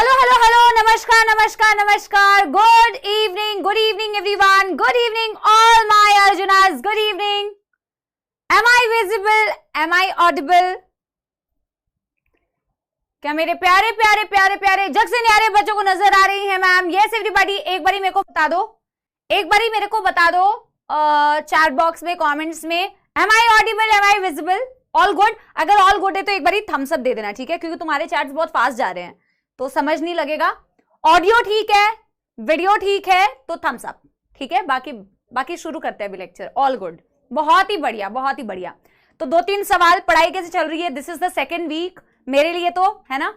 Hello hello hello, नमस्कार नमस्कार नमस्कार, good evening everyone, good evening all my Arjunas, good evening. Am I visible, am I audible? क्या मेरे प्यारे प्यारे प्यारे प्यारे जग से न्यारे बच्चों को नजर आ रही है मैम? यस एवरीबॉडी, एक बारी मेरे को बता दो, एक बारी मेरे को बता दो चैट बॉक्स में, कमेंट्स में, am I audible, am I visible, all good? अगर ऑल गुड है तो एक बारी थम्स अप दे देना, ठीक है? क्योंकि तुम्हारे चैट्स बहुत फास्ट जा रहे हैं तो समझ नहीं लगेगा। ऑडियो ठीक है, वीडियो ठीक है तो थम्स अप, ठीक है? बाकी शुरू करते हैं अभी लेक्चर। ऑल गुड, बहुत ही बढ़िया, बहुत ही बढ़िया। तो 2-3 सवाल, पढ़ाई कैसे चल रही है? This is the second week मेरे लिए तो, है ना?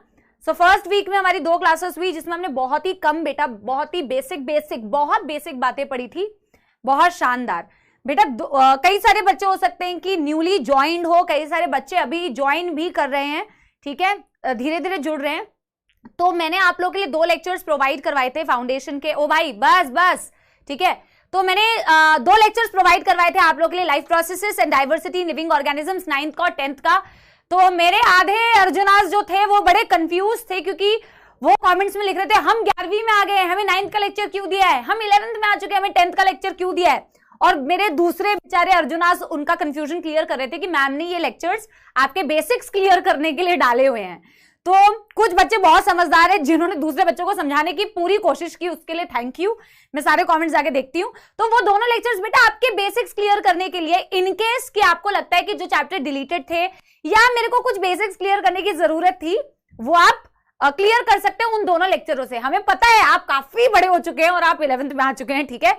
सो फर्स्ट वीक में हमारी 2 क्लासेस हुई जिसमें हमने बहुत ही कम बेटा, बहुत ही बहुत बेसिक बातें पढ़ी थी, बहुत शानदार बेटा। कई सारे बच्चे हो सकते हैं कि न्यूली ज्वाइंड हो, कई सारे बच्चे अभी ज्वाइन भी कर रहे हैं, ठीक है? धीरे धीरे जुड़ रहे हैं। तो मैंने आप लोगों के लिए 2 लेक्चर्स प्रोवाइड करवाए थे फाउंडेशन के। ओ भाई बस, ठीक है? तो मैंने 2 लेक्चर्स प्रोवाइड करवाए थे आप लोगों के लिए, life processes and diversity in living organisms, 9th का और 10th का। तो मेरे आधे अर्जुनास जो थे वो बड़े कंफ्यूज थे क्योंकि वो कमेंट्स में लिख रहे थे हम 11वीं में आ गए, हमें 9th का लेक्चर क्यों दिया है, हम 11th में आ चुके हैं, हमें 10th का लेक्चर क्यों दिया है। और मेरे दूसरे बेचारे अर्जुनास उनका कंफ्यूजन क्लियर कर रहे थे कि मैम ने ये लेक्चर्स आपके बेसिक्स क्लियर करने के लिए डाले हुए हैं। तो कुछ बच्चे बहुत समझदार हैं जिन्होंने दूसरे बच्चों को समझाने की पूरी कोशिश की, उसके लिए थैंक यू। मैं सारे कमेंट्स जाके देखती हूँ। तो वो दोनों लेक्चर्स बेटा आपके बेसिक्स क्लियर करने के लिए, इनकेस कि आपको लगता है कि जो चैप्टर डिलीटेड थे या मेरे को कुछ बेसिक्स क्लियर करने की जरूरत थी, वो आप क्लियर कर सकते हैं उन दोनों लेक्चरों से। हमें पता है आप काफी बड़े हो चुके हैं और आप 11th में आ चुके हैं, ठीक है?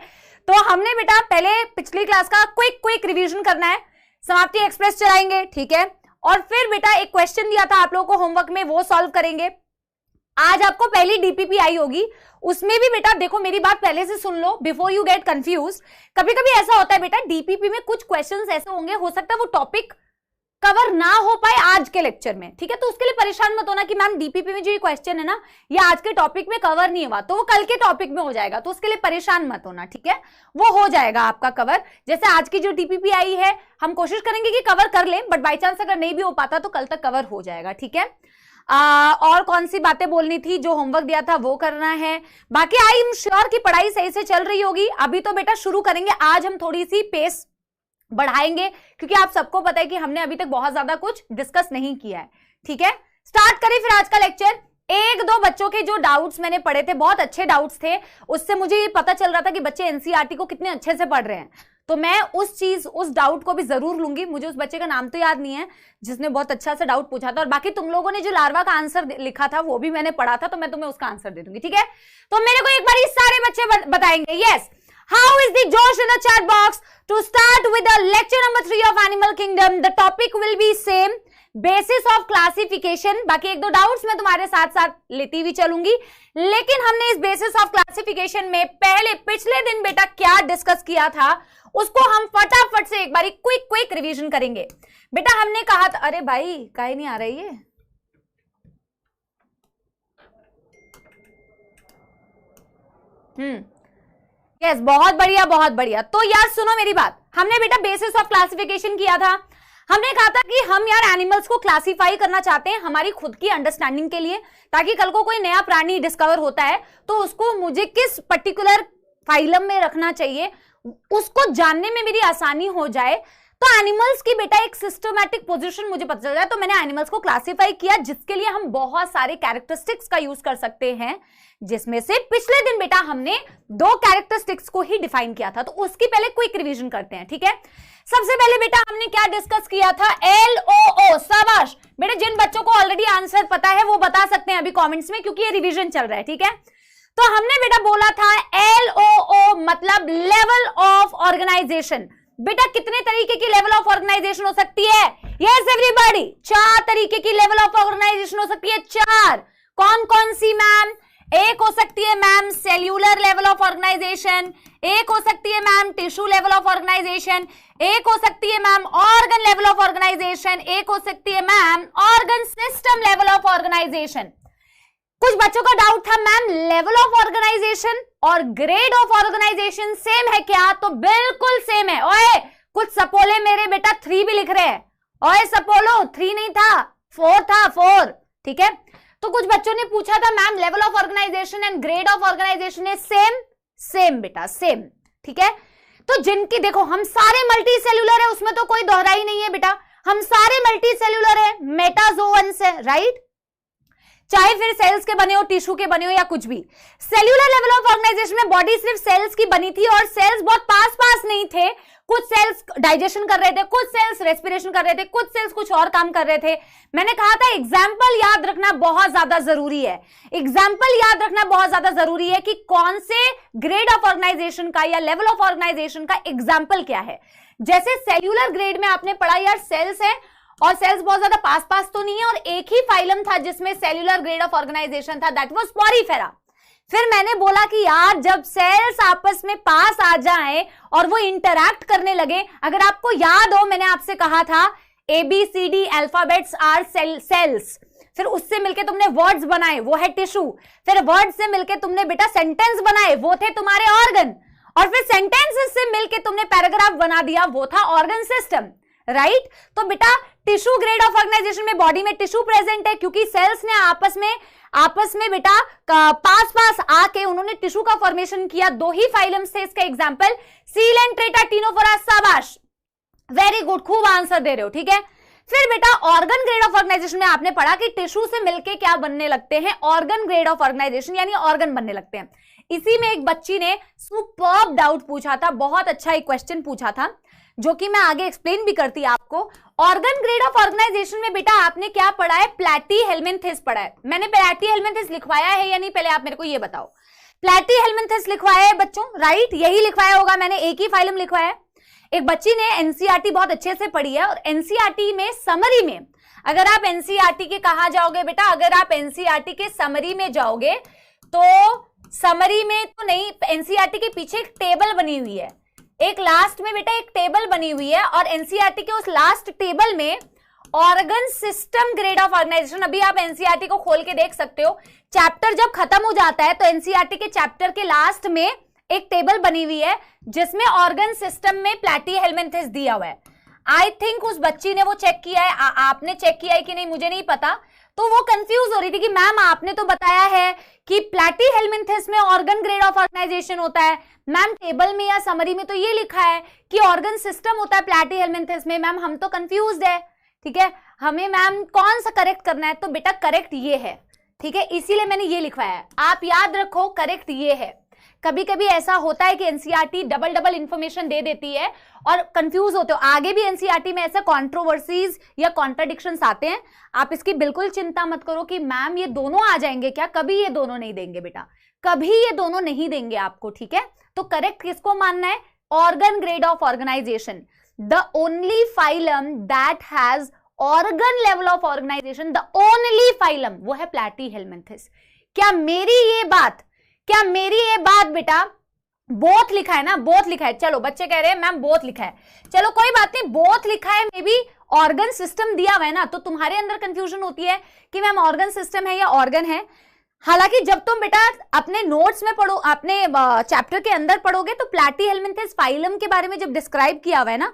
तो हमने बेटा पहले पिछली क्लास का क्विक रिवीजन करना है, समाप्ति एक्सप्रेस चलाएंगे, ठीक है? और फिर बेटा एक क्वेश्चन दिया था आप लोगों को होमवर्क में, वो सॉल्व करेंगे। आज आपको पहली डीपीपी आई होगी, उसमें भी बेटा देखो मेरी बात पहले से सुन लो बिफोर यू गेट कंफ्यूज। कभी कभी ऐसा होता है बेटा डीपीपी में कुछ क्वेश्चंस ऐसे होंगे, हो सकता है वो टॉपिक कवर ना हो पाए आज के लेक्चर में, ठीक है? तो उसके लिए परेशान मत होना कि मैम डीपीपी में जो ये क्वेश्चन है ना ये आज के टॉपिक में कवर नहीं हुआ तो वो कल के टॉपिक में हो जाएगा, तो उसके लिए परेशान मत होना, ठीक है? वो हो जाएगा आपका कवर। जैसे आज की जो डीपीपी आई है हम कोशिश करेंगे कि कवर कर लें, बट बाई चांस अगर नहीं भी हो पाता तो कल तक कवर हो जाएगा, ठीक है? और कौन सी बातें बोलनी थी, जो होमवर्क दिया था वो करना है। बाकी आई एम श्योर की पढ़ाई सही से चल रही होगी। अभी तो बेटा शुरू करेंगे, आज हम थोड़ी सी पेस बढ़ाएंगे क्योंकि आप सबको पता है कि हमने अभी तक बहुत ज्यादा कुछ डिस्कस नहीं किया है, ठीक है? स्टार्ट करें फिर आज का लेक्चर। 1-2 बच्चों के जो डाउट्स मैंने पढ़े थे, बहुत अच्छे डाउट्स थे, उससे मुझे ये पता चल रहा था कि बच्चे एनसीईआरटी को कितने अच्छे से पढ़ रहे हैं। तो मैं उस डाउट को भी जरूर लूंगी। मुझे उस बच्चे का नाम तो याद नहीं है जिसने बहुत अच्छा सा डाउट पूछा था, और बाकी तुम लोगों ने जो लार्वा का आंसर लिखा था वो भी मैंने पढ़ा था, तो मैं तुम्हें उसका आंसर दे दूंगी, ठीक है? तो मेरे को एक बार सारे बच्चे बताएंगे yes how is the Josh in the chat box to start with the lecture number 3 of Animal Kingdom. The topic will be same, basis of classification. बाकी 1-2 डाउट्स मैं तुम्हारे साथ साथ लेती हुई चलूंगी, लेकिन हमने इस बेसिस ऑफ क्लासिफिकेशन में पिछले दिन बेटा क्या डिस्कस किया था उसको हम फटाफट से एक बारी क्विक रिवीजन करेंगे। बेटा हमने कहा था, अरे भाई काहे नहीं आ रही है? यस, बहुत बढ़िया बहुत बढ़िया। तो यार सुनो मेरी बात, हमने बेटा बेसिस ऑफ क्लासिफिकेशन किया था। हमने कहा था कि हम यार एनिमल्स को क्लासिफाई करना चाहते हैं हमारी खुद की अंडरस्टैंडिंग के लिए, ताकि कल को कोई नया प्राणी डिस्कवर होता है तो उसको मुझे किस पर्टिकुलर फाइलम में रखना चाहिए उसको जानने में मेरी आसानी हो जाए। तो एनिमल्स की बेटा एक सिस्टमैटिक पोजीशन मुझे पता चल जाए, तो मैंने एनिमल्स को क्लासिफाई किया, जिसके लिए हम बहुत सारे कैरेक्टरिस्टिक्स का यूज कर सकते हैं, जिसमें से पिछले दिन बेटा हमने 2 कैरेक्टरिस्टिक्स को ही डिफाइन किया था। तो उसकी पहले क्विक रिवीजन करते हैं, ठीक है? सबसे पहले बेटा हमने क्या डिस्कस किया था? LOO। शाबाश बेटा, जिन बच्चों को ऑलरेडी आंसर पता है वो बता सकते हैं अभी कमेंट्स में, क्योंकि ये रिवीजन चल रहा है, ठीक है? तो हमने बेटा बोला था LOO मतलब लेवल ऑफ ऑर्गेनाइजेशन। बेटा कितने तरीके की लेवल ऑफ ऑर्गेनाइजेशन हो सकती है? यस एवरीबॉडी, 4 तरीके की लेवल ऑफ ऑर्गेनाइजेशन हो सकती है। 4 कौन कौन सी मैम? एक हो सकती है ma'am cellular level of organisation, एक हो सकती है ma'am tissue level of organisation, एक हो सकती है ma'am organ level of organisation, एक हो सकती है ma'am organ system level of organisation. कुछ बच्चों का डाउट था मैम लेवल ऑफ ऑर्गेनाइजेशन और ग्रेड ऑफ ऑर्गेनाइजेशन सेम है क्या? तो बिल्कुल सेम है। ओए कुछ सपोले मेरे बेटा 3 भी लिख रहे हैं। ओए सपोलो 3 नहीं था, 4 था, 4, ठीक है? तो कुछ बच्चों ने पूछा था ma'am level of organisation and grade of organisation is same, same बेटा सेम, ठीक है। तो जिनकी देखो हम सारे मल्टी सेल्यूलर है, उसमें तो कोई दोहराई नहीं है बेटा, हम सारे मल्टी सेल्यूलर है, मेटाजोअन्स है, राइट, चाहे फिर सेल्स के बने हो, टिश्यू के बने हो या कुछ भी। सेल्यूलर लेवल ऑफ ऑर्गेनाइजेशन में बॉडी सिर्फ सेल्स की बनी थी और सेल्स बहुत पास पास नहीं थे, कुछ सेल्स डाइजेशन कर रहे थे, कुछ सेल्स रेस्पिरेशन कर रहे थे, कुछ सेल्स कुछ और काम कर रहे थे। मैंने कहा था एग्जाम्पल याद रखना बहुत ज्यादा जरूरी है, एग्जाम्पल याद रखना बहुत ज्यादा जरूरी है कि कौन से ग्रेड ऑफ ऑर्गेनाइजेशन का या लेवल ऑफ ऑर्गेनाइजेशन का एग्जाम्पल क्या है। जैसे सेल्यूलर ग्रेड में आपने पढ़ा यार सेल्स है और सेल्स बहुत ज्यादा पास पास तो नहीं है और एक ही फाइलम था जिसमें सेल्यूलर ग्रेड ऑफ ऑर्गेनाइजेशन था, दैट वाज स्पोरीफेरा। फिर मैंने बोला कि यार जब सेल्स आपस में पास आ जाएं और वो इंटरैक्ट करने लगे, अगर आपको याद हो मैंने आपसे कहा था ABCD अल्फाबेट्स आर सेल्स, फिर उससे मिलके तुमने वर्ड्स बनाए वो है टिश्यू, फिर वर्ड से मिलके तुमने बेटा सेंटेंस बनाए वो थे तुम्हारे ऑर्गन, और फिर सेंटेंसेस से मिलके तुमने पैराग्राफ बना दिया वो था ऑर्गन सिस्टम, राइट। तो बेटा टिश्यू ग्रेड ऑफ ऑर्गेनाइजेशन में बॉडी में टिश्यू प्रेजेंट है क्योंकि सेल्स ने आपस में बेटा पास पास आके उन्होंने टिश्यू का फॉर्मेशन किया। दो ही फाइलम्स थे, इसका एग्जांपल सील एंड ट्रेटा टिनोफोरा, शाबाश, वेरी गुड, खूब आंसर दे रहे हो, ठीक है। फिर बेटा ऑर्गन ग्रेड ऑफ ऑर्गेनाइजेशन में आपने पढ़ा कि टिश्यू से मिलके क्या बनने लगते हैं, ऑर्गन ग्रेड ऑफ ऑर्गेनाइजेशन यानी ऑर्गन बनने लगते हैं। इसी में एक बच्ची ने सुपर्ब डाउट पूछा था, बहुत अच्छा एक क्वेश्चन पूछा था जो कि मैं आगे एक्सप्लेन भी करती आपको। ऑर्गन ग्रेड ऑफ ऑर्गेनाइजेशन में बेटा आपने क्या पढ़ा है, प्लैटीहेल्मिन्थेस पढ़ा है। मैंने प्लैटीहेल्मिन्थेस लिखवाया है या नहीं, पहले आप मेरे को ये बताओ। प्लैटीहेल्मिन्थेस लिखवाया है बच्चों, राइट, यही लिखवाया होगा, मैंने एक ही फाइलम लिखवाया है। एक बच्ची ने एनसीईआरटी बहुत अच्छे से पढ़ी है और एनसीईआरटी में समरी में अगर आप एनसीईआरटी के कहा जाओगे बेटा, अगर आप एनसीईआरटी के समरी में जाओगे तो समरी में तो नहीं, एनसीईआरटी के पीछे एक टेबल बनी हुई है, एक लास्ट में बेटा एक टेबल बनी हुई है और एनसीईआरटी के उस लास्ट टेबल में organ system grade of organisation, अभी आप एनसीईआरटी को खोल के देख सकते हो, चैप्टर जब खत्म हो जाता है तो एनसीईआरटी के चैप्टर के लास्ट में एक टेबल बनी हुई है जिसमें ऑर्गन सिस्टम में प्लैटीहेल्मिन्थेस दिया हुआ है। आई थिंक उस बच्ची ने वो चेक किया है, आपने चेक किया है कि नहीं मुझे नहीं पता, तो वो कंफ्यूज हो रही थी कि मैम आपने तो बताया है कि प्लैटीहेल्मिन्थेस में ऑर्गन ग्रेड ऑफ ऑर्गेनाइजेशन होता है, मैम टेबल में या समरी में तो ये लिखा है कि ऑर्गन सिस्टम होता है प्लैटीहेल्मिन्थेस में, मैम हम तो कंफ्यूज्ड है, ठीक है, हमें मैम कौन सा करेक्ट करना है। तो बेटा करेक्ट ये है, ठीक है, इसीलिए मैंने ये लिखवाया है, आप याद रखो करेक्ट ये है। कभी कभी ऐसा होता है कि एनसीईआरटी डबल इंफॉर्मेशन दे देती है और कंफ्यूज होते हो, आगे भी एनसीईआरटी में ऐसे कंट्रोवर्सीज या कॉन्ट्राडिक्शंस आते हैं, आप इसकी बिल्कुल चिंता मत करो कि मैम ये दोनों आ जाएंगे क्या, कभी ये दोनों नहीं देंगे बेटा, कभी ये दोनों नहीं देंगे आपको, ठीक है। तो करेक्ट किसको मानना है, organ grade of organisation, the only phylum that has organ level of organisation, the only phylum वो है प्लैटीहेल्मिन्थेस। क्या मेरी ये बात बेटा, बोथ लिखा है ना, बोथ लिखा है, चलो बच्चे कह रहे हैं मैम बोथ लिखा है, चलो कोई बात नहीं, बोथ लिखा है, मे बी ऑर्गन सिस्टम दिया हुआ है ना, तो तुम्हारे अंदर कंफ्यूजन होती है कि मैम ऑर्गन सिस्टम है या ऑर्गन है। हालांकि जब तुम बेटा अपने नोट्स में पढ़ो, अपने चैप्टर के अंदर पढ़ोगे तो प्लैटीहेल्मिन्थेस फाइलम के बारे में जब डिस्क्राइब किया हुआ है ना,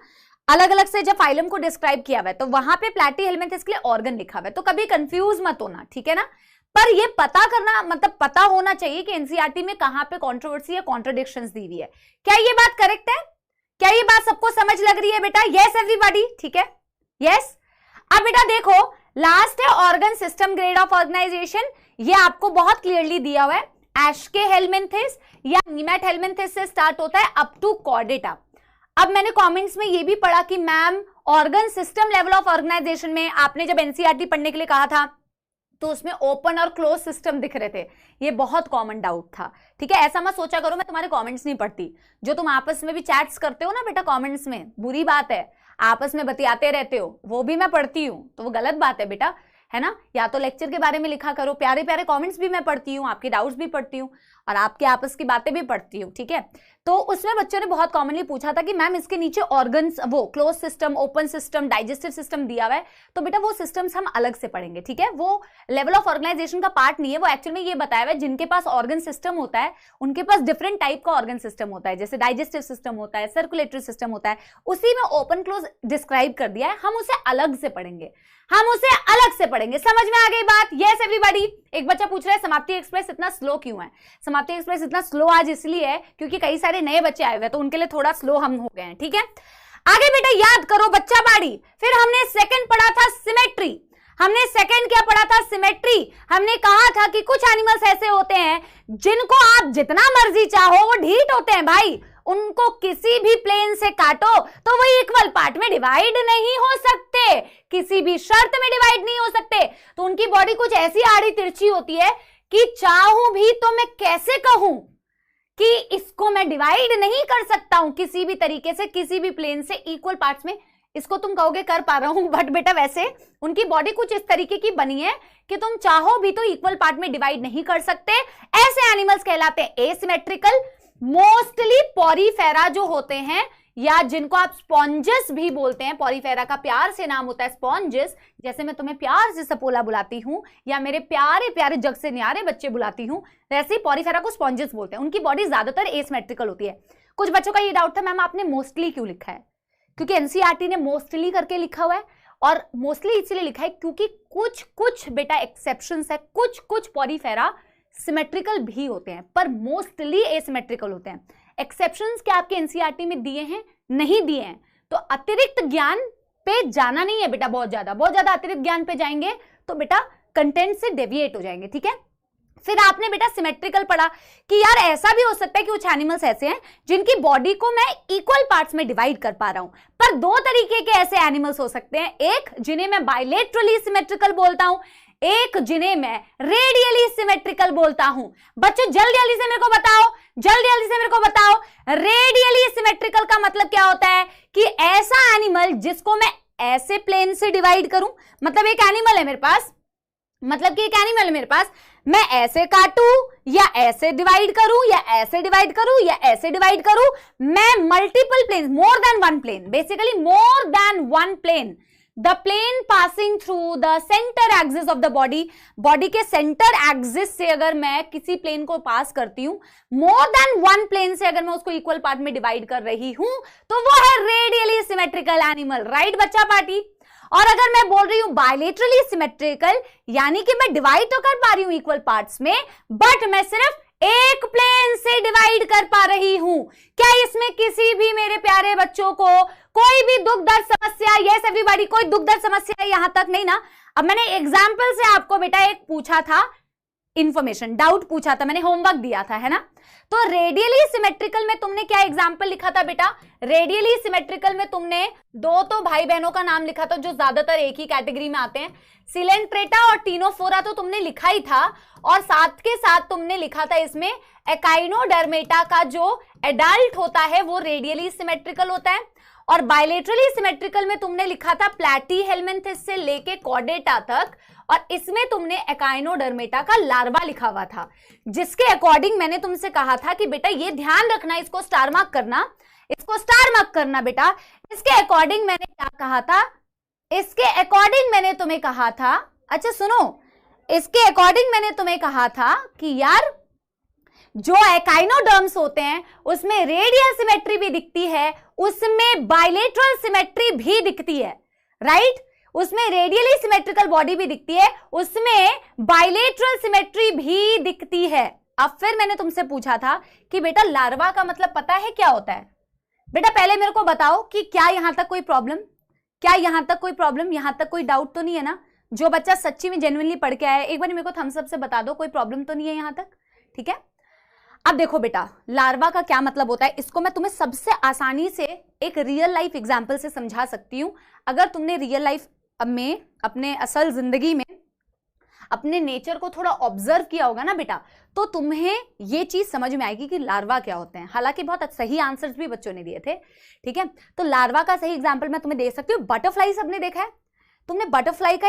अलग अलग से जब फाइलम को डिस्क्राइब किया हुआ है तो वहां पे प्लैटीहेल्मिन्थेस के लिए ऑर्गन लिखा हुआ है, तो कभी कंफ्यूज मत होना, ठीक है ना। पर ये पता करना मतलब पता होना चाहिए कि एनसीईआरटी में कहां पे कंट्रोवर्सी या कॉन्ट्रडिक्शंस दी हुई है। क्या ये बात करेक्ट है, क्या ये बात सबको समझ लग रही है बेटा, यस एवरीबॉडी, ठीक है, यस। अब बेटा देखो लास्ट है organ system grade of organisation, ये आपको बहुत क्लियरली दिया हुआ है, एश्के-हेल्मिन्थेस या नीमैट-हेल्मिन्थेस से स्टार्ट होता है अप टू कॉर्डेटा। अब मैंने कमेंट्स में ये भी पढ़ा कि ma'am organ system level of organisation में आपने जब एनसीईआरटी पढ़ने के लिए कहा था तो उसमें ओपन और क्लोज सिस्टम दिख रहे थे, ये बहुत कॉमन डाउट था, ठीक है। ऐसा मत सोचा करो मैं तुम्हारे कमेंट्स नहीं पढ़ती, जो तुम आपस में भी चैट्स करते हो ना बेटा कमेंट्स में, बुरी बात है, आपस में बतियाते रहते हो, वो भी मैं पढ़ती हूँ, तो वो गलत बात है बेटा, है ना। या तो लेक्चर के बारे में लिखा करो, प्यारे प्यारे कमेंट्स भी मैं पढ़ती हूँ, आपके डाउट्स भी पढ़ती हूँ और आपके आपस की बातें भी पढ़ती हूँ, ठीक है। तो उसमें बच्चों ने बहुत कॉमनली पूछा था कि मैम इसके नीचे ऑर्गन्स, वो close system, open system, digestive system दिया हुआ है, तो बेटा वो सिस्टम्स हम अलग से पढ़ेंगे, ठीक है, वो लेवल ऑफ ऑर्गेनाइजेशन का पार्ट नहीं है, वो एक्चुअल में ये बताया हुआ है जिनके पास ऑर्गन सिस्टम होता है उनके पास डिफरेंट टाइप का ऑर्गन सिस्टम होता है, जैसे डाइजेस्टिव सिस्टम होता है, सर्कुलेटरी सिस्टम होता है, उसी में ओपन क्लोज डिस्क्राइब कर दिया है, हम उसे अलग से पढ़ेंगे। हम उसे अलग से पढ़ेंगे। समझ में आ गई बात? Yes everybody. एक बच्चा पूछ रहा है समाप्ति एक्सप्रेस इतना स्लो क्यों है? समाप्ति एक्सप्रेस इतना स्लो आज इसलिए है क्योंकि कई सारे नए बच्चे आए हुए हैं, तो उनके लिए थोड़ा स्लो हम हो गए हैं। ठीक है, आगे बेटा याद करो बच्चा बाड़ी। फिर हमने सेकंड पढ़ा था सिमेट्री। हमने सेकंड क्या पढ़ा था? सिमेट्री। हमने कहा था कि कुछ एनिमल्स ऐसे होते हैं जिनको आप जितना मर्जी चाहो वो ढीठ होते हैं भाई, उनको किसी भी प्लेन से काटो तो वो इक्वल पार्ट में डिवाइड नहीं हो सकते, किसी भी शर्त में डिवाइड नहीं हो सकते। तो उनकी बॉडी कुछ ऐसी आड़ी तिरछी होती है कि चाहूं भी तो मैं कैसे कहूं कि इसको मैं डिवाइड नहीं कर सकता हूं किसी भी तरीके से, किसी भी प्लेन से इक्वल पार्ट्स में। इसको तुम कहोगे कर पा रहा हूं, बट बेटा वैसे उनकी बॉडी कुछ इस तरीके की बनी है कि तुम चाहो भी तो इक्वल पार्ट में डिवाइड नहीं कर सकते। ऐसे एनिमल्स कहलाते हैं एसिमेट्रिकल। मोस्टली पॉरीफेरा जो होते हैं, या जिनको आप स्पॉन्जेस भी बोलते हैं, पॉरीफेरा का प्यार से नाम होता है स्पॉन्जेस, जैसे मैं तुम्हें प्यार से सपोला बुलाती हूं या मेरे प्यारे प्यारे जग से न्यारे बच्चे बुलाती हूं, वैसे ही पॉरीफेरा को स्पॉन्जेस बोलते हैं। उनकी बॉडी ज्यादातर एसिमेट्रिकल होती है। कुछ बच्चों का ये डाउट था मैम आपने मोस्टली क्यों लिखा है? क्योंकि एनसीईआरटी ने मोस्टली करके लिखा हुआ है, और मोस्टली इसलिए लिखा है क्योंकि कुछ बेटा एक्सेप्शंस है, कुछ पॉरीफेरा सिमेट्रिकल भी होते हैं पर मोस्टली एसिमेट्रिकल होते हैं। एक्सेप्शंस क्या आपके एनसीईआरटी में दिए हैं? नहीं दिए हैं। तो अतिरिक्त ज्ञान पे जाना नहीं है बेटा, बहुत ज्यादा अतिरिक्त ज्ञान पे जाएंगे तो बेटा कंटेंट से डेविएट हो जाएंगे। ठीक है, फिर आपने बेटा सिमेट्रिकल पढ़ा कि यार ऐसा भी हो सकता है कि कुछ एनिमल्स ऐसे हैं जिनकी बॉडी को मैं इक्वल पार्ट्स में डिवाइड कर पा रहा हूं। पर दो तरीके के ऐसे एनिमल्स हो सकते हैं, एक जिन्हें मैं बायलेटरली सिमेट्रिकल बोलता हूं, एक जिन्हें मैं रेडियली सिमेट्रिकल बोलता हूं। बच्चों जल्दी से मेरे को बताओ रेडियली सिमेट्रिकल का मतलब क्या होता है? कि ऐसा एनिमल जिसको मैं ऐसे प्लेन से डिवाइड करूं, मतलब एक एनिमल है मेरे पास, मैं ऐसे काटूं या ऐसे डिवाइड करूं या ऐसे डिवाइड करूं या ऐसे डिवाइड करूं, मैं multiple plane, more than one plane, basically more than one plane, the plane passing through the centre axis of the body, body के सेंटर एक्सिस से अगर मैं किसी प्लेन को पास करती हूं, मोर देन वन प्लेन से अगर मैं उसको इक्वल पार्ट में डिवाइड कर रही हूं, तो वो है रेडियली सिमेट्रिकल एनिमल। राइट बच्चा पार्टी? और अगर मैं बोल रही हूं बायलेटरली सिमेट्रिकल, यानी कि मैं डिवाइड तो कर पा रही हूं इक्वल पार्ट्स में, बट मैं सिर्फ एक प्लेन से डिवाइड कर पा रही हूं। क्या इसमें किसी भी मेरे प्यारे बच्चों को कोई भी दुख दर्द समस्या? यस एवरीबॉडी, कोई दुख दर्द समस्या यहां तक नहीं ना? अब मैंने एग्जाम्पल से आपको बेटा एक पूछा था, इंफॉर्मेशन डाउट पूछा था, मैंने होमवर्क दिया था, है ना? तो रेडियली सिमेट्रिकल में तुमने क्या एग्जाम्पल लिखा था बेटा? रेडियली सिमेट्रिकल में तुमने दो तो भाई बहनों का नाम लिखा था जो ज्यादातर एक ही कैटेगरी में आते हैं, सिलेंट्रेटा और टीनोफोरा तो तुमने लिखा ही था, और साथ के साथ तुमने लिखा था इसमें एकाइनोडर्मेटा का जो एडल्ट होता है वो रेडियली सिमेट्रिकल होता है, और बायलेटरली सिमेट्रिकल में तुमने लिखा था प्लैटीहेल्मिन्थिस से लेके कॉर्डेटा तक, और इसमें तुमने एकाइनोडर्मेटा का लार्वा लिखा हुआ था, जिसके अकॉर्डिंग मैंने तुमसे कहा था कि बेटा ये ध्यान रखना, इसको स्टार मार्क करना, इसको स्टार मार्क करना बेटा। इसके अकॉर्डिंग मैंने क्या कहा था? इसके अकॉर्डिंग मैंने तुम्हें कहा था, अच्छा सुनो, इसके अकॉर्डिंग मैंने तुम्हें कहा था कि यार जो एकाइनोडर्म्स होते हैं उसमें रेडियल सिमेट्री भी दिखती है, उसमें बायलेटरल सिमेट्री भी दिखती है। राइट? उसमें रेडियली सिमेट्रिकल बॉडी भी दिखती है, उसमें बायलेटरल सिमेट्री भी दिखती है। अब फिर मैंने तुमसे पूछा था कि बेटा लार्वा का मतलब पता है क्या होता है? बेटा पहले मेरे को बताओ कि क्या यहां तक कोई प्रॉब्लम, यहां तक कोई डाउट तो नहीं है ना? जो बच्चा सच्ची में जेन्युइनली पढ़ के आया, एक बार मेरे को थम्स अप से बता दो, कोई प्रॉब्लम तो नहीं है यहां तक? ठीक है, अब देखो बेटा लार्वा का क्या मतलब होता है, इसको मैं तुम्हें सबसे आसानी से एक रियल लाइफ एग्जांपल से समझा सकती हूं। अगर तुमने रियल लाइफ में, अपने असल जिंदगी में अपने नेचर को थोड़ा ऑब्जर्व किया होगा ना बेटा, तो तुम्हें ये चीज समझ में आएगी कि लार्वा क्या होते हैं। हालांकि बहुत सही आंसर्स भी बच्चों ने दिए थे। ठीक है, तो लार्वा का सही एग्जांपल मैं तुम्हें दे सकती हूँ। बटरफ्लाई सबने देखा है? तुमने बटरफ्लाई का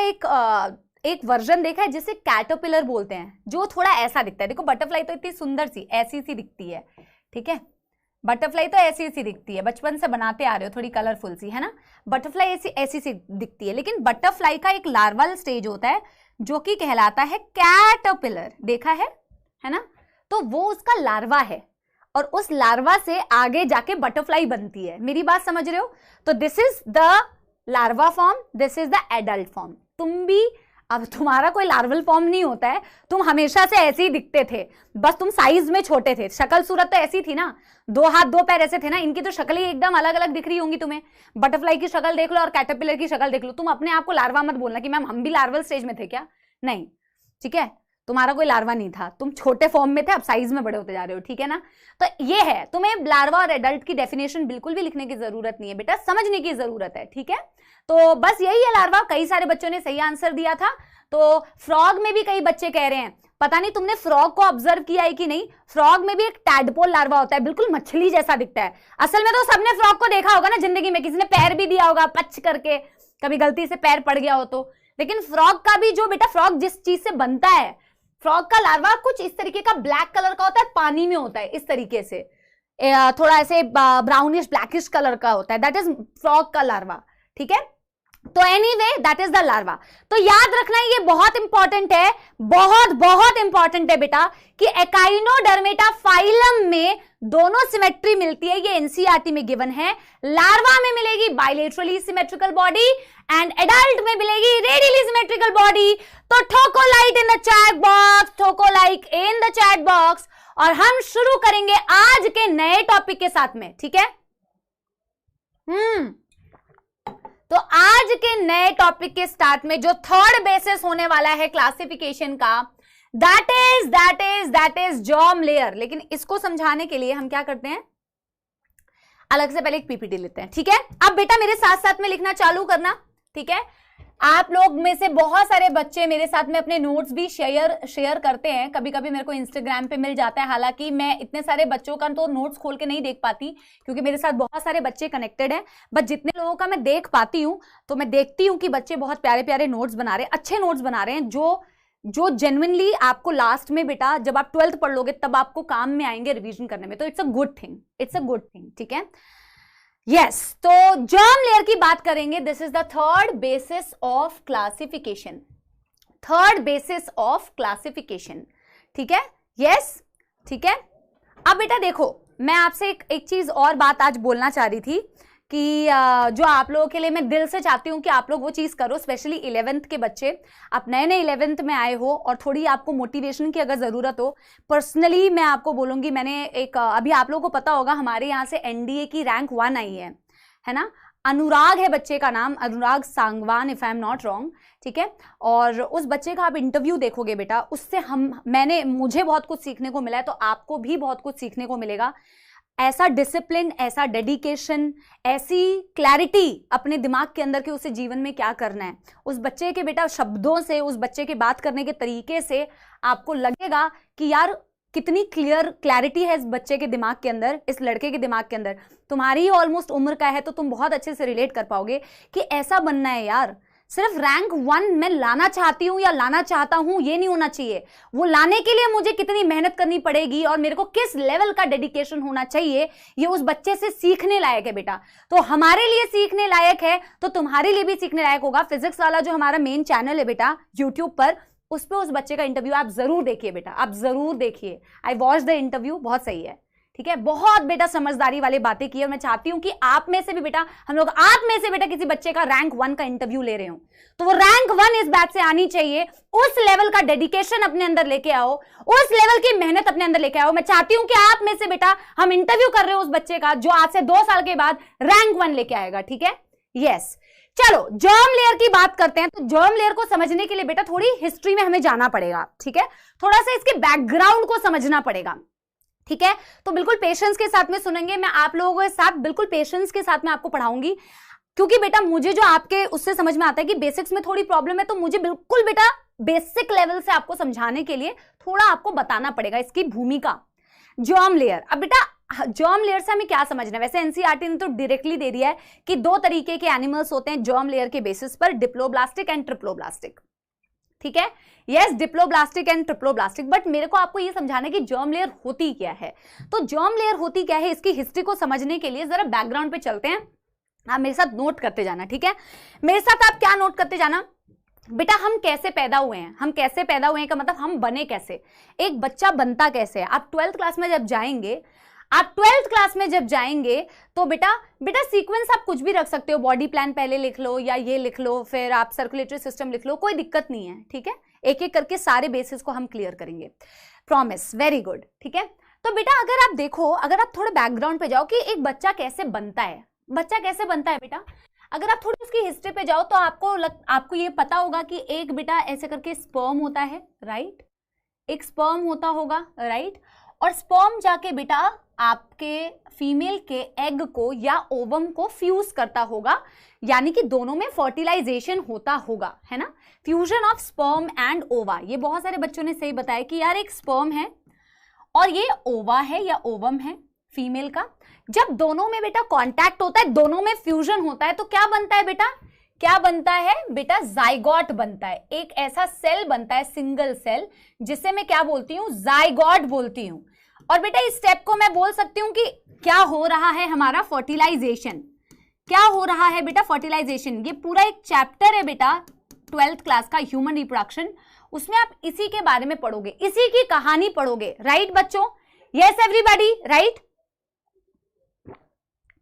एक वर्जन देखा है जिसे कैटरपिलर बोलते हैं, जो थोड़ा ऐसा दिखता है। देखो बटरफ्लाई तो इतनी सुंदर सी ऐसी सी दिखती है, ठीक है, बटरफ्लाई तो ऐसी सी दिखती है, बचपन से बनाते आ रहे हो, थोड़ी कलरफुल सी, है ना? बटरफ्लाई ऐसी सी दिखती है, लेकिन बटरफ्लाई का एक लार्वल स्टेज होता है जो कि कहलाता है कैटरपिलर। देखा है ना? तो वो उसका लार्वा है, और उस लार्वा से आगे जाके बटरफ्लाई बनती है। मेरी बात समझ रहे हो? तो this is the larva form, this is the adult form. तुम भी, अब तुम्हारा कोई लार्वल फॉर्म नहीं होता है, तुम हमेशा से ऐसे ही दिखते थे, बस तुम साइज में छोटे थे, शक्ल सूरत तो ऐसी थी ना, 2 हाथ 2 पैर ऐसे थे ना, इनकी तो शक्ल ही एकदम अलग अलग दिख रही होंगी तुम्हें। बटरफ्लाई की शक्ल देख लो और कैटरपिलर की शक्ल देख लो। तुम अपने आप को लार्वा मत बोलना कि मैम हम भी लार्वल स्टेज में थे क्या, नहीं, ठीक है, तुम्हारा कोई लार्वा नहीं था, तुम छोटे फॉर्म में थे, अब साइज में बड़े होते जा रहे हो, ठीक है ना। तो ये है, तुम्हें लार्वा और एडल्ट की डेफिनेशन बिल्कुल भी लिखने की जरूरत नहीं है बेटा, समझने की जरूरत है, ठीक है। तो बस यही है लार्वा। कई सारे बच्चों ने सही आंसर दिया था। तो फ्रॉग में भी कई बच्चे कह रहे हैं, पता नहीं तुमने फ्रॉग को ऑब्जर्व किया है कि नहीं, फ्रॉग में भी एक टैडपोल लार्वा होता है, बिल्कुल मछली जैसा दिखता है। असल में तो सबने फ्रॉग को देखा होगा ना जिंदगी में, किसी ने पैर भी दिया होगा पच करके, कभी गलती से पैर पड़ गया हो तो। लेकिन फ्रॉग का भी जो बेटा, फ्रॉग जिस चीज से बनता है, फ्रॉग का लार्वा कुछ इस तरीके का ब्लैक कलर का होता है, पानी में होता है इस तरीके से, थोड़ा ऐसे ब्राउनिश ब्लैकिश कलर का होता है, दैट इज फ्रॉग का लार्वा, ठीक है। तो anyway that is the larva. तो याद रखना ये बहुत इंपॉर्टेंट है, बहुत बहुत इंपॉर्टेंट है बेटा, कि एकाइनोडर्मेटा फाइलम में दोनों सिमेट्री मिलती है, ये एनसीईआरटी में गिवन है। लार्वा में मिलेगी bilaterally symmetrical body and adult में मिलेगी रेडियली सिमेट्रिकल बॉडी। तो ठोको like in the chat box, ठोको like in the chat box, और हम शुरू करेंगे आज के नए टॉपिक के साथ में, ठीक है। तो आज के नए टॉपिक के स्टार्ट में जो थर्ड बेसिस होने वाला है क्लासिफिकेशन का, दैट इज जॉम लेयर। लेकिन इसको समझाने के लिए हम क्या करते हैं, अलग से पहले एक पीपीटी लेते हैं, ठीक है। अब बेटा मेरे साथ साथ में लिखना चालू करना, ठीक है। आप लोग में से बहुत सारे बच्चे मेरे साथ में अपने नोट्स भी शेयर करते हैं, कभी कभी मेरे को इंस्टाग्राम पे मिल जाता है। हालांकि मैं इतने सारे बच्चों का तो नोट्स खोल के नहीं देख पाती, क्योंकि मेरे साथ बहुत सारे बच्चे कनेक्टेड हैं, बट जितने लोगों का मैं देख पाती हूँ तो मैं देखती हूँ कि बच्चे बहुत प्यारे प्यारे नोट्स बना रहे हैं, अच्छे नोट्स बना रहे हैं, जो जेन्युइनली आपको लास्ट में बेटा जब आप 12th पढ़ लोगे तब आपको काम में आएंगे रिवीजन करने में। तो इट्स अ गुड थिंग, ठीक है। यस, तो जर्म लेयर की बात करेंगे। This is the third basis of classification, ठीक है। यस, ठीक है। अब बेटा देखो, मैं आपसे एक चीज और बात आज बोलना चाह रही थी कि जो आप लोगों के लिए मैं दिल से चाहती हूँ कि आप लोग वो चीज करो, स्पेशली 11th के बच्चे, आप नए नए 11th में आए हो और थोड़ी आपको मोटिवेशन की अगर जरूरत हो, पर्सनली मैं आपको बोलूंगी, मैंने एक अभी आप लोगों को पता होगा हमारे यहाँ से एनडीए की रैंक 1 आई है ना। अनुराग है बच्चे का नाम, Anurag Sangwan, if I am not wrong, ठीक है। और उस बच्चे का आप इंटरव्यू देखोगे बेटा, उससे मुझे बहुत कुछ सीखने को मिला है, तो आपको भी बहुत कुछ सीखने को मिलेगा। ऐसा डिसिप्लिन, ऐसा डेडिकेशन, ऐसी क्लैरिटी अपने दिमाग के अंदर कि उसे जीवन में क्या करना है, उस बच्चे के बेटा शब्दों से, उस बच्चे के बात करने के तरीके से आपको लगेगा कि यार कितनी क्लैरिटी है इस बच्चे के दिमाग के अंदर, इस लड़के के दिमाग के अंदर। तुम्हारी ही ऑलमोस्ट उम्र का है तो तुम बहुत अच्छे से रिलेट कर पाओगे कि ऐसा बनना है यार। सिर्फ रैंक 1 मैं लाना चाहती हूं या लाना चाहता हूं ये नहीं होना चाहिए, वो लाने के लिए मुझे कितनी मेहनत करनी पड़ेगी और मेरे को किस लेवल का डेडिकेशन होना चाहिए, ये उस बच्चे से सीखने लायक है बेटा। तो हमारे लिए सीखने लायक है तो तुम्हारे लिए भी सीखने लायक होगा। फिजिक्स वाला जो हमारा मेन चैनल है बेटा यूट्यूब पर, उस पर उस बच्चे का इंटरव्यू आप जरूर देखिए बेटा, आप जरूर देखिए। आई वॉच द इंटरव्यू, बहुत सही है, ठीक है। बहुत बेटा समझदारी वाली बातें की, और मैं चाहती हूं कि आप में से भी बेटा, आप में से बेटा किसी बच्चे का रैंक 1 का इंटरव्यू ले रहे हो तो वो रैंक 1 इस बैच से आनी चाहिए। उस लेवल का डेडिकेशन अपने अंदर लेके आओ, उस लेवल की मेहनत अपने अंदर लेके आओ। मैं चाहती हूं कि आप में से बेटा, हम इंटरव्यू कर रहे हो उस बच्चे का जो आज से 2 साल के बाद रैंक 1 लेके आएगा, ठीक है। यस, चलो जर्म लेयर की बात करते हैं। तो जर्म लेयर को समझने के लिए बेटा थोड़ी हिस्ट्री में हमें जाना पड़ेगा, ठीक है। थोड़ा सा इसके बैकग्राउंड को समझना पड़ेगा, ठीक है। तो बिल्कुल पेशेंस के साथ में सुनेंगे, मैं आप लोगों के साथ बिल्कुल पेशेंस के साथ में आपको पढ़ाऊंगी, क्योंकि बेटा मुझे जो आपके उससे समझ में आता है कि बेसिक्स में थोड़ी प्रॉब्लम है, तो मुझे बिल्कुल बेटा बेसिक लेवल से आपको समझाने के लिए थोड़ा आपको बताना पड़ेगा इसकी भूमिका। जर्म लेयर, अब बेटा जर्म लेयर से हमें क्या समझना है? वैसे एनसीईआरटी ने तो डायरेक्टली दे दिया है कि 2 तरीके के एनिमल्स होते हैं जर्म लेयर के बेसिस पर, डिप्लोब्लास्टिक एंड ट्रिप्लोब्लास्टिक, ठीक है। Yes, diploblastic and triploblastic. But मेरे को आपको ये समझाना है कि जर्म लेयर होती क्या है। तो जर्म लेयर होती क्या है, इसकी हिस्ट्री को समझने के लिए जरा बैकग्राउंड पे चलते हैं। आप मेरे साथ नोट करते जाना, ठीक है। मेरे साथ आप क्या नोट करते जाना बेटा, हम कैसे पैदा हुए हैं, हम कैसे पैदा हुए हैं का मतलब हम बने कैसे, एक बच्चा बनता कैसे है। आप 12th क्लास में जब जाएंगे, आप 12th क्लास में जब जाएंगे तो बेटा सीक्वेंस आप कुछ भी रख सकते हो, बॉडी प्लान पहले लिख लो या ये लिख लो, फिर आप सर्कुलेटरी सिस्टम लिख लो, कोई दिक्कत नहीं है, ठीक है। एक एक करके सारे बेसिस को हम क्लियर करेंगे, प्रॉमिस, वेरी गुड, ठीक है। तो बेटा अगर आप देखो, अगर आप थोड़े बैकग्राउंड पे जाओ कि एक बच्चा कैसे बनता है, बच्चा कैसे बनता है बेटा, अगर आप थोड़ी उसकी हिस्ट्री पे जाओ तो आपको ये पता होगा कि एक बेटा ऐसे करके स्पर्म होता है, राइट, एक स्पर्म होता होगा, राइट, और स्पर्म जाके बेटा आपके फीमेल के एग को या ओवम को फ्यूज करता होगा, यानी कि दोनों में फर्टिलाइजेशन होता होगा, है ना, फ्यूजन ऑफ स्पर्म एंड ओवा। ये बहुत सारे बच्चों ने सही बताया कि यार एक स्पर्म है और ये ओवा है या ओवम है फीमेल का। जब दोनों में बेटा कांटेक्ट होता है, दोनों में फ्यूजन होता है, तो क्या बनता है बेटा, क्या बनता है बेटा, जाइगोट बनता है। एक ऐसा सेल बनता है, सिंगल सेल, जिसे मैं क्या बोलती हूं, जाइगोट बोलती हूं। और बेटा इस स्टेप को मैं बोल सकती हूं कि क्या हो रहा है, हमारा फर्टिलाइजेशन, क्या हो रहा है बेटा, फर्टिलाइजेशन। ये पूरा एक चैप्टर है बेटा 12th क्लास का, ह्यूमन रिप्रोडक्शन, उसमें आप इसी के बारे में पढ़ोगे, इसी की कहानी पढ़ोगे, राइट बच्चों, यस एवरीबॉडी, राइट।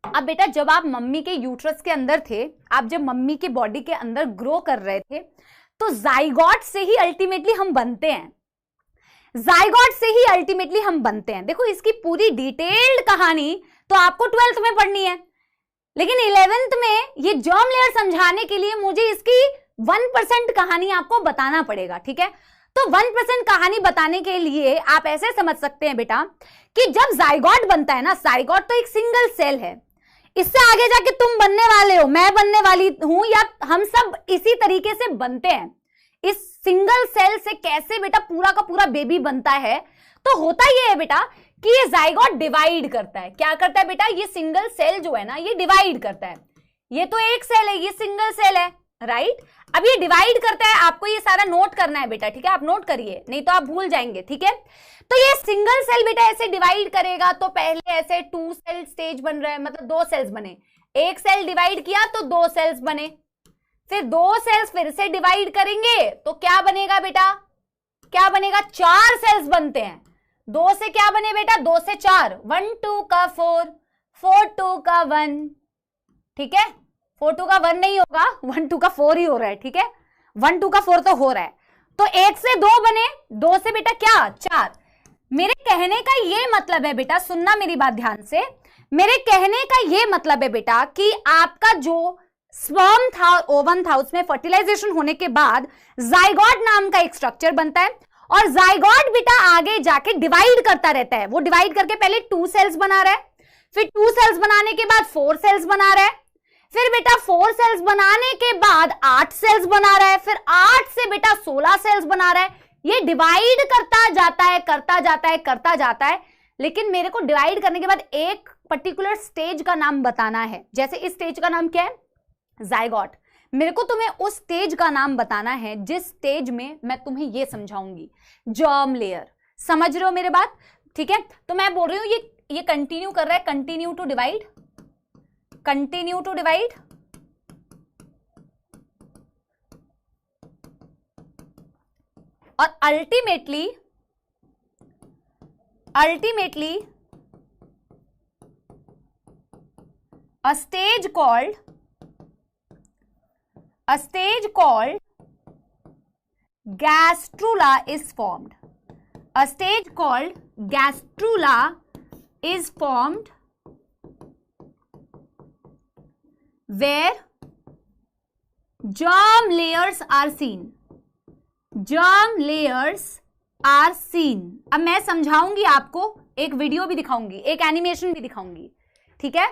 अब बेटा जब आप मम्मी के यूट्रस के अंदर थे, आप जब मम्मी के बॉडी के अंदर ग्रो कर रहे थे, तो जाइगोट से ही अल्टीमेटली हम बनते हैं, जाइगोट से ही अल्टीमेटली हम बनते हैं। देखो इसकी पूरी डिटेल्ड कहानी तो आपको 12th में पढ़नी है, लेकिन 11th में ये जर्म लेयर समझाने के लिए मुझे इसकी 1% कहानी आपको बताना पड़ेगा, ठीक है। तो 1% कहानी बताने के लिए आप ऐसे समझ सकते हैं बेटा कि जब जाइगोट बनता है ना, जाइगोट तो एक सिंगल सेल है, इससे आगे जाके तुम बनने वाले हो, मैं बनने वाली हूं, या हम सब इसी तरीके से बनते हैं। इस सिंगल सेल से कैसे बेटा पूरा का पूरा बेबी बनता है, तो होता यह है बेटा कि ये जाइगोट डिवाइड करता है। क्या करता है बेटा, ये सिंगल सेल जो है ना, ये डिवाइड करता है। ये तो एक सेल है, ये सिंगल सेल है, राइट। अब ये डिवाइड करता है, आपको ये सारा नोट करना है बेटा, ठीक है, आप नोट करिए, नहीं तो आप भूल जाएंगे, ठीक है। तो ये सिंगल सेल बेटा ऐसे डिवाइड करेगा, तो पहले ऐसे 2 सेल स्टेज बन रहा है, मतलब 2 सेल्स बने, एक सेल डिवाइड किया तो 2 सेल्स बने, फिर 2 सेल्स फिर से डिवाइड करेंगे तो क्या बनेगा बेटा, क्या बनेगा, 4 सेल्स बनते हैं। 2 से क्या बने बेटा, 2 से 4, 1 2 का 4, 4 2 का 1, ठीक है, 4 2 का 1 नहीं होगा, 1 2 का 4 ही हो रहा है, ठीक है, 1 2 का 4 तो हो रहा है। तो 1 से 2 बने, 2 से बेटा क्या, 4। मेरे कहने का ये मतलब है बेटा, सुनना मेरी बात ध्यान से, मेरे कहने का ये मतलब है बेटा कि आपका जो स्पर्म था, ओवम था, उसमें फर्टिलाइजेशन होने के बाद जाइगोट नाम का एक स्ट्रक्चर बनता है, और जाइगोट बेटा आगे जाके डिवाइड करता रहता है। वो डिवाइड करके पहले 2 सेल्स बना रहा है, फिर 2 सेल्स बनाने के बाद 4 सेल्स बना रहा है, फिर बेटा 4 सेल्स बनाने के बाद 8 सेल्स बना रहा है, फिर 8 से बेटा 16 सेल्स बना रहा है। ये डिवाइड करता जाता है, करता जाता है, करता जाता है, लेकिन मेरे को डिवाइड करने के बाद एक पर्टिकुलर स्टेज का नाम बताना है। जैसे इस स्टेज का नाम क्या है, जाइगोट। मेरे को तुम्हें उस स्टेज का नाम बताना है जिस स्टेज में मैं तुम्हें ये समझाऊंगी, जर्म लेयर। समझ रहे हो मेरे बात, ठीक है। तो मैं बोल रही हूं ये कंटिन्यू कर रहा है, continue to divide, continue to divide, और ultimately a stage called gastrula is formed. A stage called gastrula is formed where germ layers are seen. Germ layers are seen. अब मैं समझाऊंगी आपको, एक वीडियो भी दिखाऊंगी, एक एनिमेशन भी दिखाऊंगी, ठीक है।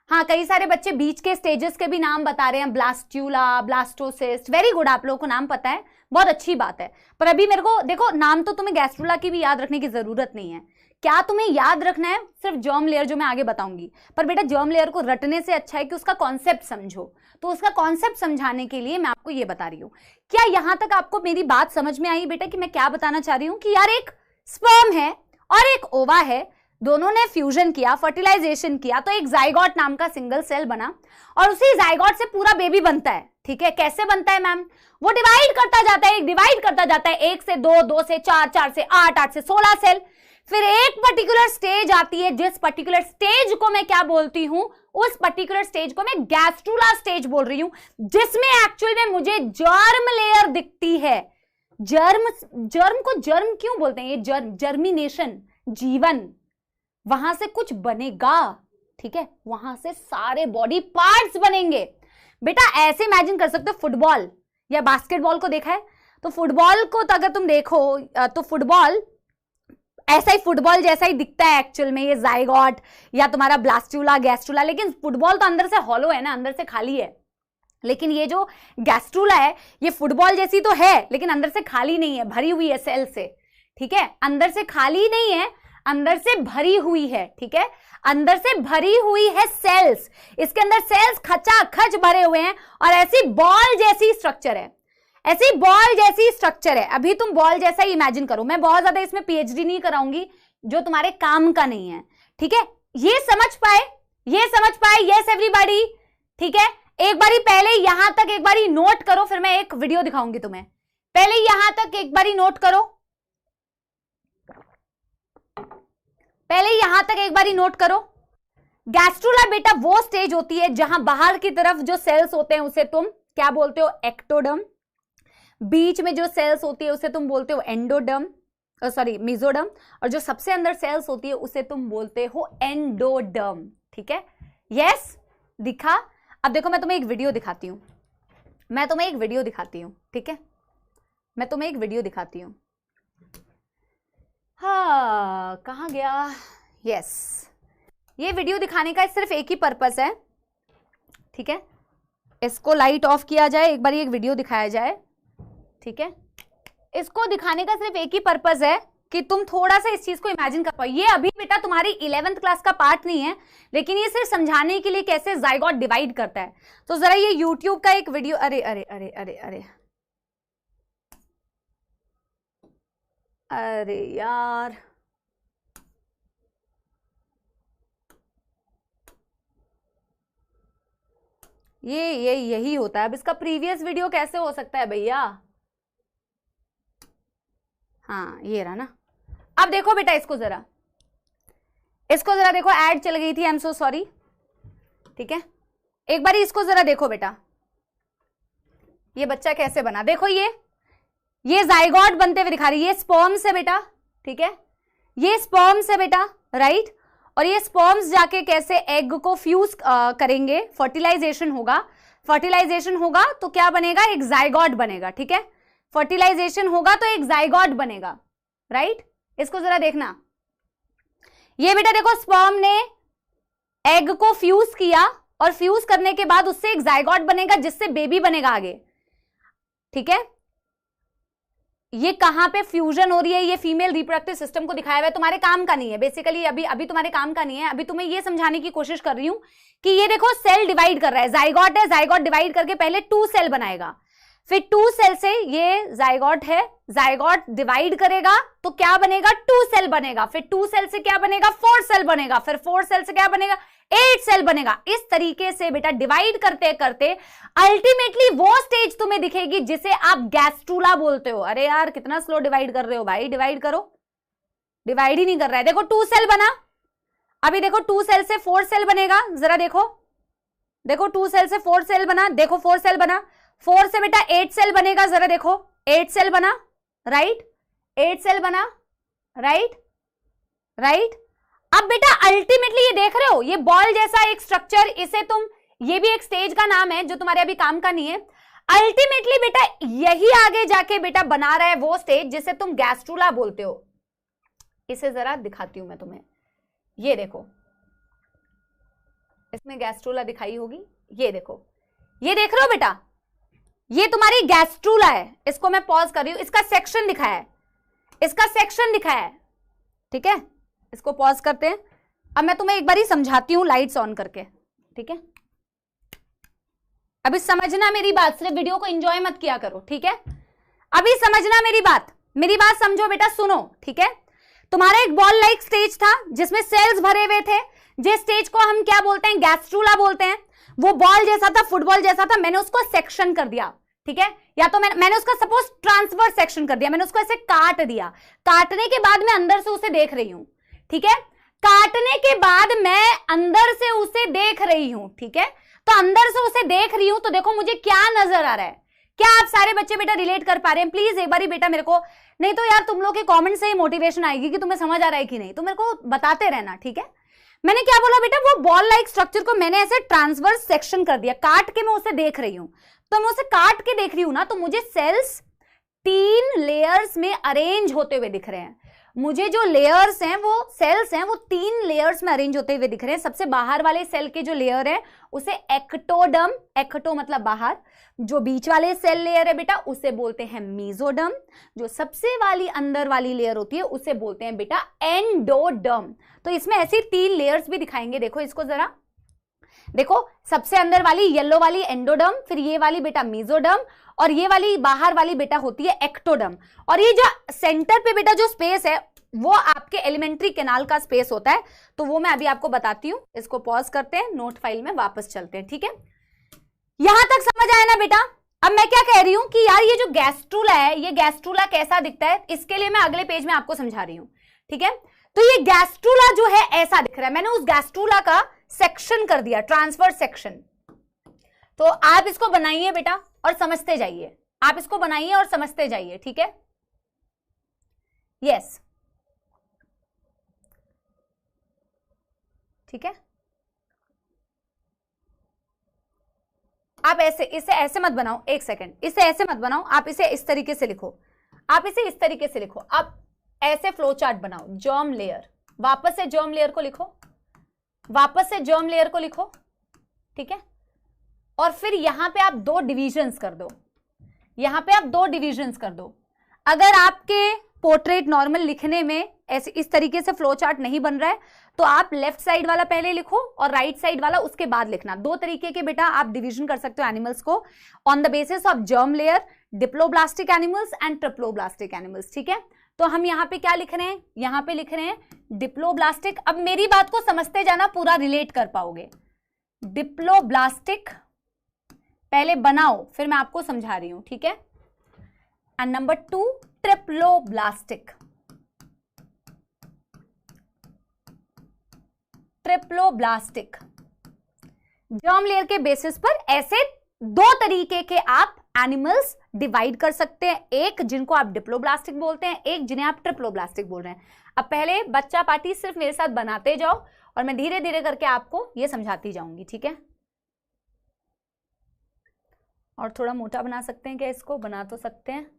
हाँ, कई सारे बच्चे बीच के स्टेजेस के भी नाम बता रहे हैं, ब्लास्ट्यूला, ब्लास्टोसिस्ट, वेरी गुड, आप लोगों को नाम पता है, बहुत अच्छी बात है। पर अभी मेरे को देखो, नाम तो तुम्हें गैस्ट्रुला की भी याद रखने की जरूरत नहीं है। क्या तुम्हें याद रखना है, सिर्फ जर्म लेयर, जो मैं आगे बताऊंगी। पर बेटा जर्म लेयर को रटने से अच्छा है कि उसका कॉन्सेप्ट समझो। तो उसका कॉन्सेप्ट समझाने के लिए मैं आपको ये बता रही हूँ। क्या यहां तक आपको मेरी बात समझ में आई बेटा कि मैं क्या बताना चाह रही हूँ, कि यार एक स्पर्म है और एक ओवा है, दोनों ने फ्यूजन किया, फर्टिलाइजेशन किया, तो एक जाइगोट नाम का सिंगल सेल बना, और उसी जाइगोट से पूरा बेबी बनता है, ठीक है। कैसे बनता है मैम, वो डिवाइड करता जाता है, एक डिवाइड करता जाता है, 1 से 2, 2 से 4, 4 से 8, 8 से 16 सेल, फिर एक पर्टिकुलर स्टेज आती है, जिस पर्टिकुलर स्टेज को मैं क्या बोलती हूं, उस पर्टिकुलर स्टेज को मैं गैस्ट्रुला स्टेज बोल रही हूं, जिसमें एक्चुअल में मुझे जर्म लेयर दिखती है। जर्म को जर्म क्यों बोलते हैं? ये जर्मिनेशन, जीवन, वहां से कुछ बनेगा, ठीक है, वहां से सारे बॉडी पार्ट्स बनेंगे। बेटा ऐसे इमेजिन कर सकते हो, फुटबॉल या बास्केटबॉल को देखा है, तो फुटबॉल को तो अगर तुम देखो तो फुटबॉल ऐसा ही फुटबॉल जैसा ही दिखता है एक्चुअल में, ये जाइगोट या तुम्हारा ब्लास्टुला, गैस्ट्रुला, लेकिन फुटबॉल तो अंदर से हॉलो है ना, अंदर से खाली है। लेकिन ये जो गैस्ट्रुला है ये फुटबॉल जैसी तो है, लेकिन अंदर से खाली नहीं है, भरी हुई है सेल से, ठीक है, अंदर से खाली नहीं है, अंदर से भरी हुई है, ठीक है, अंदर से भरी हुई है सेल्स, इसके अंदर सेल्स खचाखच भरे हुए हैं और ऐसी बॉल जैसी स्ट्रक्चर है, ऐसी बॉल जैसी स्ट्रक्चर है। अभी तुम बॉल जैसा ही इमेजिन करो, मैं बहुत ज्यादा इसमें पीएचडी नहीं कराऊंगी जो तुम्हारे काम का नहीं है, ठीक है, ये समझ पाए, ये समझ पाए, यस एवरीबॉडी, ठीक है। एक बारी पहले यहां तक एक बारी नोट करो, फिर मैं एक वीडियो दिखाऊंगी तुम्हें, पहले यहां तक एक बारी नोट करो, पहले यहां तक एक बारी नोट करो। गैस्ट्रुला बेटा वो स्टेज होती है जहां बाहर की तरफ जो सेल्स होते हैं उसे तुम क्या बोलते हो? एक्टोडर्म। बीच में जो सेल्स होती है उसे तुम बोलते हो एंडोडर्म, सॉरी मेसोडर्म, और जो सबसे अंदर सेल्स होती है उसे तुम बोलते हो एंडोडर्म, ठीक है, यस, दिखा। अब देखो मैं तुम्हें एक वीडियो दिखाती हूं, मैं तुम्हें एक वीडियो दिखाती हूं, ठीक है, मैं तुम्हें एक वीडियो दिखाती हूं। हाँ कहां गया? यस, ये वीडियो दिखाने का सिर्फ एक ही पर्पस है, ठीक है, इसको लाइट ऑफ किया जाए, एक बार एक वीडियो दिखाया जाए, ठीक है, इसको दिखाने का सिर्फ एक ही पर्पस है कि तुम थोड़ा सा इस चीज को इमेजिन कर पाओ। ये अभी बेटा तुम्हारी 11th क्लास का पार्ट नहीं है, लेकिन ये सिर्फ समझाने के लिए कैसे जाइगोट डिवाइड करता है। तो जरा ये YouTube का एक वीडियो, अरे अरे अरे अरे अरे अरे यार, ये यही होता है। अब इसका प्रीवियस वीडियो कैसे हो सकता है भैया? हाँ ये रहा ना। अब देखो बेटा इसको जरा देखो, ऐड चल गई थी, आई एम सो सॉरी, ठीक है, एक बार इसको जरा देखो बेटा, ये बच्चा कैसे बना। देखो ये जाइगोट बनते हुए दिखा रही है, ये स्पर्म्स है बेटा, ठीक है, ये स्पर्म्स है बेटा, राइट, और ये स्पर्म्स जाके कैसे एग को फ्यूज करेंगे, फर्टिलाइजेशन होगा, फर्टिलाइजेशन होगा तो क्या बनेगा? एक जाइगोट बनेगा, ठीक है, फर्टिलाइजेशन होगा तो एक जाइगोट बनेगा, राइट। इसको जरा देखना, ये बेटा देखो स्पर्म ने एग को फ्यूज किया और फ्यूज करने के बाद उससे एक जाइगोट बनेगा जिससे बेबी बनेगा आगे, ठीक है। ये कहां पे फ्यूजन हो रही है, ये फीमेल रिप्रोडक्टिव सिस्टम को दिखाया हुआ है, तुम्हारे काम का नहीं है बेसिकली, अभी तुम्हारे काम का नहीं है। अभी तुम्हें ये समझाने की कोशिश कर रही हूं कि ये देखो सेल डिवाइड कर रहा है, जाइगोट है, जाइगोट डिवाइड करके पहले 2 सेल बनाएगा, फिर 2 सेल से, ये जाइगोट है, जाइगोट डिवाइड करेगा तो क्या बनेगा? 2 सेल बनेगा, फिर 2 सेल से क्या बनेगा? 4 सेल बनेगा, फिर 4 सेल से क्या बनेगा? 8 सेल बनेगा। इस तरीके से बेटा डिवाइड करते करते अल्टीमेटली वो स्टेज तुम्हें दिखेगी जिसे आप गैस्ट्रुला बोलते हो। अरे यार कितना स्लो डिवाइड कर रहे हो भाई, डिवाइड करो, डिवाइड ही नहीं कर रहा है। देखो 2 सेल बना, अभी देखो 2 सेल से 4 सेल बनेगा, जरा देखो, देखो 2 सेल से 4 सेल बना, देखो 4 सेल बना, 4 से बेटा 8 सेल बनेगा, जरा देखो 8 सेल बना, राइट, 8 सेल बना, राइट, राइट। अब बेटा अल्टीमेटली ये देख रहे हो, ये बॉल जैसा एक स्ट्रक्चर, इसे तुम, ये भी एक स्टेज का नाम है जो तुम्हारे अभी काम का नहीं है। अल्टीमेटली बेटा यही आगे जाके बेटा बना रहा है वो स्टेज जिसे तुम गैस्ट्रुला बोलते हो। इसे जरा दिखाती हूं मैं तुम्हें, ये देखो, इसमें गैस्ट्रुला दिखाई होगी, ये देखो, ये देख रहे हो बेटा, ये तुम्हारी गैस्ट्रुला है। इसको मैं पॉज कर रही हूं, इसका सेक्शन दिखाया है, इसका सेक्शन दिखाया है, ठीक है, इसको पॉज करते हैं। अब मैं तुम्हें एक बार ही समझाती हूं लाइट्स ऑन करके, ठीक है। अभी समझना मेरी बात, सिर्फ वीडियो को एंजॉय मत किया करो, ठीक है। अभी समझना मेरी बात समझो बेटा, सुनो, ठीक है। तुम्हारा एक बॉल लाइक स्टेज था जिसमें सेल्स भरे हुए थे, जिस स्टेज को हम क्या बोलते हैं? गैस्ट्रुला बोलते हैं। वो बॉल जैसा था, फुटबॉल जैसा था, मैंने उसको सेक्शन कर दिया, ठीक है, या तो मैंने उसका सपोज ट्रांसवर्स सेक्शन कर दिया, मैंने उसको ऐसे काट दिया, काटने के बाद मैं अंदर से उसे देख रही हूं, ठीक है, काटने के बाद मैं अंदर से उसे देख रही हूं, ठीक है, तो अंदर से उसे देख रही हूं तो देखो मुझे क्या नजर आ रहा है। क्या आप सारे बच्चे बेटा रिलेट कर पा रहे हैं? प्लीज एक बार ही बेटा मेरे को, नहीं तो यार तुम लोग के कमेंट से ही मोटिवेशन आएगी कि तुम्हें समझ आ रहा है कि नहीं, तो मेरे को बताते रहना, ठीक है। मैंने क्या बोला बेटा, वो बॉल लाइक स्ट्रक्चर को मैंने ऐसे ट्रांसवर्स सेक्शन कर दिया, काट के मैं उसे देख रही हूं, तो मैं उसे काट के देख रही हूं ना, तो मुझे सेल्स 3 लेयर्स में अरेंज होते हुए दिख रहे हैं। मुझे जो लेयर्स हैं, वो सेल्स हैं, वो 3 लेयर्स में अरेंज होते हुए दिख रहे हैं। सबसे बाहर वाले सेल के जो लेयर है उसे एक्टोडर्म, एक्टो मतलब बाहर, जो बीच वाले सेल लेयर है बेटा उसे बोलते हैं मेसोडर्म, जो सबसे वाली अंदर वाली लेयर होती है उसे बोलते हैं बेटा एंडोडर्म। तो इसमें ऐसी 3 लेयर्स भी दिखाएंगे, देखो इसको जरा, देखो सबसे अंदर वाली येलो वाली एंडोडर्म, फिर ये वाली बेटा मेसोडर्म, और ये वाली बाहर वाली बेटा होती है एक्टोडर्म। और ये जो सेंटर पे बेटा जो स्पेस है वो आपके एलिमेंट्री कैनाल का स्पेस होता है, तो वो मैं अभी आपको बताती हूं। इसको पॉज करते हैं, नोट फाइल में वापस चलते हैं, ठीक है। यहां तक समझ आया ना बेटा? अब मैं क्या कह रही हूं कि यार ये जो गैस्ट्रूला है, ये गैस्ट्रूला कैसा दिखता है, इसके लिए मैं अगले पेज में आपको समझा रही हूं, ठीक है। तो ये गैस्ट्रूला जो है ऐसा दिख रहा है, मैंने उस गैस्ट्रूला का सेक्शन कर दिया, ट्रांसफर सेक्शन। तो आप इसको बनाइए बेटा और समझते जाइए, आप इसको बनाइए और समझते जाइए, ठीक है। यस, ठीक है। आप ऐसे, इसे ऐसे मत बनाओ, एक सेकंड, इसे ऐसे मत बनाओ, आप इसे इस तरीके से लिखो, आप इसे इस तरीके से लिखो। आप ऐसे फ्लो चार्ट बनाओ, जर्म लेयर, वापस से जर्म लेयर को लिखो, वापस से जर्म लेयर को लिखो, ठीक है। और फिर यहां पे आप 2 डिविजन्स कर दो, यहां पे आप 2 डिविजन्स कर दो। अगर आपके पोर्ट्रेट नॉर्मल लिखने में ऐसे इस तरीके से फ्लो चार्ट नहीं बन रहा है तो आप लेफ्ट साइड वाला पहले लिखो और राइट साइड वाला उसके बाद लिखना। 2 तरीके के बेटा आप डिवीजन कर सकते हो एनिमल्स को, on the basis of germ layer, diploblastic animals and triploblastic animals, ठीक है। तो हम यहाँ पे क्या लिख रहे हैं, यहाँ पे लिख रहे हैं डिप्लोब्लास्टिक। अब मेरी बात को समझते जाना, पूरा रिलेट कर पाओगे। डिप्लोब्लास्टिक पहले बनाओ, फिर मैं आपको समझा रही हूं, ठीक है। And number 2 triploblastic, triploblastic. Germ layer के बेसिस पर ऐसे 2 तरीके के आप एनिमल्स डिवाइड कर सकते हैं, एक जिनको आप डिप्लोब्लास्टिक बोलते हैं, एक जिन्हें आप ट्रिप्लोब्लास्टिक बोल रहे हैं। अब पहले बच्चा पार्टी सिर्फ मेरे साथ बनाते जाओ और मैं धीरे धीरे करके आपको ये समझाती जाऊंगी, ठीक है। और थोड़ा मोटा बना सकते हैं क्या इसको? बना तो सकते हैं,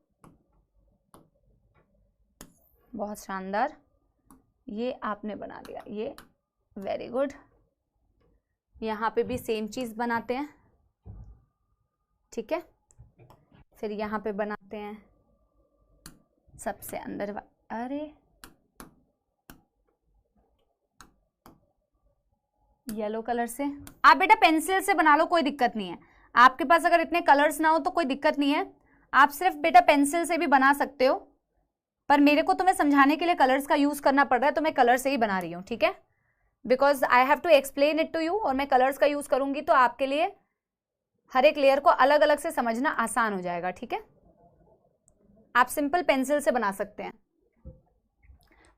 बहुत शानदार, ये आपने बना दिया, ये वेरी गुड। यहां पे भी सेम चीज बनाते हैं, ठीक है। फिर यहां पे बनाते हैं सबसे अंदर अरे येलो कलर से आप बेटा पेंसिल से बना लो, कोई दिक्कत नहीं है। आपके पास अगर इतने कलर्स ना हो तो कोई दिक्कत नहीं है, आप सिर्फ बेटा पेंसिल से भी बना सकते हो, पर मेरे को तुम्हें समझाने के लिए कलर्स का यूज करना पड़ रहा है तो मैं कलर से ही बना रही हूँ, ठीक है। Because I have to explain it to you, और मैं कलर्स का यूज करूंगी तो आपके लिए हर एक लेयर को अलग अलग से समझना आसान हो जाएगा, ठीक है। आप सिंपल पेंसिल से बना सकते हैं।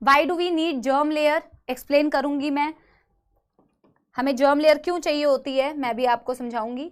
Why do we need germ layer, explain करूंगी मैं, हमें जर्म लेयर क्यों चाहिए होती है मैं भी आपको समझाऊंगी।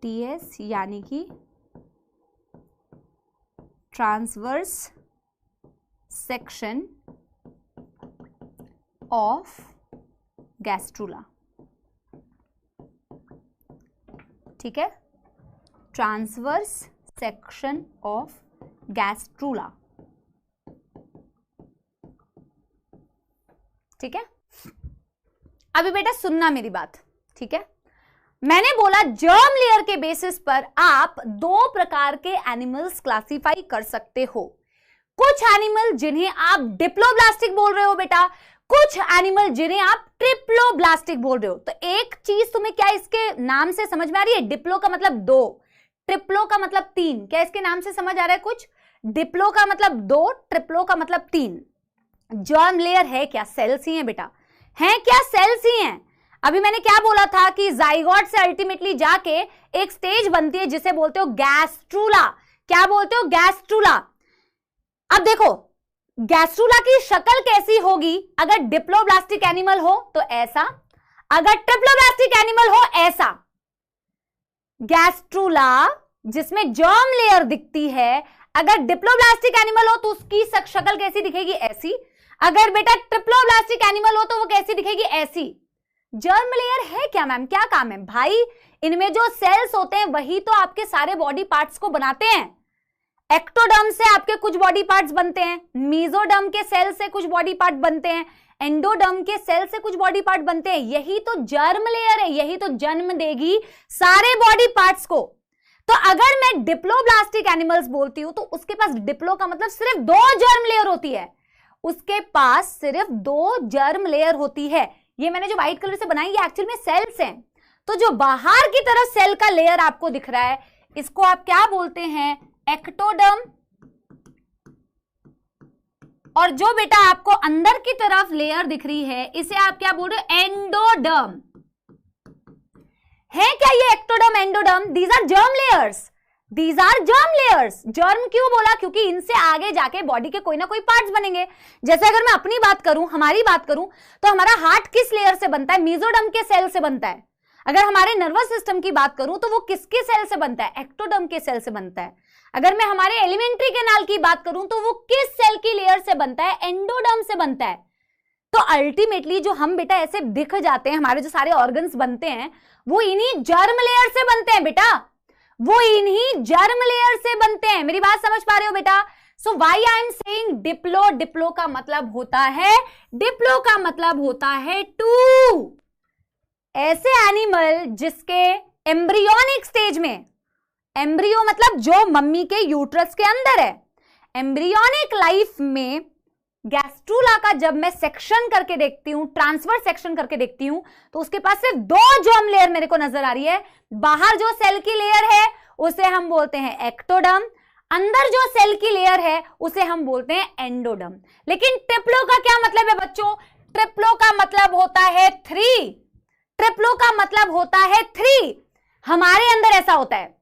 TS यानी कि ट्रांसवर्स सेक्शन ऑफ गैस्ट्रूला, ठीक है, ट्रांसवर्स सेक्शन ऑफ गैस्ट्रूला, ठीक है। अभी बेटा सुनना मेरी बात, ठीक है। मैंने बोला जर्म लेयर के बेसिस पर आप दो प्रकार के एनिमल्स क्लासिफाई कर सकते हो। कुछ एनिमल जिन्हें आप डिप्लोब्लास्टिक बोल रहे हो बेटा, कुछ एनिमल जिन्हें आप ट्रिप्लोब्लास्टिक बोल रहे हो। तो एक चीज तुम्हें क्या इसके नाम से समझ में आ रही है? डिप्लो का मतलब दो, ट्रिप्लो का मतलब तीन। क्या इसके नाम से समझ आ रहा है कुछ? डिप्लो का मतलब दो, ट्रिप्लो का मतलब तीन। जर्म लेयर है क्या? सेल्स ही है बेटा, है क्या? सेल्स ही हैं। अभी मैंने क्या बोला था कि जाइगोट से अल्टीमेटली जाके एक स्टेज बनती है जिसे बोलते हो गैस्ट्रूला। क्या बोलते हो? गैस्ट्रूला। अब देखो गैस्ट्रूला की शक्ल कैसी होगी? अगर डिप्लोब्लास्टिक एनिमल हो तो ऐसा, अगर ट्रिप्लोब्लास्टिक एनिमल हो ऐसा। गैस्ट्रूला जिसमें जर्म लेयर दिखती है, अगर डिप्लोब्लास्टिक एनिमल हो तो उसकी शक्ल कैसी दिखेगी? ऐसी। अगर बेटा ट्रिप्लोब्लास्टिक एनिमल हो तो वो कैसी दिखेगी? ऐसी। जर्म लेयर है क्या मैम? क्या काम है भाई? इनमें जो सेल्स होते हैं वही तो आपके सारे बॉडी पार्ट्स को बनाते हैं। एक्टोडर्म से आपके कुछ बॉडी पार्ट्स बनते हैं, मीजोडर्म के सेल से कुछ बॉडी पार्ट बनते हैं, एंडोडर्म के सेल से कुछ बॉडी पार्ट बनते हैं। यही तो जर्म लेयर है, यही तो जन्म देगी सारे बॉडी पार्ट्स को। तो अगर मैं डिप्लोब्लास्टिक एनिमल्स बोलती हूं तो उसके पास डिप्लो का मतलब सिर्फ दो जर्म लेयर होती है, उसके पास सिर्फ दो जर्म लेयर होती है। ये मैंने जो व्हाइट कलर से बनाई ये एक्चुअल में सेल्स हैं। तो जो बाहर की तरफ सेल का लेयर आपको दिख रहा है इसको आप क्या बोलते हैं? एक्टोडर्म। और जो बेटा आपको अंदर की तरफ लेयर दिख रही है इसे आप क्या बोल रहे हो? एंडोडर्म। है क्या ये ectoderm endoderm? These are germ layers, these are germ layers. Germ क्यों बोला? क्योंकि इनसे आगे जाके बॉडी के कोई ना कोई पार्ट्स बनेंगे। जैसे अगर मैं अपनी बात करूं, हमारी बात करूं, तो हमारा हार्ट किस लेयर से बनता है? मीजोडर्म के सेल से बनता है। अगर हमारे नर्वस सिस्टम की बात करूं तो वो किसके सेल से बनता है? एक्टोडर्म के सेल से बनता है। अगर मैं हमारे एलिमेंट्री कैनाल की बात करूं तो वो किस सेल की लेयर से बनता है? एंडोडर्म से बनता है। तो अल्टीमेटली जो हम बेटा ऐसे दिख जाते हैं, हमारे जो सारे ऑर्गन्स बनते हैं वो इन्हीं जर्म लेयर से बनते हैं बेटा, वो इन्हीं जर्म लेयर से बनते हैं। मेरी बात समझ पा रहे हो बेटा? So why I am saying Diplo. Diplo का मतलब होता है, डिप्लो का मतलब होता है टू। ऐसे एनिमल जिसके एम्ब्रियोनिक स्टेज में, एम्ब्रियो मतलब जो मम्मी के यूट्रस के अंदर है, एम्ब्रियोनिक लाइफ में गैस्ट्रूला का जब मैं सेक्शन करके देखती हूं, ट्रांसफर सेक्शन करके देखती हूं, तो उसके पास सिर्फ दो जर्म लेयर मेरे को नजर आ रही है। बाहर जो सेल की लेयर है उसे हम बोलते हैं एक्टोडर्म, अंदर जो सेल की लेयर है उसे हम बोलते हैं एंडोडर्म। लेकिन ट्रिप्लो का क्या मतलब है बच्चों? ट्रिप्लो का मतलब होता है थ्री। ट्रिप्लो का मतलब होता है थ्री। हमारे अंदर ऐसा होता है,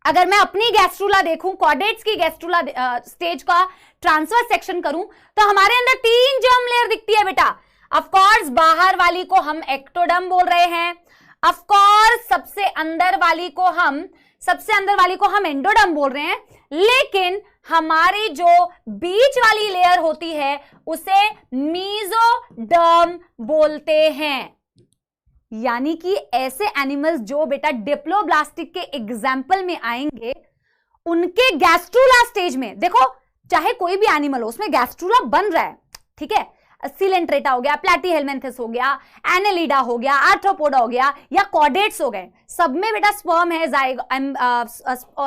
अगर मैं अपनी गैस्ट्रूला देखूं, कॉर्डेट्स की गैस्ट्रूला स्टेज का ट्रांसफर सेक्शन करूं, तो हमारे अंदर तीन जर्म लेयर दिखती है बेटा। ऑफ कोर्स बाहर वाली को हम एक्टोडर्म बोल रहे हैं, ऑफ कोर्स सबसे अंदर वाली को हम एंडोडर्म बोल रहे हैं, लेकिन हमारी जो बीच वाली लेयर होती है उसे मीजोडर्म बोलते हैं। यानी कि ऐसे एनिमल्स जो बेटा डिप्लोब्लास्टिक के एग्जाम्पल में आएंगे, उनके गैस्ट्रूला स्टेज में देखो, चाहे कोई भी एनिमल हो उसमें गैस्ट्रूला बन रहा है, ठीक है। सिलेंट्रेटा हो गया, प्लैटीहेलमिन्थस हो गया, एनेलिडा हो गया, आर्थ्रोपोडा हो गया, या कॉर्डेट्स हो गए, सब में बेटा स्पर्म है,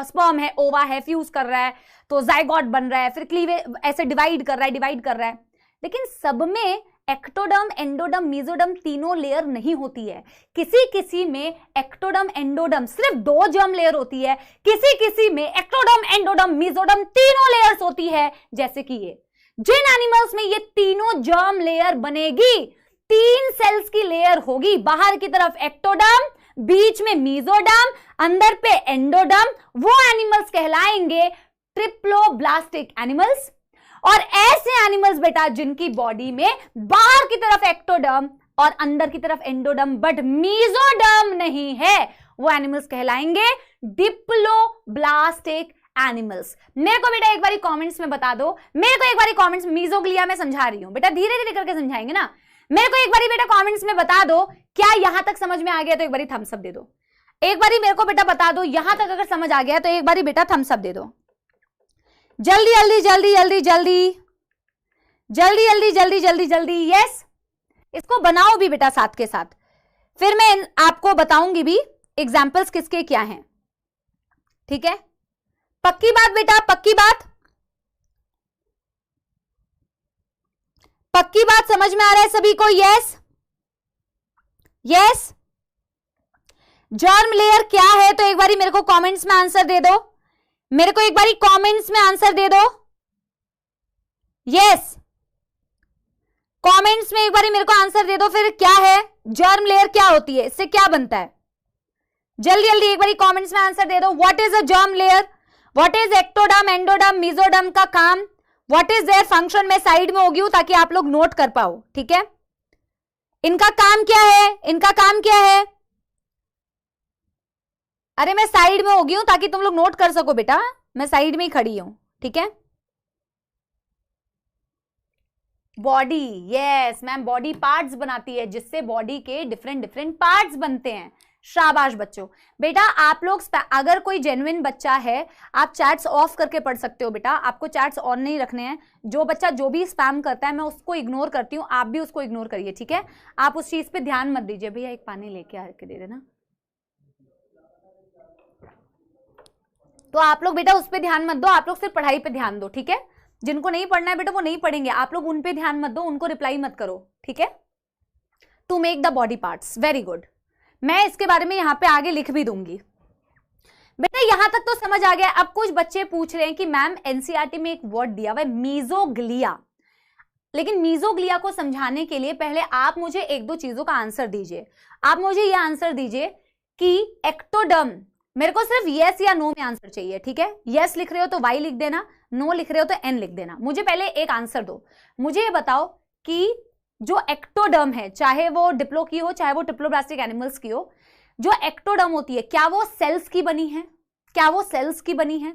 स्पर्म है, ओवा है, फ्यूज कर रहा है तो जाइगोट बन रहा है, फिर क्लीवेज ऐसे डिवाइड कर रहा है। लेकिन सब में एक्टोडर्म, एंडोडर्म, मीजोडर्म तीनों लेयर नहीं होती है। किसी किसी में एक्टोडर्म, एंडोडर्म सिर्फ दो जर्म लेयर होती है, किसी किसी में एक्टोडर्म, एंडोडर्म, मीजोडर्म तीनों लेयर्स होती है। जैसे कि ये जिन एनिमल्स में ये तीनों जर्म लेयर बनेगी, तीन सेल्स की लेयर होगी, बाहर की तरफ एक्टोडर्म, बीच में मीजोडर्म, अंदर पे एंडोडर्म, वो एनिमल्स कहलाएंगे ट्रिप्लोब्लास्टिक एनिमल्स। और ऐसे एनिमल्स बेटा जिनकी बॉडी में बाहर की तरफ एक्टोडर्म और अंदर की तरफ एंडोडर्म बट मीजोडर्म नहीं है, वो एनिमल्स कहलाएंगे डिप्लोब्लास्टिक एनिमल्स। मेरे को बेटा एक बारी कमेंट्स में बता दो, मेरे को एक बारी कमेंट्स, मीजोग्लिया में समझा रही हूं बेटा, धीरे धीरे करके समझाएंगे ना। मेरे को एक बारी बेटा कमेंट्स में बता दो, क्या यहां तक समझ में आ गया तो एक बारी थम्स अप दे दो। एक बारी मेरे को बेटा बता दो, यहां तक अगर समझ आ गया तो एक बारी बेटा थम्स अप दे दो। जल्दी जल्दी जल्दी जल्दी जल्दी जल्दी जल्दी जल्दी जल्दी जल्दी। यस, इसको बनाओ भी बेटा साथ के साथ, फिर मैं आपको बताऊंगी भी एग्जाम्पल्स किसके क्या हैं, ठीक है? पक्की बात बेटा, पक्की बात, पक्की बात समझ में आ रहा है सभी को? Yes yes. जर्म लेयर क्या है तो एक बारी मेरे को कमेंट्स में आंसर दे दो, मेरे को एक बारी कमेंट्स में आंसर दे दो। यस, कमेंट्स में एक बारी मेरे को आंसर दे दो। फिर क्या है जर्म लेयर, क्या होती है, इससे क्या बनता है? जल्दी जल्दी एक बारी कमेंट्स में आंसर दे दो। What is a germ layer, what is ectoderm, endoderm, mesoderm का काम, व्हाट इज देयर फंक्शन। मैं साइड में होगी हूं ताकि आप लोग नोट कर पाओ, ठीक है? इनका काम क्या है, इनका काम क्या है? अरे मैं साइड में होगी हूं ताकि तुम लोग नोट कर सको बेटा, मैं साइड में ही खड़ी हूं, ठीक है? Body, yes ma'am, body parts बनाती है जिससे बॉडी के डिफरेंट डिफरेंट पार्ट्स बनते हैं। शाबाश बच्चों। बेटा आप लोग अगर कोई जेन्युइन बच्चा है, आप चैट्स ऑफ करके पढ़ सकते हो बेटा, आपको चैट्स ऑन नहीं रखने हैं। जो बच्चा जो भी स्पैम करता है मैं उसको इग्नोर करती हूँ, आप भी उसको इग्नोर करिए, ठीक है? आप उस चीज पे ध्यान मत दीजिए। भैया एक पानी लेके आके दे देना। तो आप लोग बेटा उस पर ध्यान मत दो, आप लोग सिर्फ पढ़ाई पे ध्यान दो, ठीक है? जिनको नहीं पढ़ना है बेटा वो नहीं पढ़ेंगे, आप लोग उन पे ध्यान मत दो, उनको रिप्लाई मत करो, ठीक है? To make the body parts, very good. मैं इसके बारे में यहाँ पे आगे लिख भी दूंगी बेटा। यहां तक तो समझ आ गया। अब कुछ बच्चे पूछ रहे हैं कि मैम एनसीईआरटी में एक वर्ड दिया हुआ है मीजोग्लिया, लेकिन मीजोग्लिया को समझाने के लिए पहले आप मुझे एक दो चीजों का आंसर दीजिए। आप मुझे यह आंसर दीजिए कि एक्टोडर्म, मेरे को सिर्फ यस या नो में आंसर चाहिए, ठीक है? यस लिख रहे हो तो वाई लिख देना, नो लिख रहे हो तो एन लिख देना। मुझे पहले एक आंसर दो। मुझे ये बताओ कि जो एक्टोडर्म है, चाहे वो डिप्लो की हो चाहे वो डिप्लोब्लास्टिक एनिमल्स की हो, जो एक्टोडर्म होती है क्या वो सेल्स की बनी है? क्या वो सेल्स की बनी है?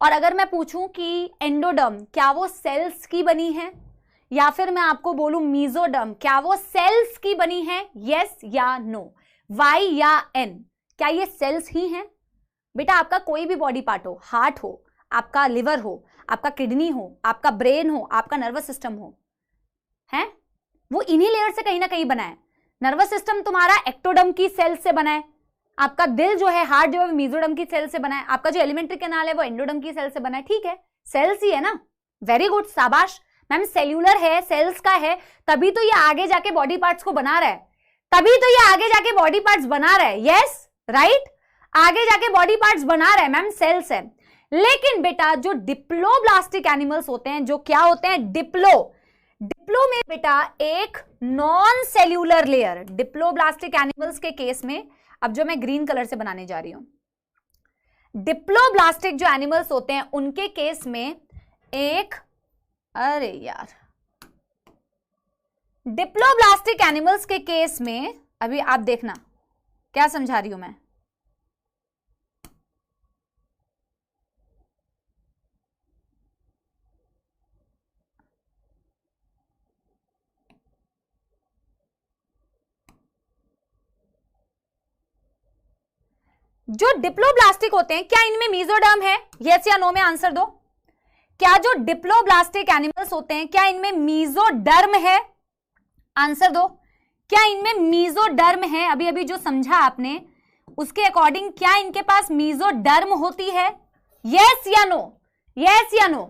और अगर मैं पूछूं कि एंडोडर्म क्या वो सेल्स की बनी है, या फिर मैं आपको बोलूं मीजोडर्म क्या वो सेल्स की बनी है? यस या नो, वाई या एन, क्या ये सेल्स ही हैं? बेटा आपका कोई भी बॉडी पार्ट हो, हार्ट हो, आपका लिवर हो, आपका किडनी हो, आपका ब्रेन हो, आपका नर्वस सिस्टम हो, है वो इन्हीं लेयर से कहीं ना कहीं बना है। नर्वस सिस्टम तुम्हारा एक्टोडर्म की सेल से बना है, आपका दिल जो है, हार्ट जो है मीजोडर्म की सेल से बना है, आपका जो एलिमेंट्री कैनाल है वो एंडोडर्म की सेल से बना है, ठीक है? सेल्स ही है ना, वेरी गुड, शाबाश मैम। सेल्यूलर है, सेल्स का है, तभी तो ये आगे जाके बॉडी पार्ट्स को बना रहा है, तभी तो ये आगे जाके बॉडी पार्ट्स बना रहा है। यस राइट, आगे जाके बॉडी पार्ट्स बना रहा है मैम, सेल्स है। लेकिन बेटा जो डिप्लोब्लास्टिक एनिमल्स होते हैं, जो क्या होते हैं, डिप्लो में बेटा एक non cellular layer, diploblastic animals के केस में, अब जो मैं ग्रीन कलर से बनाने जा रही हूं, डिप्लोब्लास्टिक जो एनिमल्स होते हैं उनके केस में एक, अरे यार, डिप्लोब्लास्टिक एनिमल्स के केस में, अभी आप देखना क्या समझा रही हूं मैं। जो डिप्लोब्लास्टिक होते हैं क्या इनमें मीजोडर्म है? यस या नो में आंसर दो। क्या जो डिप्लोब्लास्टिक एनिमल्स होते हैं क्या इनमें मीजोडर्म है? आंसर दो। क्या इनमें मीजोडर्म है? अभी अभी जो समझा आपने उसके अकॉर्डिंग क्या इनके पास मीजोडर्म होती है? यस या नो, यस या नो?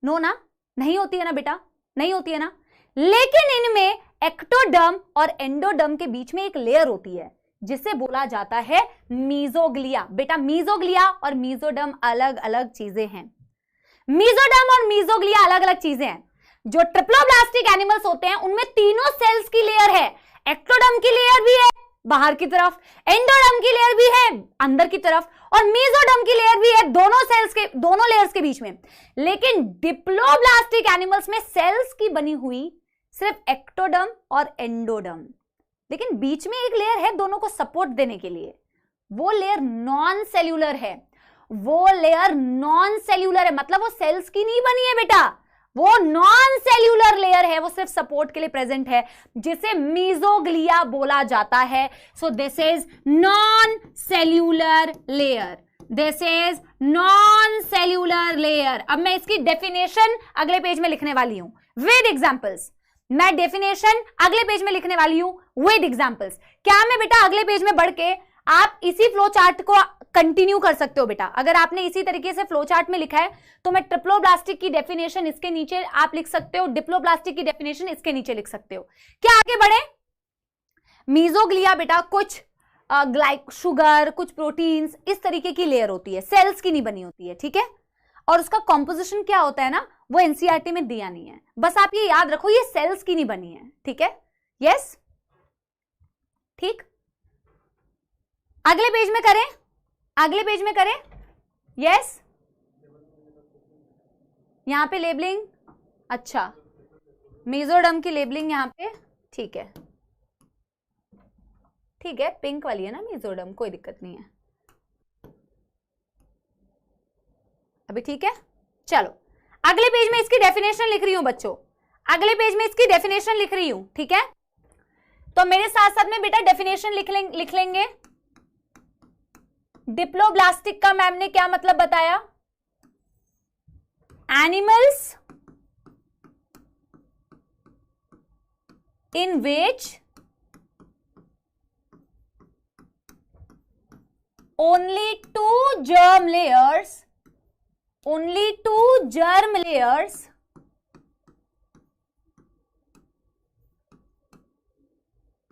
नो ना, नहीं होती है ना बेटा, नहीं होती है ना। लेकिन इनमें एक्टोडर्म और एंडोडर्म के बीच में एक लेयर होती है जिसे बोला जाता है मीजोग्लिया। बेटा मीजोग्लिया और मीजोडर्म अलग अलग चीजें हैं, मीजोडर्म और मीजोग्लिया अलग अलग चीजें हैं। जो ट्रिप्लोब्लास्टिक एनिमल्स होते हैं उनमें तीनों सेल्स की लेयर है, एक्टोडर्म की लेयर भी है बाहर की तरफ, एंडोडर्म की लेयर भी है अंदर की तरफ, और मीजोडर्म की लेयर भी है दोनों सेल्स के, दोनों लेयर्स के बीच में। लेकिन डिप्लोब्लास्टिक एनिमल्स में सेल्स की बनी हुई सिर्फ एक्टोडर्म और एंडोडर्म, लेकिन बीच में एक लेयर है दोनों को सपोर्ट देने के लिए, वो लेयर नॉन सेल्यूलर है। वो लेयर नॉन सेल्यूलर है, मतलब वो सेल्स की नहीं बनी है बेटा, वो नॉन सेल्यूलर लेयर है, वो सिर्फ सपोर्ट के लिए प्रेजेंट है, जिसे मीजोग्लिया बोला जाता है। So this is non cellular layer, this is non cellular layer. अब मैं इसकी डेफिनेशन अगले पेज में लिखने वाली हूं विद एग्जांपल्स। मैं डेफिनेशन अगले पेज में लिखने वाली हूं विद एग्जांपल्स। क्या मैं बेटा अगले पेज में बढ़ के आप इसी फ्लो चार्ट को कंटिन्यू कर सकते हो बेटा। अगर आपने इसी तरीके से फ्लो चार्ट में लिखा है तो मैं ट्रिप्लोब्लास्टिक की डेफिनेशन इसके नीचे आप लिख सकते हो, डिप्लोब्लास्टिक की डेफिनेशन इसके नीचे लिख सकते हो। क्या आगे बढ़े? मीजोग्लिया बेटा कुछ शुगर, कुछ प्रोटीन्स, इस तरीके की लेयर होती है, सेल्स की नहीं बनी होती है, ठीक है। और उसका कॉम्पोजिशन क्या होता है ना, वो एनसीईआरटी में दिया नहीं है, बस आप ये याद रखो ये सेल्स की नहीं बनी है, ठीक है। यस, ठीक। अगले पेज में करें, अगले पेज में करें। यस, यहां पे लेबलिंग, अच्छा मेसोडर्म की लेबलिंग यहां पे, ठीक है, ठीक है, पिंक वाली है ना मेसोडर्म, कोई दिक्कत नहीं है अभी, ठीक है। चलो अगले पेज में इसकी डेफिनेशन लिख रही हूं बच्चों, अगले पेज में इसकी डेफिनेशन लिख रही हूं, ठीक है। तो मेरे साथ साथ में बेटा डेफिनेशन लिख लेंगे। डिप्लोब्लास्टिक का मैम ने क्या मतलब बताया? Animals in which only two germ layers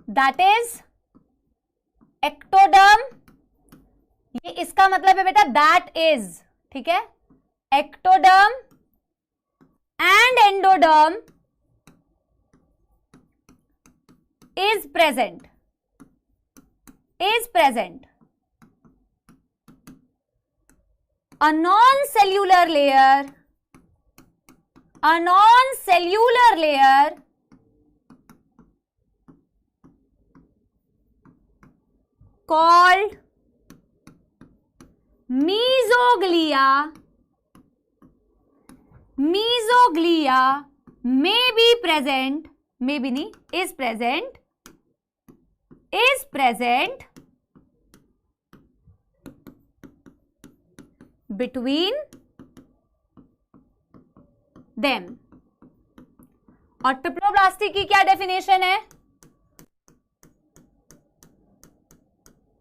that is ectoderm, ये इसका मतलब है बेटा that is, ठीक है, ectoderm and endoderm is present, a non-cellular layer called mesoglea may be present, may be नहीं, is present between them। और triploblastic की क्या डेफिनेशन है?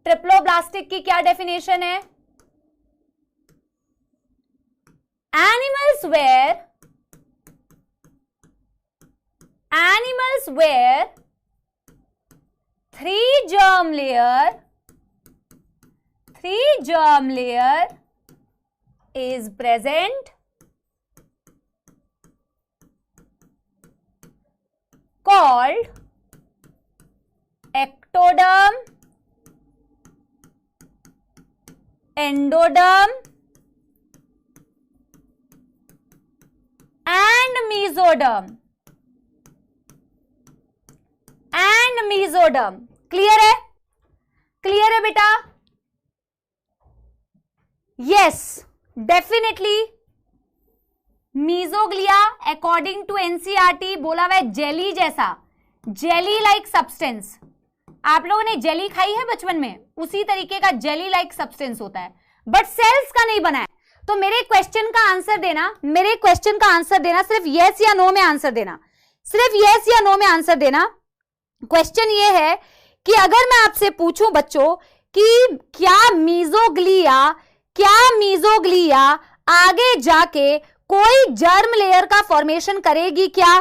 ट्रिप्लोब्लास्टिक की क्या डेफिनेशन है? Animals where three germ layer is present called ectoderm, endoderm and mesoderm। Clear है? Clear है बेटा? Yes, definitely mesoglea according to NCERT बोला हुआ है जेली जैसा, जेली लाइक सब्सटेंस। आप लोगों ने जेली खाई है बचपन में, उसी तरीके का जेली लाइक सब्सटेंस होता है, बट सेल्स का नहीं बना है। तो मेरे क्वेश्चन का आंसर देना, सिर्फ यस या नो में आंसर देना, सिर्फ यस या नो में आंसर देना। क्वेश्चन ये है कि अगर मैं आपसे पूछूं बच्चों कि क्या मीजोग्लिया आगे जाके कोई जर्म लेयर का फॉर्मेशन करेगी क्या?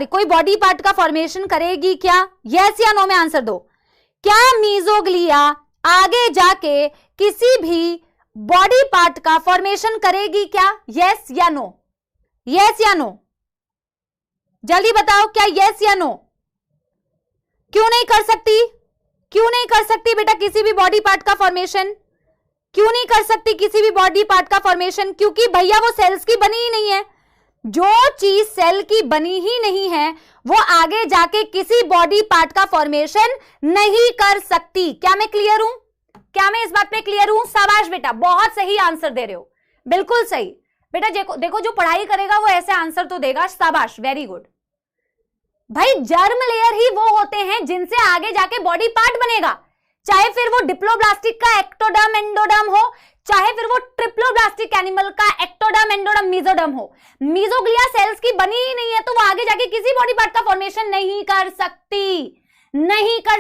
कोई बॉडी पार्ट का फॉर्मेशन करेगी क्या? यस या नो में आंसर दो। क्या मीजोग्लिया आगे जाके किसी भी बॉडी पार्ट का फॉर्मेशन करेगी क्या? यस या नो, यस या नो, जल्दी बताओ, क्या यस या नो? क्यों नहीं कर सकती? क्यों नहीं कर सकती बेटा किसी भी बॉडी पार्ट का फॉर्मेशन? क्यों नहीं कर सकती किसी भी बॉडी पार्ट का फॉर्मेशन? क्योंकि भैया वो सेल्स की बनी ही नहीं है। जो चीज सेल की बनी ही नहीं है वो आगे जाके किसी बॉडी पार्ट का फॉर्मेशन नहीं कर सकती। क्या मैं क्लियर हूं? क्या मैं इस बात पे क्लियर हूं? शाबाश बेटा, बहुत सही आंसर दे रहे हो, बिल्कुल सही बेटा। देखो जो पढ़ाई करेगा वो ऐसे आंसर तो देगा, शाबाश, वेरी गुड। भाई जर्म लेयर ही वो होते हैं जिनसे आगे जाके बॉडी पार्ट बनेगा, चाहे फिर वो डिप्लोब्लास्टिक का एक्टोडर्म एंडोडर्म हो, चाहे फिर वो ट्रिप्लोब्लास्टिक एनिमल का एक्टोडर्म, एंडोडर्म, मेसोडर्म हो, मीजोग्लिया सेल्स की बनी ही नहीं है तो वो आगे जाके किसी बॉडी पार्ट का फॉर्मेशन नहीं कर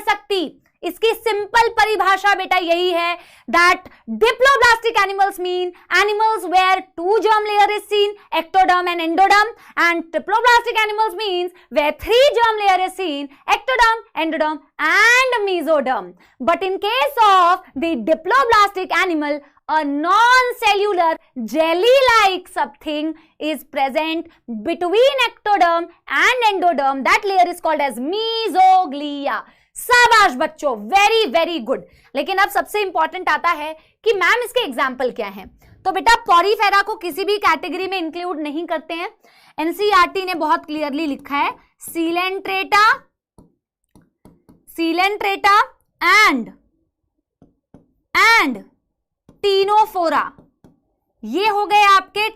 सकती। इसकी सिंपल परिभाषा बेटा यही है that diploblastic animals mean animals where 2 germ layer is seen, ectoderm and endoderm, and triploblastic animals means where 3 germ layer is seen, ectoderm, endoderm and mesoderm. But in case of the diploblastic animal, a non-cellular jelly-like something is present between ectoderm and endoderm. That layer is called as mesoglea. शाबाश बच्चों, very very good. लेकिन अब सबसे important आता है कि ma'am इसके example क्या हैं। तो बेटा पॉरीफेरा को किसी भी कैटेगरी में इंक्लूड नहीं करते हैं। एनसीईआरटी ने बहुत क्लियरली लिखा है सीलेंट्रेटा एंड टीनोफोरा, ये हो गए आपके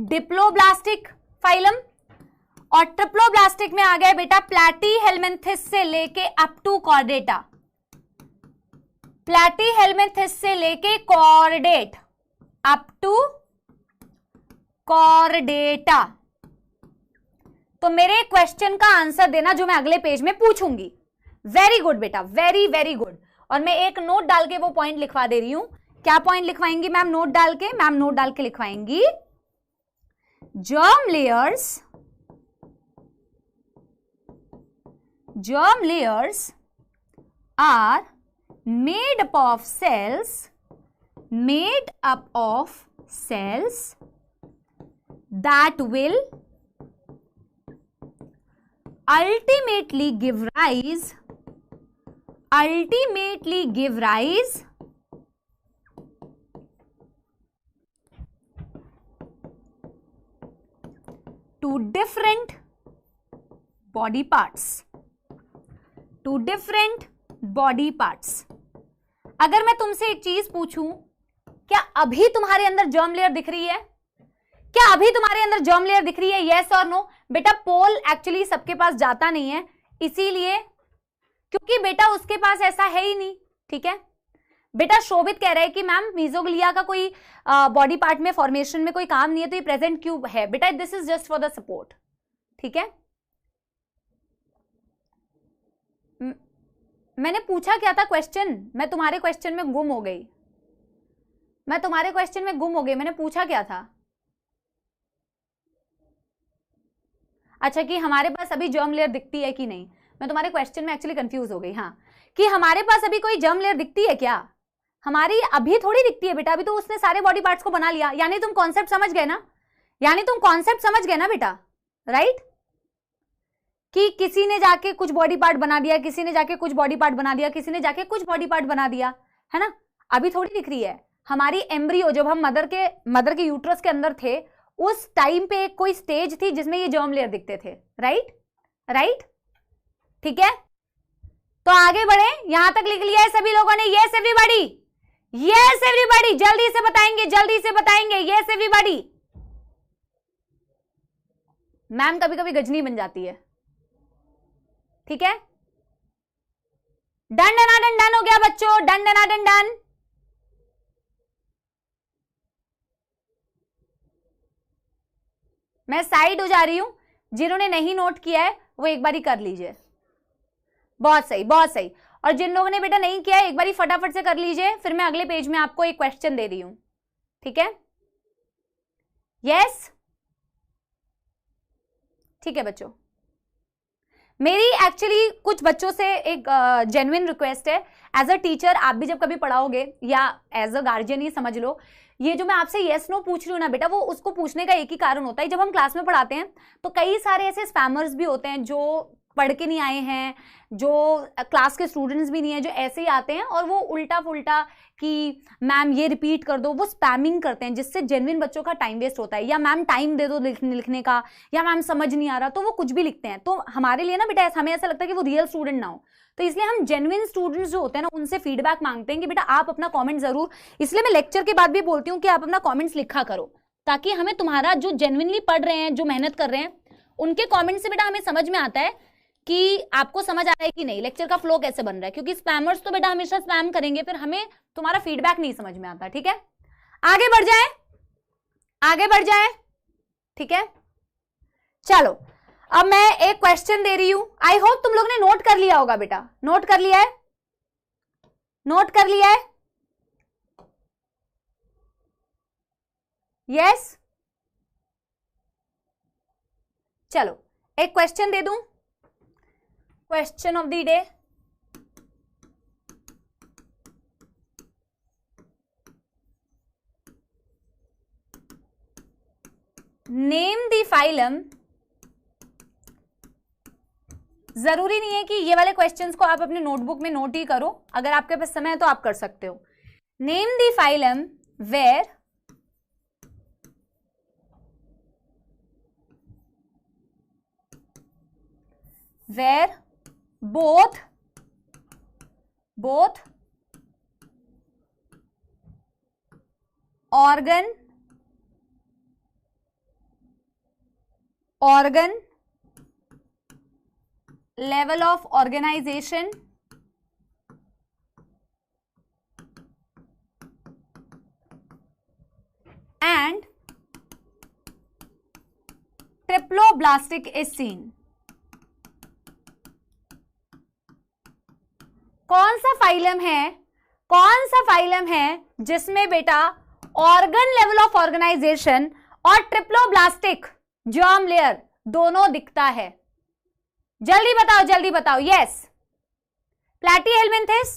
डिप्लोब्लास्टिक फाइलम। और ट्रिप्लोब्लास्टिक में आ गए बेटा प्लैटीहेल्मिन्थिस से लेके अप टू कॉर्डेटा, प्लैटीहेल्मिन्थिस से लेके कॉर्डेट अप टू कॉर्डेटा। तो मेरे क्वेश्चन का आंसर देना जो मैं अगले पेज में पूछूंगी। वेरी गुड बेटा, वेरी वेरी गुड। और मैं एक नोट डाल के वो पॉइंट लिखवा दे रही हूं। क्या पॉइंट लिखवाएंगी मैम? नोट डाल के, मैम नोट डाल के लिखवाएंगी germ layers are made up of cells that will ultimately give rise to different body parts। अगर मैं तुमसे एक चीज पूछूं, क्या अभी तुम्हारे अंदर जर्म लेयर दिख रही है? क्या अभी तुम्हारे अंदर जर्म लेयर दिख रही है? यस और नो? बेटा पोल एक्चुअली सबके पास जाता नहीं है, इसीलिए क्योंकि बेटा उसके पास ऐसा है ही नहीं। ठीक है बेटा, शोभित कह रहे हैं कि मैम मीजोग्लिया का कोई बॉडी पार्ट में फॉर्मेशन में कोई काम नहीं है तो ये प्रेजेंट क्यों है? बेटा this is just for the support. ठीक है, मैंने पूछा क्या था क्वेश्चन? मैं तुम्हारे क्वेश्चन में गुम हो गई, मैंने पूछा क्या था? अच्छा, कि हमारे पास अभी जर्म लेयर दिखती है कि नहीं। मैं तुम्हारे क्वेश्चन में एक्चुअली कंफ्यूज हो गई। हाँ, कि हमारे पास अभी कोई जर्म लेयर दिखती है क्या? हमारी अभी थोड़ी दिखती है बेटा, अभी तो उसने सारे बॉडी पार्ट्स को बना लिया। यानी तुम कॉन्सेप्ट समझ गए ना, बेटा, राइट? कि किसी ने जाके कुछ बॉडी पार्ट बना दिया, किसी ने जाके कुछ बॉडी पार्ट बना दिया, किसी ने जाके कुछ बॉडी पार्ट बना दिया, है ना? अभी थोड़ी दिख रही है। हमारी एम्ब्रियो, जब हम मदर के यूट्रस के अंदर थे, उस टाइम पे एक कोई स्टेज थी जिसमें ये जर्म लेयर दिखते थे। राइट? ठीक है, तो आगे बढ़े। यहां तक लिख लिया है सभी लोगों ने? यस एवरीबॉडी, जल्दी से बताएंगे। Yes everybody. मैम कभी कभी गजनी बन जाती है। ठीक है, डन हो गया बच्चों, डन। मैं साइड हो जा रही हूं, जिन्होंने नहीं नोट किया है वो एक बारी कर लीजिए। बहुत सही। और जिन लोगों ने बेटा नहीं किया है, एक बारी फटाफट से कर लीजिए, फिर मैं अगले पेज में आपको एक क्वेश्चन दे रही हूं। ठीक है, यस, ठीक है बच्चों। मेरी एक्चुअली कुछ बच्चों से एक जेन्युइन रिक्वेस्ट है, एज अ टीचर आप भी जब कभी पढ़ाओगे या एज अ गार्जियन ही समझ लो, ये जो मैं आपसे येस नो पूछ रही हूँ ना बेटा, वो उसको पूछने का एक ही कारण होता है। जब हम क्लास में पढ़ाते हैं तो कई सारे ऐसे स्पैमर्स भी होते हैं जो पढ़ के नहीं आए हैं, जो क्लास के स्टूडेंट्स भी नहीं है, जो ऐसे ही आते हैं और वो उल्टा पुल्टा कि मैम ये रिपीट कर दो, वो स्पैमिंग करते हैं, जिससे जेन्युइन बच्चों का टाइम वेस्ट होता है। या मैम टाइम दे दो लिखने का, या मैम समझ नहीं आ रहा, तो वो कुछ भी लिखते हैं। तो हमारे लिए ना बेटा हमें ऐसा लगता है कि वो रियल स्टूडेंट ना हो, तो इसलिए हम जेन्युइन स्टूडेंट्स जो होते हैं ना उनसे फीडबैक मांगते हैं कि बेटा आप अपना कॉमेंट जरूर, इसलिए मैं लेक्चर के बाद भी बोलती हूँ कि आप अपना कॉमेंट्स लिखा करो, ताकि हमें तुम्हारा जो जेन्युइनली पढ़ रहे हैं, जो मेहनत कर रहे हैं, उनके कॉमेंट से बेटा हमें समझ में आता है कि आपको समझ आ रहा है कि नहीं, लेक्चर का फ्लो कैसे बन रहा है। क्योंकि स्पैमर्स तो बेटा हमेशा स्पैम करेंगे, फिर हमें तुम्हारा फीडबैक नहीं समझ में आता। ठीक है, आगे बढ़ जाए, आगे बढ़ जाए, ठीक है। चलो अब मैं एक क्वेश्चन दे रही हूं, आई होप तुम लोग ने नोट कर लिया होगा बेटा, नोट कर लिया है, नोट कर लिया है, यस। चलो एक क्वेश्चन दे दूं, question of the day, name the phylum. जरूरी नहीं है कि ये वाले क्वेश्चंस को आप अपने नोटबुक में नोट ही करो, अगर आपके पास समय है तो आप कर सकते हो। Name the phylum where both organ level of organization and triploblastic is seen। कौन सा फाइलम है, कौन सा फाइलम है जिसमें बेटा ऑर्गन लेवल ऑफ ऑर्गेनाइजेशन और ट्रिप्लोब्लास्टिक जर्म लेयर दोनों दिखता है? जल्दी बताओ, जल्दी बताओ। Yes, Platyhelminthes,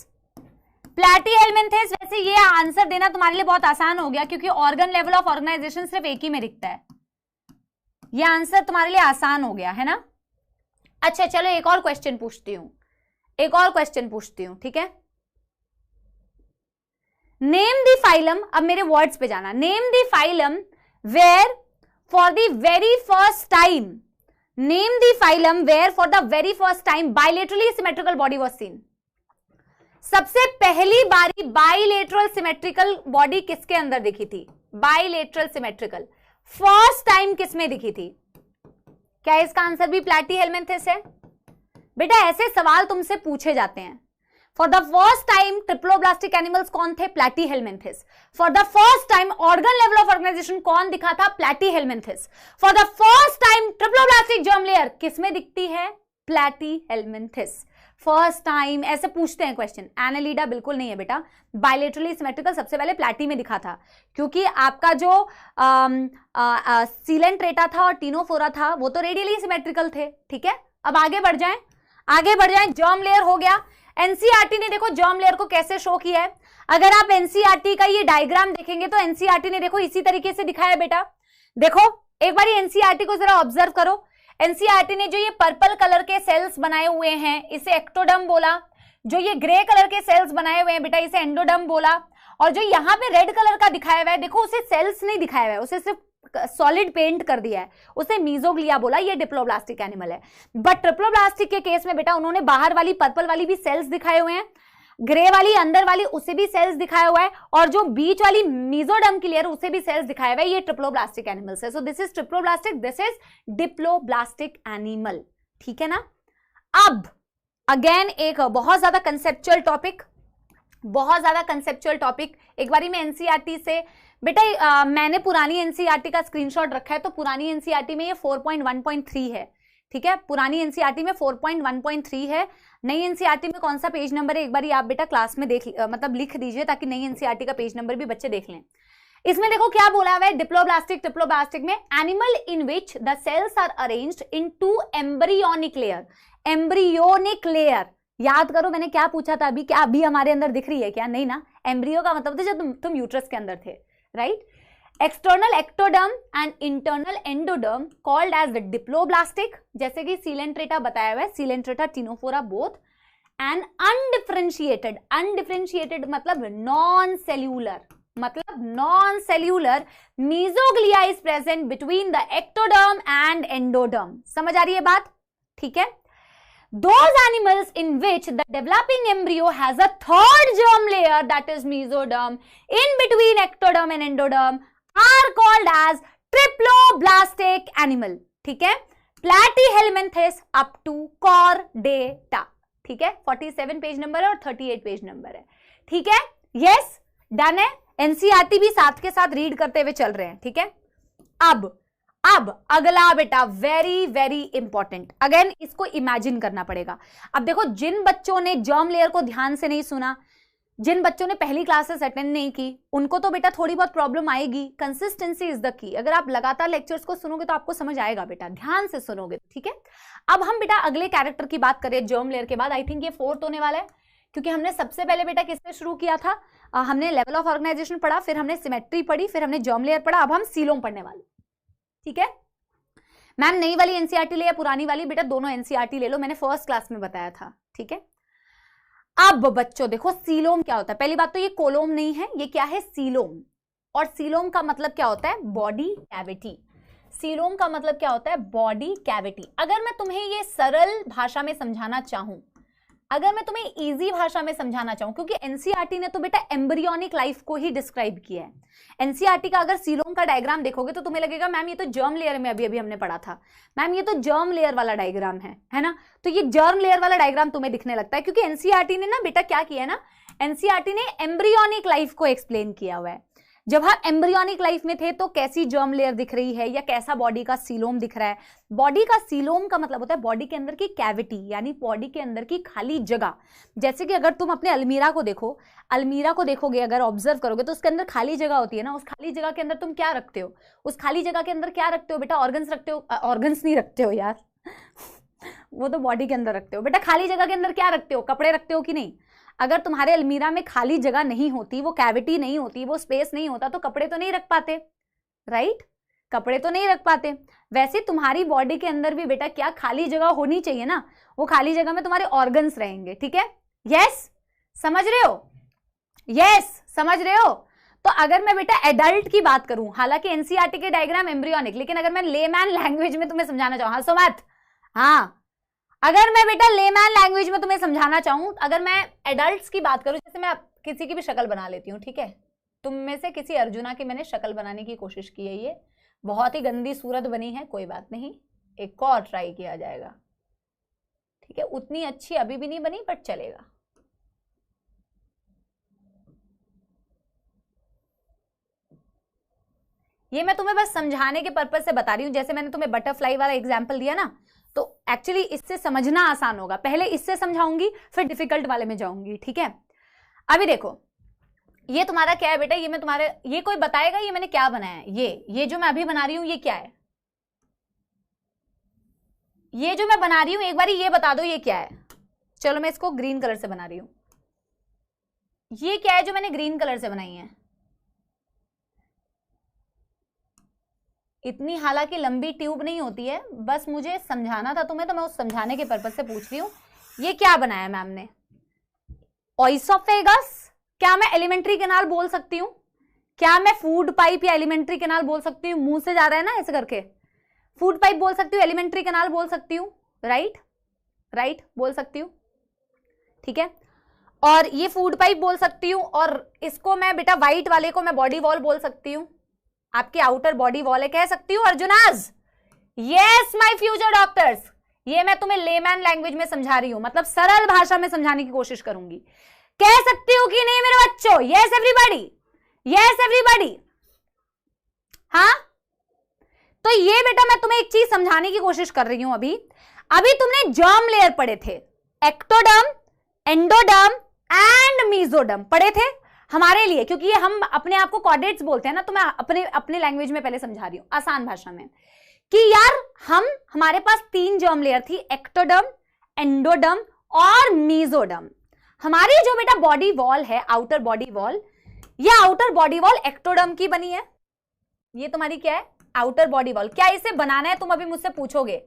Platyhelminthes. वैसे ये आंसर देना तुम्हारे लिए बहुत आसान हो गया क्योंकि ऑर्गन लेवल ऑफ ऑर्गेनाइजेशन सिर्फ एक ही में दिखता है। ये आंसर तुम्हारे लिए आसान हो गया है ना। अच्छा चलो एक और क्वेश्चन पूछती हूं, एक और क्वेश्चन पूछती हूं, ठीक है। नेम द फाइलम, अब मेरे वर्ड्स पे जाना। Name the phylum where for the very first time, name the phylum where for the very first time bilaterally symmetrical body was seen. सबसे पहली बारी बाइलेटरल सिमेट्रिकल बॉडी किसके अंदर दिखी थी? बाइलेटरल सिमेट्रिकल फर्स्ट टाइम किसमें दिखी थी? क्या इसका आंसर भी प्लैटीहेल्मिन्थेस है? बेटा ऐसे सवाल तुमसे पूछे जाते हैं। For the first time triploblastic animals कौन थे? Platyhelminthes. For the first time organ level of organisation कौन दिखा था? Platyhelminthes. For the first time triploblastic germ layer किसमें दिखती है? प्लैटीहेल्मिन्थेस। फर्स्ट टाइम ऐसे पूछते हैं क्वेश्चन। एनालिडा बिल्कुल नहीं है बेटा, बाइलेटरली सिमेट्रिकल सबसे पहले प्लैटी में दिखा था क्योंकि आपका जो सीलेंट्रेटा था और टीनोफोरा था वो तो रेडियली सिमेट्रिकल थे, ठीक है। अब आगे बढ़ जाएं, आगे बढ़ जाएं। जर्म लेयर हो गया। एनसीईआरटी ने देखो जर्म लेयर को कैसे शो किया है। अगर आप एनसीईआरटी का ये डायग्राम देखेंगे तो एनसीईआरटी ने देखो इसी तरीके से दिखाया है बेटा। देखो एक बार एनसीईआरटी को जरा ऑब्जर्व करो। एनसीईआरटी ने जो ये पर्पल कलर के सेल्स बनाए हुए हैं इसे एक्टोडर्म बोला, जो ये ग्रे कलर के सेल्स बनाए हुए हैं बेटा इसे एंडोडर्म बोला, और जो यहाँ पे रेड कलर का दिखाया हुआ है देखो उसे सेल्स नहीं दिखाया हुआ है, उसे सिर्फ सॉलिड पेंट कर दिया है, उसे मीजोग्लिया बोला। ये डिप्लोब्लास्टिक एनिमल है। बट ट्रिप्लोब्लास्टिक के केस में बेटा उन्होंने बाहर वाली पर्पल वाली भी सेल्स दिखाए हुए हैं, ग्रे वाली अंदर वाली उसे भी सेल्स दिखाया हुआ है, और जो बीच वाली मीजोडर्म की लेयर उसे भी सेल्स दिखाया हुआ है। ये ट्रिप्लोब्लास्टिक एनिमल्स है। So this is triploblastic, this is diploblastic animal, ठीक है ना। अब अगेन एक बहुत ज्यादा कंसेप्चुअल टॉपिक, बहुत ज्यादा कंसेप्चुअल टॉपिक। एक बारी मैं एनसीईआरटी से बेटा मैंने पुरानी एनसीईआरटी का स्क्रीनशॉट रखा है, तो पुरानी एनसीईआरटी में ये 4.1.3 है, ठीक है। पुरानी एनसीईआरटी में 4.1.3 है। नई एनसीईआरटी में कौन सा पेज नंबर है एक बार आप बेटा क्लास में देख मतलब लिख दीजिए ताकि नई एनसीईआरटी का पेज नंबर भी बच्चे देख लें। इसमें देखो क्या बोला हुआ है डिप्लोब्लास्टिक, ट्रिप्लोब्लास्टिक में animal in which the cells are arranged in two embryonic layer. Embryonic layer याद करो मैंने क्या पूछा था अभी, क्या अभी हमारे अंदर दिख रही है क्या? नहीं ना। एम्ब्रियो का मतलब था जब तुम यूट्रस के अंदर थे, right. External ectoderm and internal endoderm called as the diploblastic, जैसे कि सीलेंट्रेटा बताया हुआ है, coelenterata ctenophora both, and undifferentiated, undifferentiated मतलब नॉन सेल्यूलर, मतलब non cellular mesoglea is present between the ectoderm and endoderm. समझ आ रही है बात? ठीक है। Those animals in which the developing embryo has a third germ layer that is mesoderm in between ectoderm and endoderm are called as triploblastic animal, ठीक है। Platyhelminthes up to chordata, ठीक है। 47 पेज नंबर है और 38 page number है, ठीक है। Yes done है। एनसीईआरटी भी साथ के साथ रीड करते हुए चल रहे हैं, ठीक है। अब अगला बेटा वेरी वेरी इंपॉर्टेंट, अगेन इसको इमेजिन करना पड़ेगा। अब देखो, जिन बच्चों ने जर्म लेयर को ध्यान से नहीं सुना, जिन बच्चों ने पहली क्लासेस अटेंड नहीं की, उनको तो बेटा थोड़ी बहुत प्रॉब्लम आएगी। Consistency is the key. अगर आप लगातार लेक्चर्स को सुनोगे तो आपको समझ आएगा बेटा, ध्यान से सुनोगे, ठीक है। अब हम बेटा अगले कैरेक्टर की बात करें जर्म लेयर के बाद। आई थिंक ये 4th होने वाला है, क्योंकि हमने सबसे पहले बेटा किससे शुरू किया था, हमने लेवल ऑफ ऑर्गेनाइजेशन पढ़ा, फिर हमने सिमेट्री पढ़ी, फिर हमने जर्म लेयर पढ़ा, अब हम सीलोम पढ़ने वाले, ठीक है। मैम नई वाली एनसीईआरटी ले या पुरानी वाली, बेटा दोनों एनसीईआरटी ले लो, मैंने फर्स्ट क्लास में बताया था, ठीक है। अब बच्चों देखो सीलोम क्या होता है। पहली बात तो ये कोलोम नहीं है, ये क्या है, सीलोम। और सीलोम का मतलब क्या होता है, बॉडी कैविटी। सीलोम का मतलब क्या होता है, बॉडी कैविटी। अगर मैं तुम्हें ये सरल भाषा में समझाना चाहूं, अगर मैं तुम्हें इजी भाषा में समझाना चाहूं, क्योंकि एनसीईआरटी ने तो बेटा एम्ब्रियोनिक लाइफ को ही डिस्क्राइब किया है। एनसीईआरटी का अगर सीलोम का डायग्राम देखोगे तो तुम्हें लगेगा मैम ये तो जर्म लेयर में अभी हमने पढ़ा था, मैम ये तो जर्म लेयर वाला डायग्राम है ना। तो ये जर्म लेयर वाला डायग्राम तुम्हें दिखने लगता है, क्योंकि एनसीईआरटी ने ना बेटा क्या किया है ना, एनसीईआरटी ने एम्ब्रियोनिक लाइफ को एक्सप्लेन किया हुआ है। जब हम एम्ब्रियोनिक लाइफ में थे तो कैसी जर्म लेयर दिख रही है या कैसा बॉडी का सीलोम दिख रहा है। बॉडी का सीलोम का मतलब होता है बॉडी के अंदर की कैविटी, यानी बॉडी के अंदर की खाली जगह। जैसे कि अगर तुम अपने अलमीरा को देखो, अलमीरा को देखोगे, अगर ऑब्जर्व करोगे तो उसके अंदर खाली जगह होती है ना। उस खाली जगह के अंदर तुम क्या रखते हो, उस खाली जगह के अंदर क्या रखते हो बेटा, ऑर्गन्स रखते हो। ऑर्गन्स नहीं रखते हो यार वो तो बॉडी के अंदर रखते हो। बेटा खाली जगह के अंदर क्या रखते हो, कपड़े रखते हो कि नहीं। अगर तुम्हारे अलमीरा में खाली जगह नहीं होती, वो कैविटी नहीं होती, वो स्पेस नहीं होता, तो कपड़े तो नहीं रख पाते, राइट, कपड़े तो नहीं रख पाते। वैसे तुम्हारी बॉडी के अंदर भी बेटा क्या खाली जगह होनी चाहिए ना, वो खाली जगह में तुम्हारे ऑर्गन्स रहेंगे, ठीक है। यस समझ रहे हो, यस समझ रहे हो। तो अगर मैं बेटा एडल्ट की बात करूं, हालांकि एनसीईआरटी के डायग्राम एम्ब्रियोनिक, लेकिन अगर मैं लेमैन लैंग्वेज में तुम्हें समझाना चाहूं, हंसो मत, हाँ, अगर मैं बेटा लेमैन लैंग्वेज में तुम्हें समझाना चाहूं, अगर मैं एडल्ट्स की बात करूं, जैसे मैं किसी की भी शक्ल बना लेती हूं, ठीक है। तुम में से किसी अर्जुना की मैंने शक्ल बनाने की कोशिश की है, ये बहुत ही गंदी सूरत बनी है, कोई बात नहीं, एक और ट्राई किया जाएगा, ठीक है। उतनी अच्छी अभी भी नहीं बनी बट चलेगा। ये मैं तुम्हें बस समझाने के पर्पज से बता रही हूं। जैसे मैंने तुम्हें बटरफ्लाई वाला एग्जाम्पल दिया ना, तो एक्चुअली इससे समझना आसान होगा। पहले इससे समझाऊंगी, फिर डिफिकल्ट वाले में जाऊंगी, ठीक है। अभी देखो ये तुम्हारा क्या है बेटा, ये मैं तुम्हारे, ये कोई बताएगा ये मैंने क्या बनाया है, ये जो मैं अभी बना रही हूं ये क्या है, ये जो मैं बना रही हूं एक बार ये बता दो ये क्या है। चलो मैं इसको ग्रीन कलर से बना रही हूं। ये क्या है जो मैंने ग्रीन कलर से बनाई है। इतनी हालांकि लंबी ट्यूब नहीं होती है, बस मुझे समझाना था तुम्हें, तो मैं उस समझाने के पर्पज से पूछ रही हूँ। ये क्या बनाया मैम ने, ऑइसोफेगस। क्या मैं एलिमेंट्री कैनाल बोल सकती हूँ, क्या मैं फूड पाइप या एलिमेंट्री कैनाल बोल सकती हूँ, मुंह से जा रहा है ना ऐसे करके, फूड पाइप बोल सकती हूँ, एलिमेंट्री कैनाल बोल सकती हूँ, राइट बोल सकती हूँ, ठीक है। और ये फूड पाइप बोल सकती हूँ, और इसको मैं बेटा व्हाइट वाले को मैं बॉडी वॉल बोल सकती हूँ, आपकी आउटर बॉडी वॉल है, कह सकती हूँ Arjuna's. Yes my future doctors, ये मैं तुम्हें लेमैन लैंग्वेज में समझा रही हूं, मतलब सरल भाषा में समझाने की कोशिश करूंगी। कह सकती हूँ कि नहीं मेरे बच्चों, यस एवरीबॉडी, यस एवरीबॉडी, हाँ। तो ये बेटा मैं तुम्हें एक चीज समझाने की कोशिश कर रही हूं। अभी तुमने जर्म लेयर पढ़े थे, एक्टोडर्म, एंडोडर्म एंड मीजोडर्म पढ़े थे हमारे लिए, क्योंकि ये हम अपने आप को कॉर्डेट्स बोलते हैं ना, तो मैं अपने लैंग्वेज में पहले समझा रही हूं आसान भाषा में, कि यार हमारे पास 3 जर्म लेयर थी, एक्टोडर्म, एंडोडर्म और मीजोडर्म। हमारी जो बेटा बॉडी वॉल है, आउटर बॉडी वॉल, ये आउटर बॉडी वॉल एक्टोडर्म की बनी है। ये तुम्हारी क्या है, आउटर बॉडी वॉल। क्या इसे बनाना है, तुम अभी मुझसे पूछोगे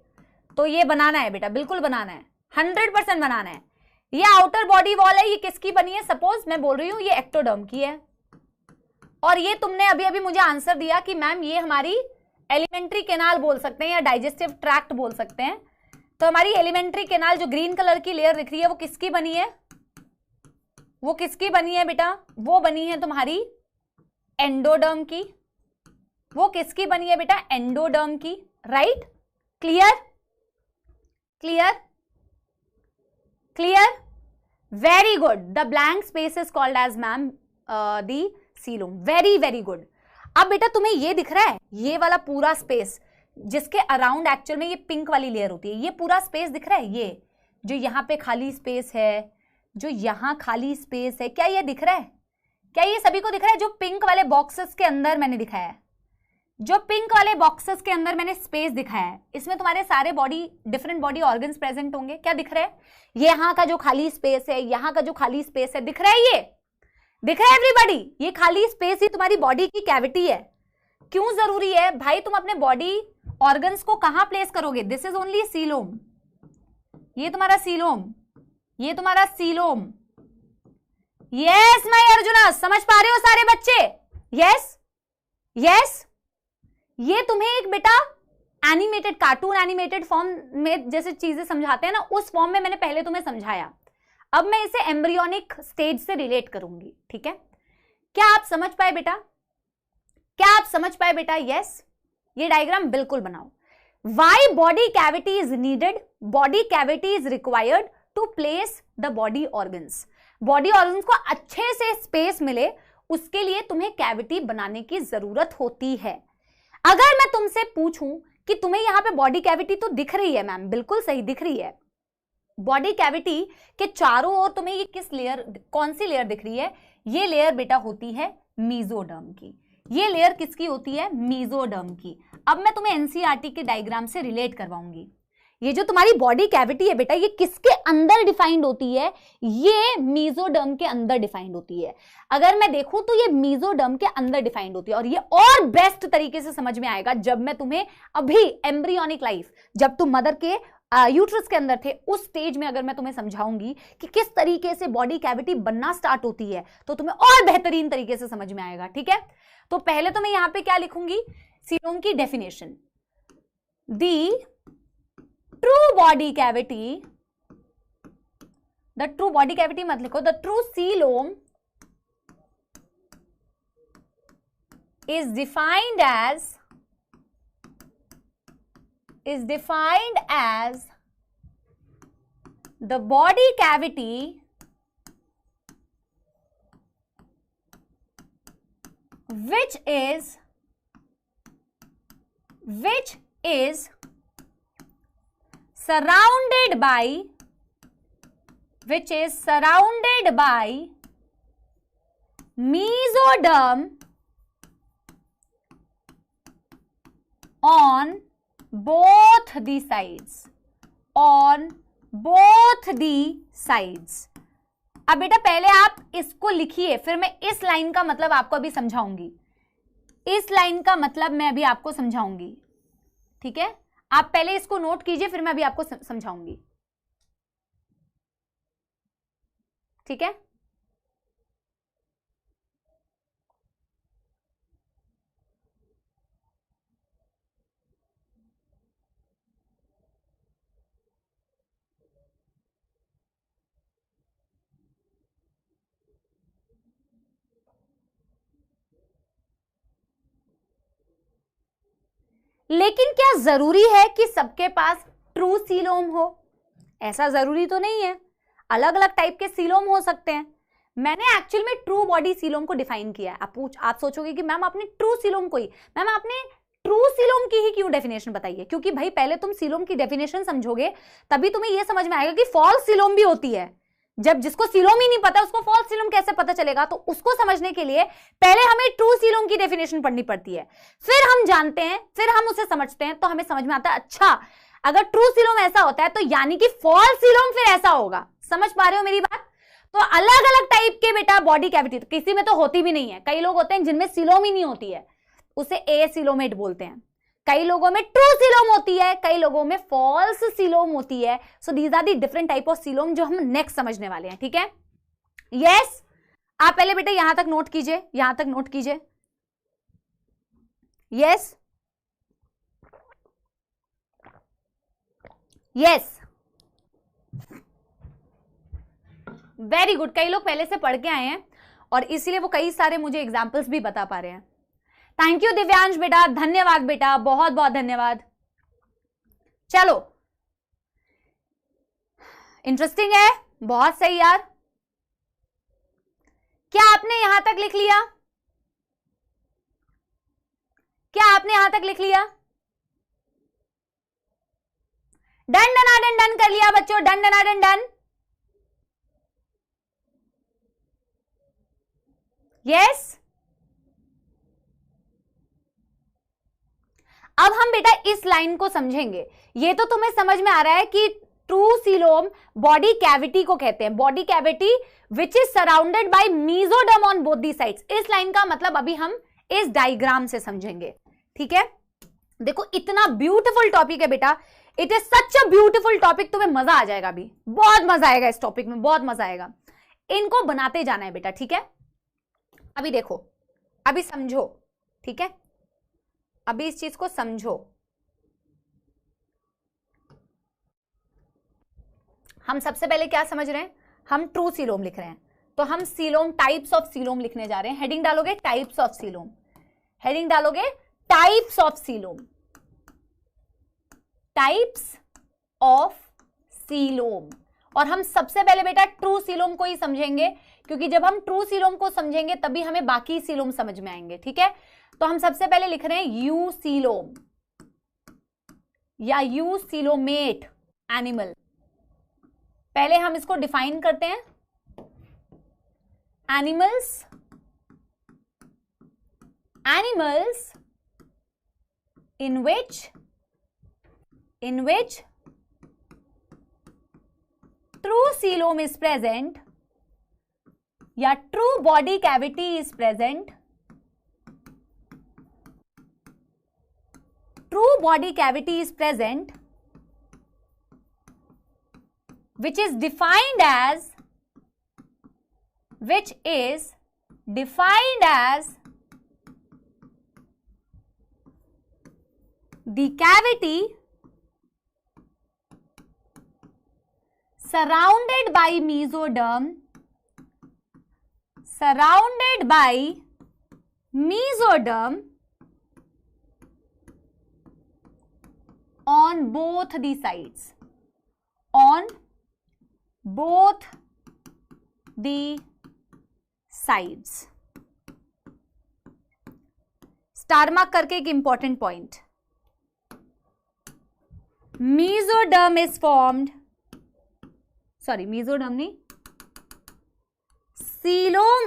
तो ये बनाना है बेटा, बिल्कुल बनाना है, 100% बनाना है। ये आउटर बॉडी वॉल है, ये किसकी बनी है, सपोज मैं बोल रही हूं ये एक्टोडर्म की है, और ये तुमने अभी मुझे आंसर दिया कि मैम ये हमारी एलिमेंट्री कैनाल बोल सकते हैं या डाइजेस्टिव ट्रैक्ट बोल सकते हैं। तो हमारी एलिमेंट्री कैनाल जो ग्रीन कलर की लेयर दिख रही है वो किसकी बनी है, वो किसकी बनी है बेटा, वो बनी है तुम्हारी एंडोडर्म की। वो किसकी बनी है बेटा, एंडोडर्म की, right. Clear clear clear, very good. The blank space is called as ma'am the coelom, very very good. अब बेटा तुम्हें ये दिख रहा है, ये वाला पूरा स्पेस जिसके अराउंड एक्चुअल में ये पिंक वाली लेयर होती है, ये पूरा स्पेस दिख रहा है, ये जो यहाँ पे खाली स्पेस है, जो यहाँ खाली स्पेस है, क्या ये दिख रहा है? क्या ये सभी को दिख रहा है? जो पिंक वाले बॉक्सेस के अंदर मैंने दिखाया है, जो पिंक वाले बॉक्सेस के अंदर मैंने स्पेस दिखाया है, इसमें तुम्हारे सारे body, different body organs present होंगे। क्या दिख रहा है? ये यहाँ का जो खाली स्पेस है, यहाँ का जो खाली स्पेस है, दिख रहा है? ये दिख रहा है एवरीबॉडी? ये खाली स्पेस ही तुम्हारी बॉडी की कैविटी है। क्यों जरूरी है भाई? तुम अपने बॉडी ऑर्गन्स को कहां प्लेस करोगे? दिस इज ओनली सीलोम, ये तुम्हारा सीलोम, ये तुम्हारा सीलोम। यस माय अर्जुना, समझ पा रहे हो सारे बच्चे? Yes yes. ये तुम्हें एक बेटा एनिमेटेड, कार्टून एनिमेटेड फॉर्म में जैसे चीजें समझाते हैं ना, उस फॉर्म में मैंने पहले तुम्हें समझाया। अब मैं इसे एम्ब्रियोनिक स्टेज से रिलेट करूंगी, ठीक है? क्या आप समझ पाए बेटा? क्या आप समझ पाए बेटा? यस। ये डायग्राम बिल्कुल बनाओ। Why body cavity is needed? Body cavity is required to place the body organs. Body organs को अच्छे से स्पेस मिले, उसके लिए तुम्हें कैविटी बनाने की जरूरत होती है। अगर मैं तुमसे पूछूं कि तुम्हें यहां पे बॉडी कैविटी तो दिख रही है मैम, बिल्कुल सही दिख रही है। बॉडी कैविटी के चारों ओर तुम्हें ये किस लेयर, कौन सी लेयर दिख रही है? ये लेयर बेटा होती है मेसोडर्म की। ये लेयर किसकी होती है? मेसोडर्म की। अब मैं तुम्हें एनसीईआरटी के डायग्राम से रिलेट करवाऊंगी। ये जो तुम्हारी बॉडी कैविटी है बेटा, ये किसके अंदर डिफाइंड होती है? ये मेसोडर्म के अंदर डिफाइंड होती है। अगर मैं देखूं तो ये मेसोडर्म के अंदर डिफाइंड होती है, और ये और बेस्ट तरीके से समझ में आएगा जब मैं तुम्हें अभी एम्ब्रियोनिक लाइफ, जब तुम मदर के यूट्रस के अंदर थे, उस स्टेज में अगर मैं तुम्हें समझाऊंगी कि किस तरीके से बॉडी कैविटी बनना स्टार्ट होती है, तो तुम्हें और बेहतरीन तरीके से समझ में आएगा, ठीक है? तो पहले तो मैं यहां पे क्या लिखूंगी? सीलोम की definition. The true body cavity, the true body cavity मत लिखो, the true coelom is defined as the body cavity which is surrounded by mesoderm on both the sides, अब बेटा पहले आप इसको लिखिए, फिर मैं इस लाइन का मतलब आपको अभी समझाऊंगी। इस लाइन का मतलब मैं अभी आपको समझाऊंगी, ठीक है? आप पहले इसको नोट कीजिए, फिर मैं अभी आपको समझाऊंगी, ठीक है? लेकिन क्या जरूरी है कि सबके पास ट्रू सीलोम हो? ऐसा जरूरी तो नहीं है, अलग अलग टाइप के सीलोम हो सकते हैं। मैंने एक्चुअल में ट्रू बॉडी सीलोम को डिफाइन किया है। आप सोचोगे कि मैम आपने ट्रू सीलोम को ही, मैम आपने ट्रू सीलोम की ही क्यों डेफिनेशन बताइए? क्योंकि भाई पहले तुम सीलोम की डेफिनेशन समझोगे, तभी तुम्हें यह समझ में आएगा कि फॉल्स सीलोम भी होती है। जब जिसको सीलोम ही नहीं पता, उसको फॉल्स सीलोम कैसे पता चलेगा? तो उसको समझने के लिए पहले हमें ट्रू सीलोम की डेफिनेशन पढ़नी पड़ती है, फिर हम जानते हैं, फिर हम उसे समझते हैं, तो हमें समझ में आता है अच्छा अगर ट्रू सीलोम ऐसा होता है तो यानी कि फॉल्स सीलोम फिर ऐसा होगा। समझ पा रहे हो मेरी बात? तो अलग अलग टाइप के बेटा बॉडी कैविटी, तो किसी में तो होती भी नहीं है। कई लोग होते हैं जिनमें सीलोम ही नहीं होती है, उसे एसीलोमेट बोलते हैं। कई लोगों में ट्रू सीलोम होती है, कई लोगों में फॉल्स सीलोम होती है। So these are the different type of coelom जो हम नेक्स्ट समझने वाले हैं, ठीक है? यस, आप पहले बेटा यहां तक नोट कीजिए, यहां तक नोट कीजिए। Yes yes, very good. कई लोग पहले से पढ़ के आए हैं और इसीलिए वो कई सारे मुझे एग्जाम्पल्स भी बता पा रहे हैं। थैंक यू दिव्यांश बेटा, धन्यवाद बेटा, बहुत बहुत धन्यवाद। चलो, इंटरेस्टिंग है, बहुत सही यार। क्या आपने यहां तक लिख लिया? क्या आपने यहां तक लिख लिया? डन डनाडन डन कर लिया बच्चों, डन डनाडन डन। यस। अब हम बेटा इस लाइन को समझेंगे। ये तो तुम्हें समझ में आ रहा है कि ट्रू सीलोम बॉडी कैविटी को कहते हैं, body cavity which is surrounded by mesoderm on both the sides. इस लाइन का मतलब अभी हम इस डायग्राम से समझेंगे, ठीक है। देखो इतना ब्यूटीफुल टॉपिक है बेटा, it is such a beautiful topic, तुम्हें मजा आ जाएगा, अभी बहुत मजा आएगा इस टॉपिक में, बहुत मजा आएगा। इनको बनाते जाना है बेटा, ठीक है। अभी देखो, अभी समझो, ठीक है, अभी इस चीज को समझो। हम सबसे पहले क्या समझ रहे हैं, हम ट्रू सीलोम लिख रहे हैं, तो हम सीलोम, टाइप्स ऑफ सीलोम लिखने जा रहे हैं। हेडिंग डालोगे टाइप्स ऑफ सीलोम, हेडिंग डालोगे types of coelom, types of coelom. और हम सबसे पहले बेटा ट्रू सीलोम को ही समझेंगे, क्योंकि जब हम ट्रू सीलोम को समझेंगे तभी हमें बाकी सीलोम समझ में आएंगे, ठीक है। तो हम सबसे पहले लिख रहे हैं यू सीलोम या यू सीलोमेट एनिमल। पहले हम इसको डिफाइन करते हैं, animals, animals in which true coelom is present या true body cavity is present, true body cavity is present which is defined as the cavity surrounded by mesoderm on both the sides, on both the sides। Star mark करके एक important point, mesoderm is formed, sorry mesoderm नहीं, coelom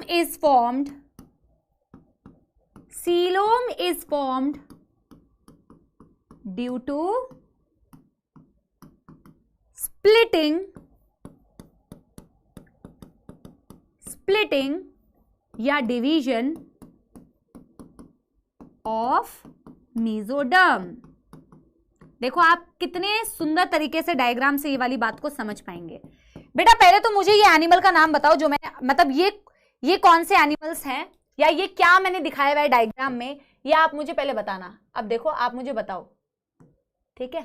is formed due to splitting या division of mesoderm। देखो आप कितने सुंदर तरीके से डायग्राम से ये वाली बात को समझ पाएंगे। बेटा पहले तो मुझे ये एनिमल का नाम बताओ, जो मैं मतलब ये कौन से एनिमल्स हैं या ये क्या मैंने दिखाया हुआ है डायग्राम में, ये आप मुझे पहले बताना। अब देखो आप मुझे बताओ, ठीक है,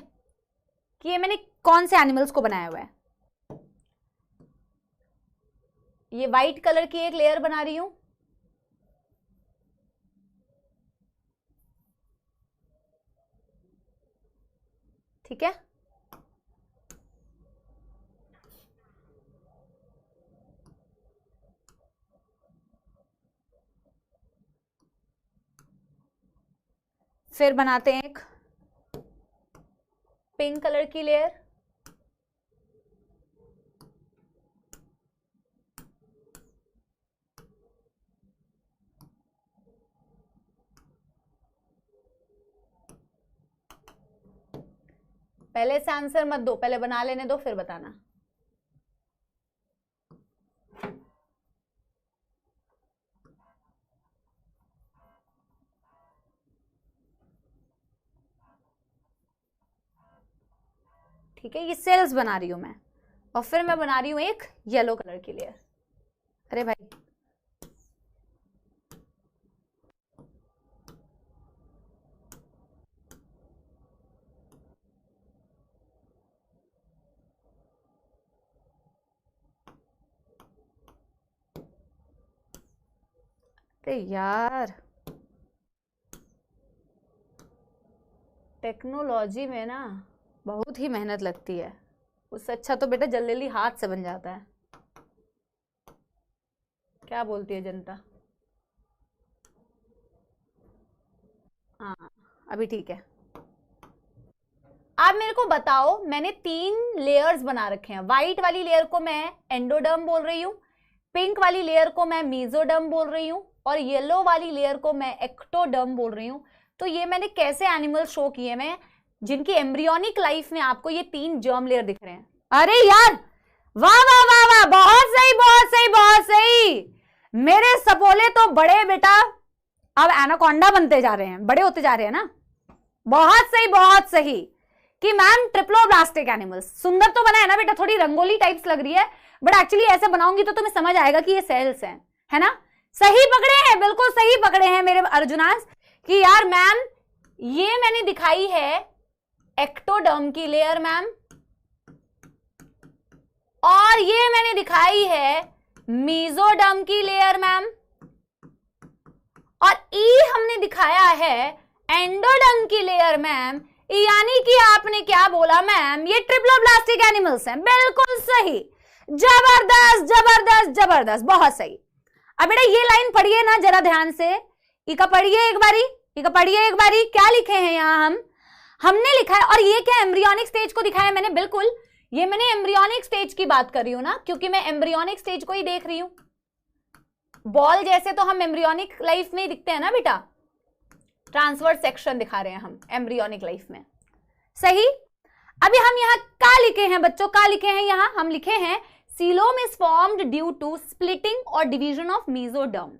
कि ये मैंने कौन से एनिमल्स को बनाया हुआ है। ये व्हाइट कलर की एक लेयर बना रही हूं, ठीक है। फिर बनाते हैं एक पिंक कलर की लेयर, पहले से आंसर मत दो, पहले बना लेने दो फिर बताना। ठीक है, ये सेल्स बना रही हूं मैं, और फिर मैं बना रही हूं एक येलो कलर की लेयर। अरे भाई अरे यार, टेक्नोलॉजी में ना बहुत ही मेहनत लगती है, उससे अच्छा तो बेटा जल्दी जल्दी हाथ से बन जाता है। क्या बोलती है जनता? हाँ अभी ठीक है। आप मेरे को बताओ, मैंने 3 लेयर्स बना रखे हैं। व्हाइट वाली लेयर को मैं एंडोडर्म बोल रही हूँ, पिंक वाली लेयर को मैं मेसोडर्म बोल रही हूँ, और येलो वाली लेयर को मैं एक्टोडर्म बोल रही हूँ। तो ये मैंने कैसे एनिमल शो किए मैं, जिनकी एम्ब्रियोनिक लाइफ में आपको ये 3 जर्म लेयर दिख रहे हैं। अरे यार वाह वाह वाह वाह, बहुत सही बहुत सही बहुत सही। मेरे सपोले तो बड़े बेटा अब एनाकोंडा बनते जा रहे हैं, बड़े होते जा रहे हैं ना। बहुत सही बहुत सही कि मैम ट्रिप्लोब्लास्टिक एनिमल्स। सुंदर तो बना है ना बेटा, थोड़ी रंगोली टाइप्स लग रही है, बट एक्चुअली ऐसे बनाऊंगी तो तुम्हें समझ आएगा कि ये सेल्स हैं, है ना। सही पकड़े हैं, बिल्कुल सही पकड़े हैं मेरे अर्जुनास, कि यार मैम ये मैंने दिखाई है एक्टोडर्म की लेयर मैम, और ये मैंने दिखाई है मेसोडर्म की लेयर मैम, और ई हमने दिखाया है एंडोडर्म की लेयर मैम। यानी कि आपने क्या बोला मैम, ये ट्रिप्लोब्लास्टिक एनिमल्स हैं। बिल्कुल सही, जबरदस्त जबरदस्त जबरदस्त, बहुत सही। अब बेटा ये लाइन पढ़िए ना जरा ध्यान से, इका पढ़िए एक बारी, इका पढ़िए एक बारी। क्या लिखे हैं यहाँ हमने लिखा है, और ये क्या एम्ब्रियोनिक स्टेज को दिखाया मैंने, बिल्कुल ये मैंने एम्ब्रियोनिक स्टेज की बात कर रही हूं ना, क्योंकि मैं एम्ब्रियोनिक स्टेज को ही देख रही हूं। बॉल जैसे तो हम एम्ब्रियोनिक लाइफ में ही दिखते हैं ना बेटा, ट्रांसवर्स सेक्शन दिखा रहे हैं हम एम्ब्रियोनिक लाइफ में। सही। अभी हम यहाँ क्या लिखे हैं बच्चों, क्या लिखे हैं यहाँ, हम लिखे हैं coelom is formed due to splitting और डिवीजन ऑफ मेसोडर्म।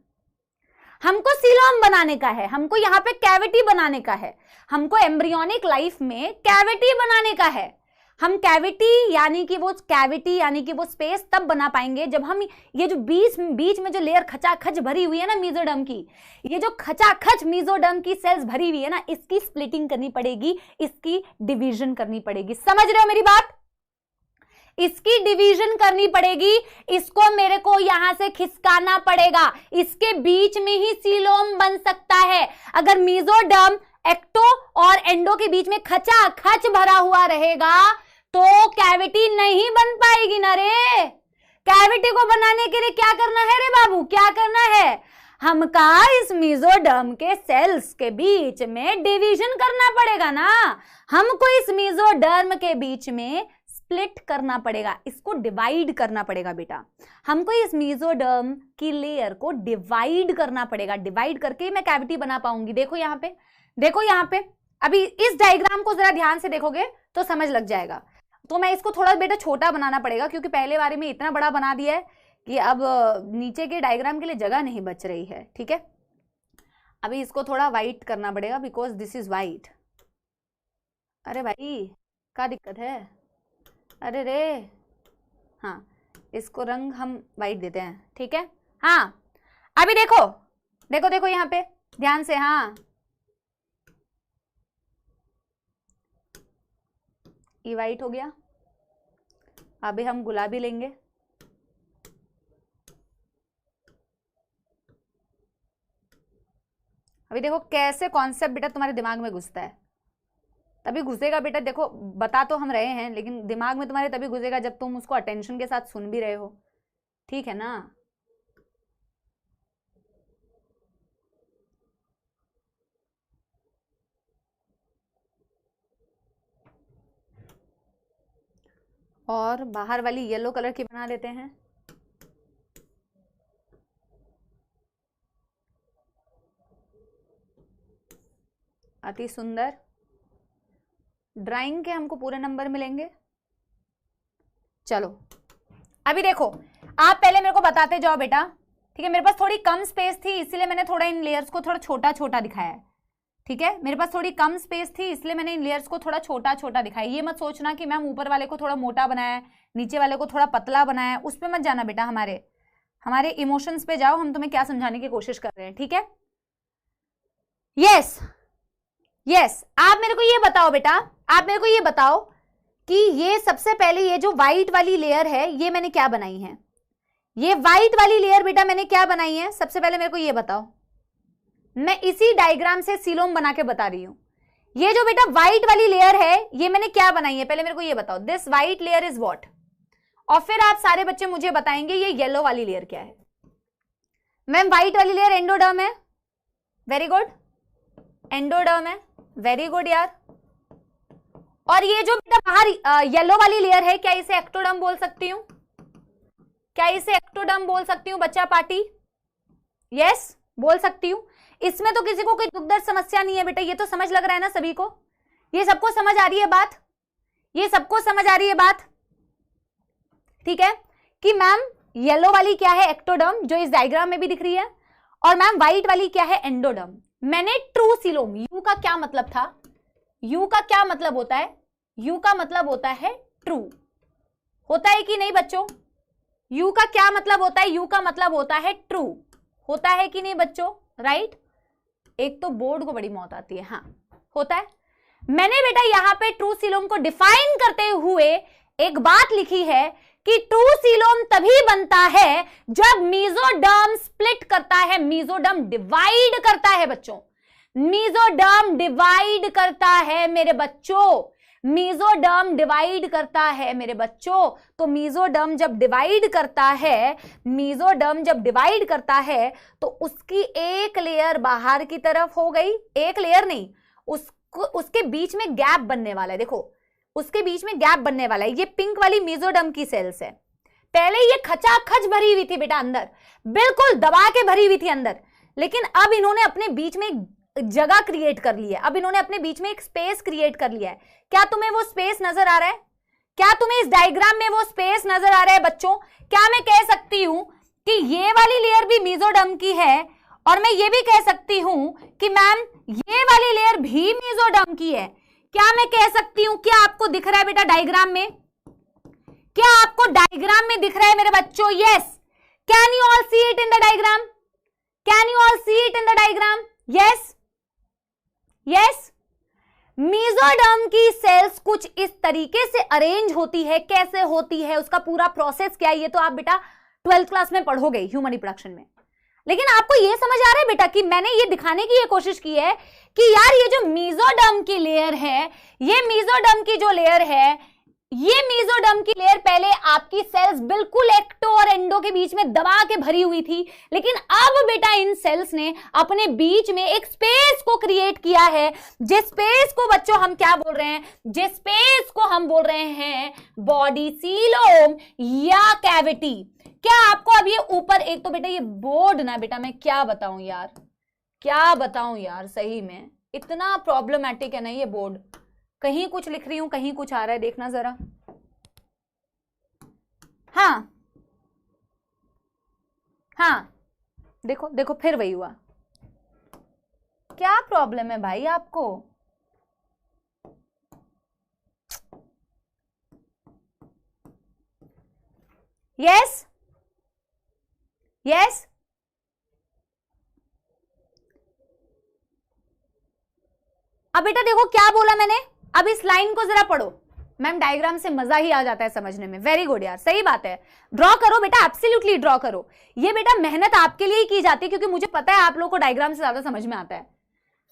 हमको सीलोम बनाने का है, हमको यहाँ पे कैविटी बनाने का है, हमको एम्ब्रियोनिक लाइफ में कैविटी बनाने का है। हम कैविटी यानी कि वो स्पेस तब बना पाएंगे जब हम ये जो बीच में जो लेयर खचाखच भरी हुई है ना मेसोडर्म की, ये जो खचाखच मेसोडर्म की सेल्स भरी हुई है ना, इसकी स्प्लिटिंग करनी पड़ेगी, इसकी डिवीजन करनी पड़ेगी। समझ रहे हो मेरी बात, इसकी डिवीजन करनी पड़ेगी, इसको मेरे को यहां से खिसकाना पड़ेगा, इसके बीच में ही सीलोम बन सकता है। अगर मेसोडर्म एक्टो और एंडो के बीच में खचाखच भरा हुआ रहेगा तो कैविटी नहीं बन पाएगी ना रे। कैविटी को बनाने के लिए क्या करना है रे बाबू, क्या करना है, हमका इस मेसोडर्म के सेल्स के बीच में डिवीजन करना पड़ेगा ना, हमको इस मेसोडर्म के बीच में स्प्लिट करना पड़ेगा, इसको डिवाइड करना पड़ेगा बेटा, हमको इस मेसोडर्म की लेयर को डिवाइड करना पड़ेगा, डिवाइड करके मैं कैविटी बना पाऊंगी। देखो यहाँ पे, देखो यहाँ पे, अभी इस डायग्राम को जरा ध्यान से देखोगे तो समझ लग जाएगा। तो मैं इसको थोड़ा बेटा छोटा बनाना पड़ेगा, क्योंकि पहले बारे में इतना बड़ा बना दिया है कि अब नीचे के डायग्राम के लिए जगह नहीं बच रही है। ठीक है, अभी इसको थोड़ा वाइट करना पड़ेगा, बिकॉज दिस इज वाइट। अरे भाई क्या दिक्कत है, अरे रे, हाँ इसको रंग हम वाइट देते हैं। ठीक है, हाँ अभी देखो देखो देखो यहाँ पे ध्यान से, हाँ ये वाइट हो गया। अभी हम गुलाबी लेंगे, अभी देखो कैसे कॉन्सेप्ट बेटा तुम्हारे दिमाग में घुसता है, तभी घुसेगा बेटा। देखो बता तो हम रहे हैं, लेकिन दिमाग में तुम्हारे तभी घुसेगा जब तुम उसको अटेंशन के साथ सुन भी रहे हो। ठीक है ना, और बाहर वाली येलो कलर की बना लेते हैं। अति सुंदर, ड्राइंग के हमको पूरे नंबर मिलेंगे। चलो अभी देखो, आप पहले मेरे को बताते जाओ बेटा। ठीक है, मेरे पास थोड़ी कम स्पेस थी, इसलिए मैंने थोड़ा इन लेयर्स को थोड़ा छोटा छोटा दिखाया है। ठीक है, मेरे पास थोड़ी कम स्पेस थी, इसलिए मैंने इन लेयर्स को थोड़ा छोटा छोटा दिखाया। ये मत सोचना कि मैम ऊपर वाले को थोड़ा मोटा बनाया है, नीचे वाले को थोड़ा पतला बनाया है, उस पर मत जाना बेटा। हमारे इमोशंस पे जाओ, हम तुम्हें क्या समझाने की कोशिश कर रहे हैं। ठीक है, यस यस। आप मेरे को ये बताओ बेटा, आप मेरे को ये बताओ कि ये सबसे पहले ये जो व्हाइट वाली लेयर है, ये मैंने क्या बनाई है, ये व्हाइट वाली लेयर बेटा मैंने क्या बनाई है, सबसे पहले मेरे को ये बताओ। मैं इसी डायग्राम से सीलोम बना के बता रही हूं। ये जो बेटा व्हाइट वाली लेयर है, ये मैंने क्या बनाई है, पहले मेरे को ये बताओ। This white layer is what, और फिर आप सारे बच्चे मुझे बताएंगे ये येलो वाली लेयर क्या है। मैम व्हाइट वाली लेयर एंडोडर्म है, वेरी गुड, एंडोडर्म है, वेरी गुड यार। और ये जो बेटा बाहर येलो वाली लेयर है, क्या इसे एक्टोडर्म बोल सकती हूं? क्या इसे एक्टोडर्म बोल सकती हूं बच्चा पार्टी? यस बोल सकती हूं। इसमें तो किसी को कोई दुख दर्द समस्या नहीं है बेटा, ये तो समझ लग रहा है ना सभी को? ये सबको समझ आ रही है बात? ये सबको समझ आ रही है बात? ठीक है कि मैम येलो वाली क्या है? एक्टोडर्म, जो इस डायग्राम में भी दिख रही है। और मैम व्हाइट वाली क्या है? एंडोडर्म। मैंने ट्रू सीलोम, यू का क्या मतलब था? यू का क्या मतलब होता है? यू का मतलब होता है ट्रू, होता है कि नहीं बच्चों? यू का क्या मतलब होता है? यू का मतलब होता है ट्रू, होता है कि नहीं बच्चों? राइट? एक तो बोर्ड को बड़ी मौत आती है, हाँ होता है। मैंने बेटा यहां पे ट्रू सीलोम को डिफाइन करते हुए एक बात लिखी है कि ट्रू सीलोम तभी बनता है जब मेसोडर्म स्प्लिट करता है, मेसोडर्म डिवाइड करता है बच्चों, मेसोडर्म डिवाइड करता है मेरे बच्चों, मेसोडर्म डिवाइड करता है मेरे बच्चों। तो मेसोडर्म जब डिवाइड करता है, मेसोडर्म जब डिवाइड करता है तो उसकी एक लेयर बाहर की तरफ हो गई, एक लेयर नहीं, उसके बीच में गैप बनने वाला है। देखो उसके बीच में गैप बनने वाला है। ये पिंक वाली मेसोडर्म की सेल्स है। पहले ये खचाखच भरी हुई थी बेटा अंदर, बिल्कुल दबा के भरी हुई थी अंदर, लेकिन अब इन्होंने अपने बीच में जगह क्रिएट कर ली है, अब इन्होंने अपने बीच में एक स्पेस क्रिएट कर लिया है। क्या तुम्हें वो स्पेस नजर आ रहा है? क्या तुम्हें इस डायग्राम में वो स्पेस नजर आ रहा है बच्चों? क्या मैं कह सकती हूं कि ये वाली लेयर भी मेसोडर्म की है, और मैं ये भी कह सकती हूं कि मैम ये वाली लेयर भी मेसोडर्म की है? क्या मैं कह सकती हूं? क्या आपको दिख रहा है बेटा डायग्राम में? क्या आपको डायग्राम में दिख रहा है मेरे बच्चों? Yes, can you all see it in the diagram? Can you all see it in the diagram? Yes yes. Mesoderm की सेल्स कुछ इस तरीके से अरेंज होती है, कैसे होती है, उसका पूरा प्रोसेस क्या है, ये तो आप बेटा 12th क्लास में पढ़ोगे ह्यूमन रिप्रोडक्शन में। लेकिन आपको ये समझ आ रहा है बेटा कि मैंने ये दिखाने की ये कोशिश की है कि यार ये जो मेसोडर्म की लेयर है, ये मेसोडर्म की जो लेयर है, ये मेसोडर्म की लेयर पहले आपकी सेल्स बिल्कुल एक्टो और एंडो के बीच में दबा के भरी हुई थी, लेकिन अब बेटा इन सेल्स ने अपने बीच में एक स्पेस को क्रिएट किया है, जिस स्पेस को बच्चों हम क्या बोल रहे हैं? जिस स्पेस को हम बोल रहे हैं बॉडी सीलोम या कैविटी। क्या आपको अब ये ऊपर एक तो बेटा ये बोर्ड ना बेटा मैं क्या बताऊं यार, क्या बताऊं यार, सही में इतना प्रॉब्लमैटिक है ना ये बोर्ड। कहीं कुछ लिख रही हूं, कहीं कुछ आ रहा है, देखना जरा। हाँ हाँ देखो देखो फिर वही हुआ। क्या प्रॉब्लम है भाई आपको? यस यस अब बेटा देखो क्या बोला मैंने, अब इस लाइन को जरा पढ़ो। मैम डायग्राम से मजा ही आ जाता है समझने में, वेरी गुड यार, सही बात है। ड्रॉ करो बेटा, एब्सोल्युटली ड्रॉ करो। ये बेटा मेहनत आपके लिए ही की जाती है, क्योंकि मुझे पता है आप लोगों को डायग्राम से ज्यादा समझ में आता है।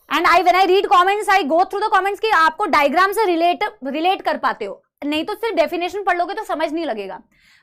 And when I read comments, I go through the comments कि आपको डायग्राम से रिलेट कर पाते हो, नहीं तो सिर्फ डेफिनेशन पढ़ लोगे तो समझ नहीं लगेगा।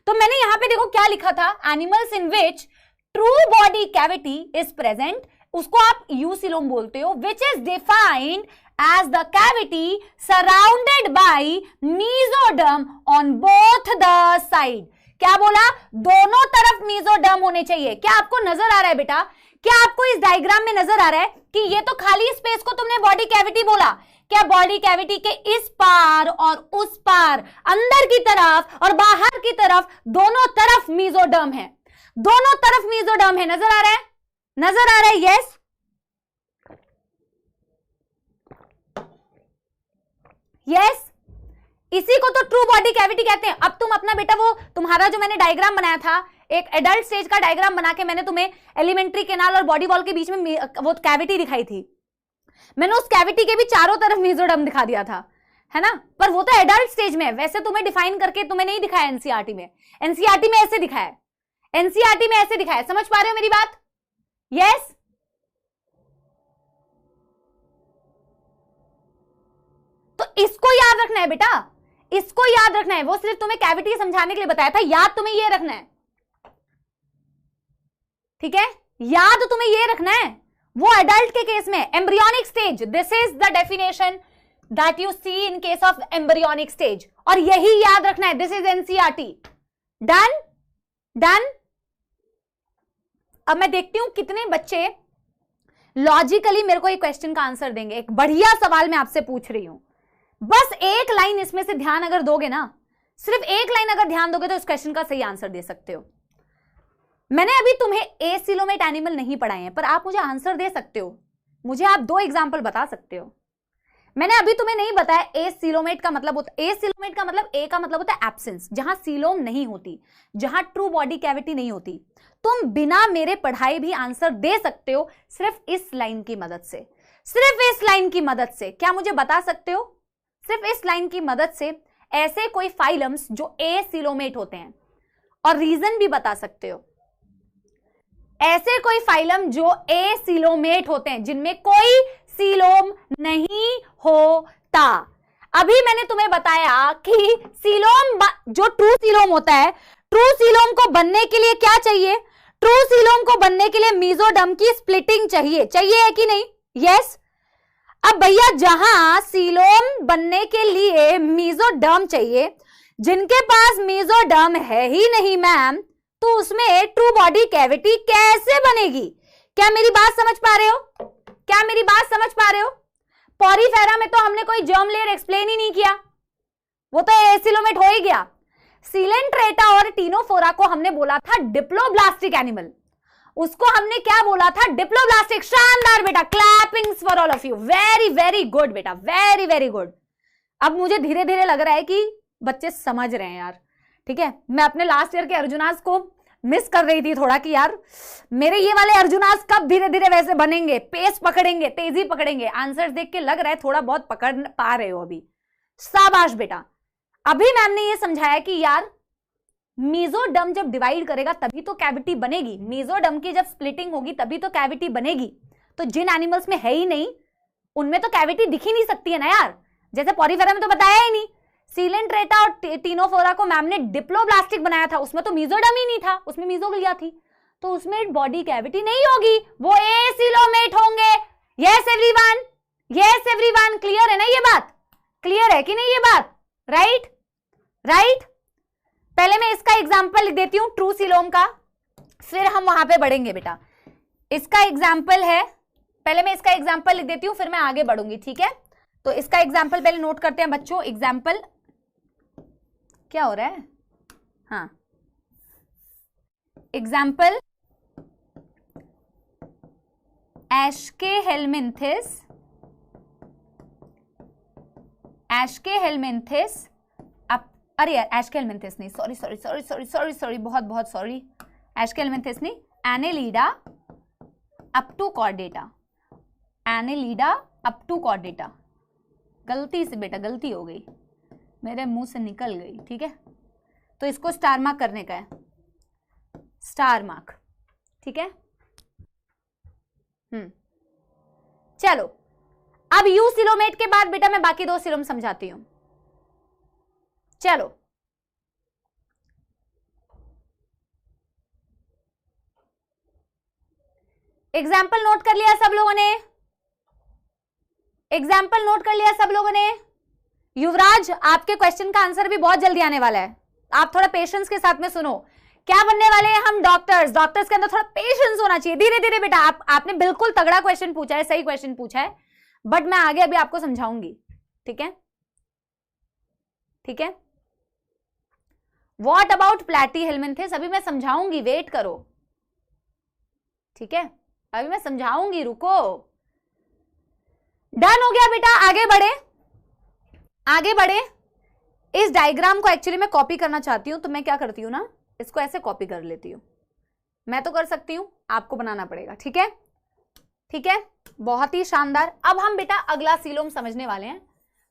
तो मैंने यहाँ पे देखो क्या लिखा था, animals in which true body cavity is present, उसको आप यूसिलोम बोलते हो, which is defined as the cavity surrounded by mesoderm on both the side। क्या बोला? दोनों तरफ मेसोडर्म होने चाहिए। क्या आपको नजर आ रहा है बेटा? क्या आपको इस डायग्राम में नजर आ रहा है कि ये तो खाली स्पेस को तुमने बॉडी कैविटी बोला? क्या बॉडी कैविटी के इस पार और उस पार, अंदर की तरफ और बाहर की तरफ, दोनों तरफ मेसोडर्म है, दोनों तरफ मेसोडर्म है। नजर आ रहा है? नजर आ रहा है? यस यस, इसी को तो ट्रू बॉडी कैविटी कहते हैं। अब तुम अपना बेटा वो तुम्हारा जो मैंने डायग्राम बनाया था, एक एडल्ट स्टेज का डायग्राम बना के मैंने तुम्हें एलिमेंट्री कैनाल और बॉडी वॉल के बीच में वो कैविटी दिखाई थी, मैंने उस कैविटी के भी चारों तरफ मेसोडर्म दिखा दिया था, है ना? पर वो तो एडल्ट स्टेज में है, वैसे तुम्हें डिफाइन करके तुम्हें नहीं दिखाया एनसीईआरटी में। एनसीईआरटी में ऐसे दिखाया है, एनसीईआरटी में ऐसे दिखाया है। समझ पा रहे हो मेरी बात? यस तो इसको याद रखना है बेटा, इसको याद रखना है। वो सिर्फ तुम्हें कैविटी समझाने के लिए बताया था, याद तुम्हें ये रखना है, ठीक है? याद तुम्हें ये रखना है, वो एडल्ट के केस में embryonic stage, this is the definition that you see in case of embryonic stage, और यही याद रखना है, this is NCERT. Done done. अब मैं देखती हूं कितने बच्चे लॉजिकली मेरे को एक क्वेश्चन का आंसर देंगे। एक बढ़िया सवाल मैं आपसे पूछ रही हूं, बस एक लाइन इसमें से ध्यान अगर दोगे ना, सिर्फ एक लाइन अगर ध्यान दोगे तो इस क्वेश्चन का सही आंसर दे सकते हो। मैंने अभी तुम्हें एसिलोमेट एनिमल नहीं पढ़ाए हैं, पर आप मुझे आंसर दे सकते हो, मुझे आप 2 एग्जाम्पल बता सकते हो। मैंने अभी तुम्हें नहीं बताया एसिलोमेट का मतलब होता, एसिलोमेट का मतलब ए का मतलब होता है एब्सेंस, जहां सीलोम नहीं होती, जहां ट्रू बॉडी कैविटी नहीं होती। तुम बिना मेरे पढ़ाए भी आंसर दे सकते हो सिर्फ इस लाइन की मदद से, सिर्फ इस लाइन की मदद से। क्या मुझे बता सकते हो? सिर्फ इस लाइन की मदद से ऐसे कोई फाइलम्स जो एसिलोमेट होते हैं, और रीजन भी बता सकते हो। ऐसे कोई फाइलम जो एसिलोमेट होते हैं, जिनमें कोई सीलोम नहीं होता। अभी मैंने तुम्हें बताया कि सीलोम जो ट्रू सीलोम होता है, ट्रू सीलोम को बनने के लिए क्या चाहिए? ट्रू सीलोम को बनने के लिए मेसोडर्म की स्प्लिटिंग चाहिए, चाहिए है कि नहीं? यस। अब भैया जहां सीलोम बनने के लिए मेसोडर्म चाहिए, जिनके पास मेसोडर्म है ही नहीं मैम, तो उसमें ट्रू बॉडी कैविटी कैसे बनेगी? क्या मेरी बात समझ पा रहे हो? क्या मेरी बात समझ पा रहे हो? पॉरीफेरा में तो हमने कोई जर्म लेयर एक्सप्लेन ही नहीं किया, वो तो एसिलोमेट हो ही गया। सीलेंट्रेटा और टीनोफोरा को हमने बोला था डिप्लोब्लास्टिक एनिमल, उसको हमने क्या बोला था? डिप्लोब्लास्टिक। शानदार बेटा, clappings for all of you, very very good बेटा, वेरी वेरी गुड। अब मुझे धीरे धीरे लग रहा है कि बच्चे समझ रहे हैं यार, ठीक है। मैं अपने लास्ट ईयर के अर्जुनास को मिस कर रही थी थोड़ा कि यार मेरे ये वाले अर्जुनास कब धीरे धीरे वैसे बनेंगे, पेस पकड़ेंगे, तेजी पकड़ेंगे। आंसर्स देख के लग रहा है थोड़ा बहुत पकड़ पा रहे हो अभी, शाबाश बेटा। अभी मैम ने ये समझाया कि यार मेसोडर्म जब डिवाइड करेगा तभी तो कैविटी बनेगी, मेसोडर्म की जब स्प्लिटिंग होगी तभी तो कैविटी बनेगी। तो जिन एनिमल्स में है ही नहीं उनमें तो कैविटी दिख ही नहीं सकती है ना यार, जैसे पॉरीफेरा में तो बताया ही नहीं। सीलेंट्रेटा और टीनोफोरा को मैम ने डिप्लोब्लास्टिक बनाया था, उसमें तो मेसोडर्म ही नहीं था, उसमें मेसोग्लिया थी, तो उसमें बॉडी कैविटी नहीं होगी, वो एसिलोमेट होंगे। Yes everyone, yes everyone, clear है ना ये बात? क्लियर है कि नहीं ये बात? Right right. पहले मैं इसका एग्जांपल लिख देती हूं ट्रू सीलोम का, फिर हम वहां पे बढ़ेंगे बेटा। इसका एग्जांपल है, पहले मैं इसका एग्जांपल लिख देती हूं, फिर मैं आगे बढ़ूंगी, ठीक है। तो इसका एग्जांपल पहले नोट करते हैं बच्चों। एग्जांपल क्या हो रहा है? हाँ, एग्जाम्पल एस्केहेलमिन्थिस, एस्केहेलमिन्थिस, अरे यार एस्केहेलमिन्थिस नहीं, sorry sorry sorry sorry sorry sorry, बहुत बहुत सॉरी, एस्केहेलमिन्थिस नहीं, annelida up to chordata, annelida up to chordata. गलती से बेटा, गलती हो गई, मेरे मुंह से निकल गई, ठीक है। तो इसको स्टार मार्क करने का है, स्टार मार्क, ठीक है। चलो अब यू सिलोमेट के बाद बेटा मैं बाकी 2 सिलोम समझाती हूं। चलो एग्जाम्पल नोट कर लिया सब लोगों ने? एग्जाम्पल नोट कर लिया सब लोगों ने? युवराज, आपके क्वेश्चन का आंसर भी बहुत जल्दी आने वाला है, आप थोड़ा पेशेंस के साथ में सुनो। क्या बनने वाले हैं हम? डॉक्टर्स। डॉक्टर्स के अंदर थोड़ा पेशेंस होना चाहिए, धीरे धीरे बेटा। आपने बिल्कुल तगड़ा क्वेश्चन पूछा है, सही क्वेश्चन पूछा है, बट मैं आगे अभी आपको समझाऊंगी, ठीक है, ठीक है। What about platyhelminthes? अभी मैं समझाऊंगी, वेट करो, ठीक है, अभी मैं समझाऊंगी, रुको। डन हो गया बेटा, आगे बढ़े, आगे बढ़े। इस डायग्राम को एक्चुअली मैं कॉपी करना चाहती हूं, तो मैं क्या करती हूं ना, इसको ऐसे कॉपी कर लेती हूं। मैं तो कर सकती हूं, आपको बनाना पड़ेगा, ठीक है, ठीक है, बहुत ही शानदार। अब हम बेटा अगला सीलोम समझने वाले हैं,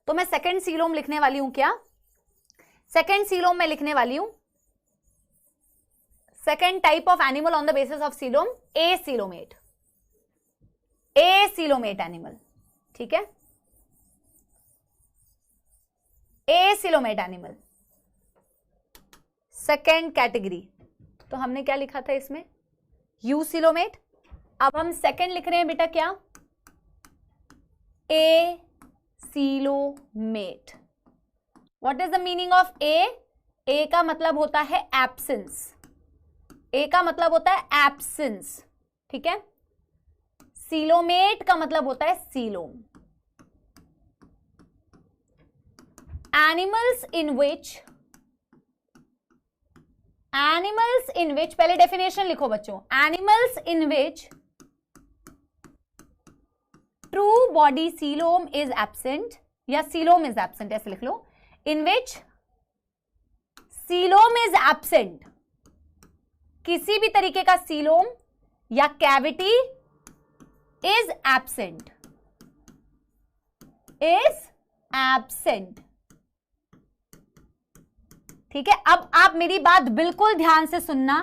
तो मैं सेकंड सीलोम लिखने वाली हूं। क्या सेकंड सीलोम में लिखने वाली हूं? Second type of animal on the basis of coelom, acoelomate, acoelomate animal, ठीक है, एसिलोमेट एनिमल, सेकेंड कैटेगरी। तो हमने क्या लिखा था इसमें? यूसिलोमेट, अब हम सेकंड लिख रहे हैं बेटा, क्या? Acoelomate. What is the meaning of A? A का मतलब होता है एब्सेंस। ए का मतलब होता है एब्सेंस, ठीक है। सीलोमेट का मतलब होता है सीलोम। एनिमल्स इन विच, पहले डेफिनेशन लिखो बच्चों। Animals in which true body coelom is absent, या सीलोम इज एब्सेंट, ऐसे लिख लो। इन विच सीलोम इज एब्सेंट, किसी भी तरीके का सीलोम या कैविटी इज एब्सेंट, ठीक है। अब आप मेरी बात बिल्कुल ध्यान से सुनना।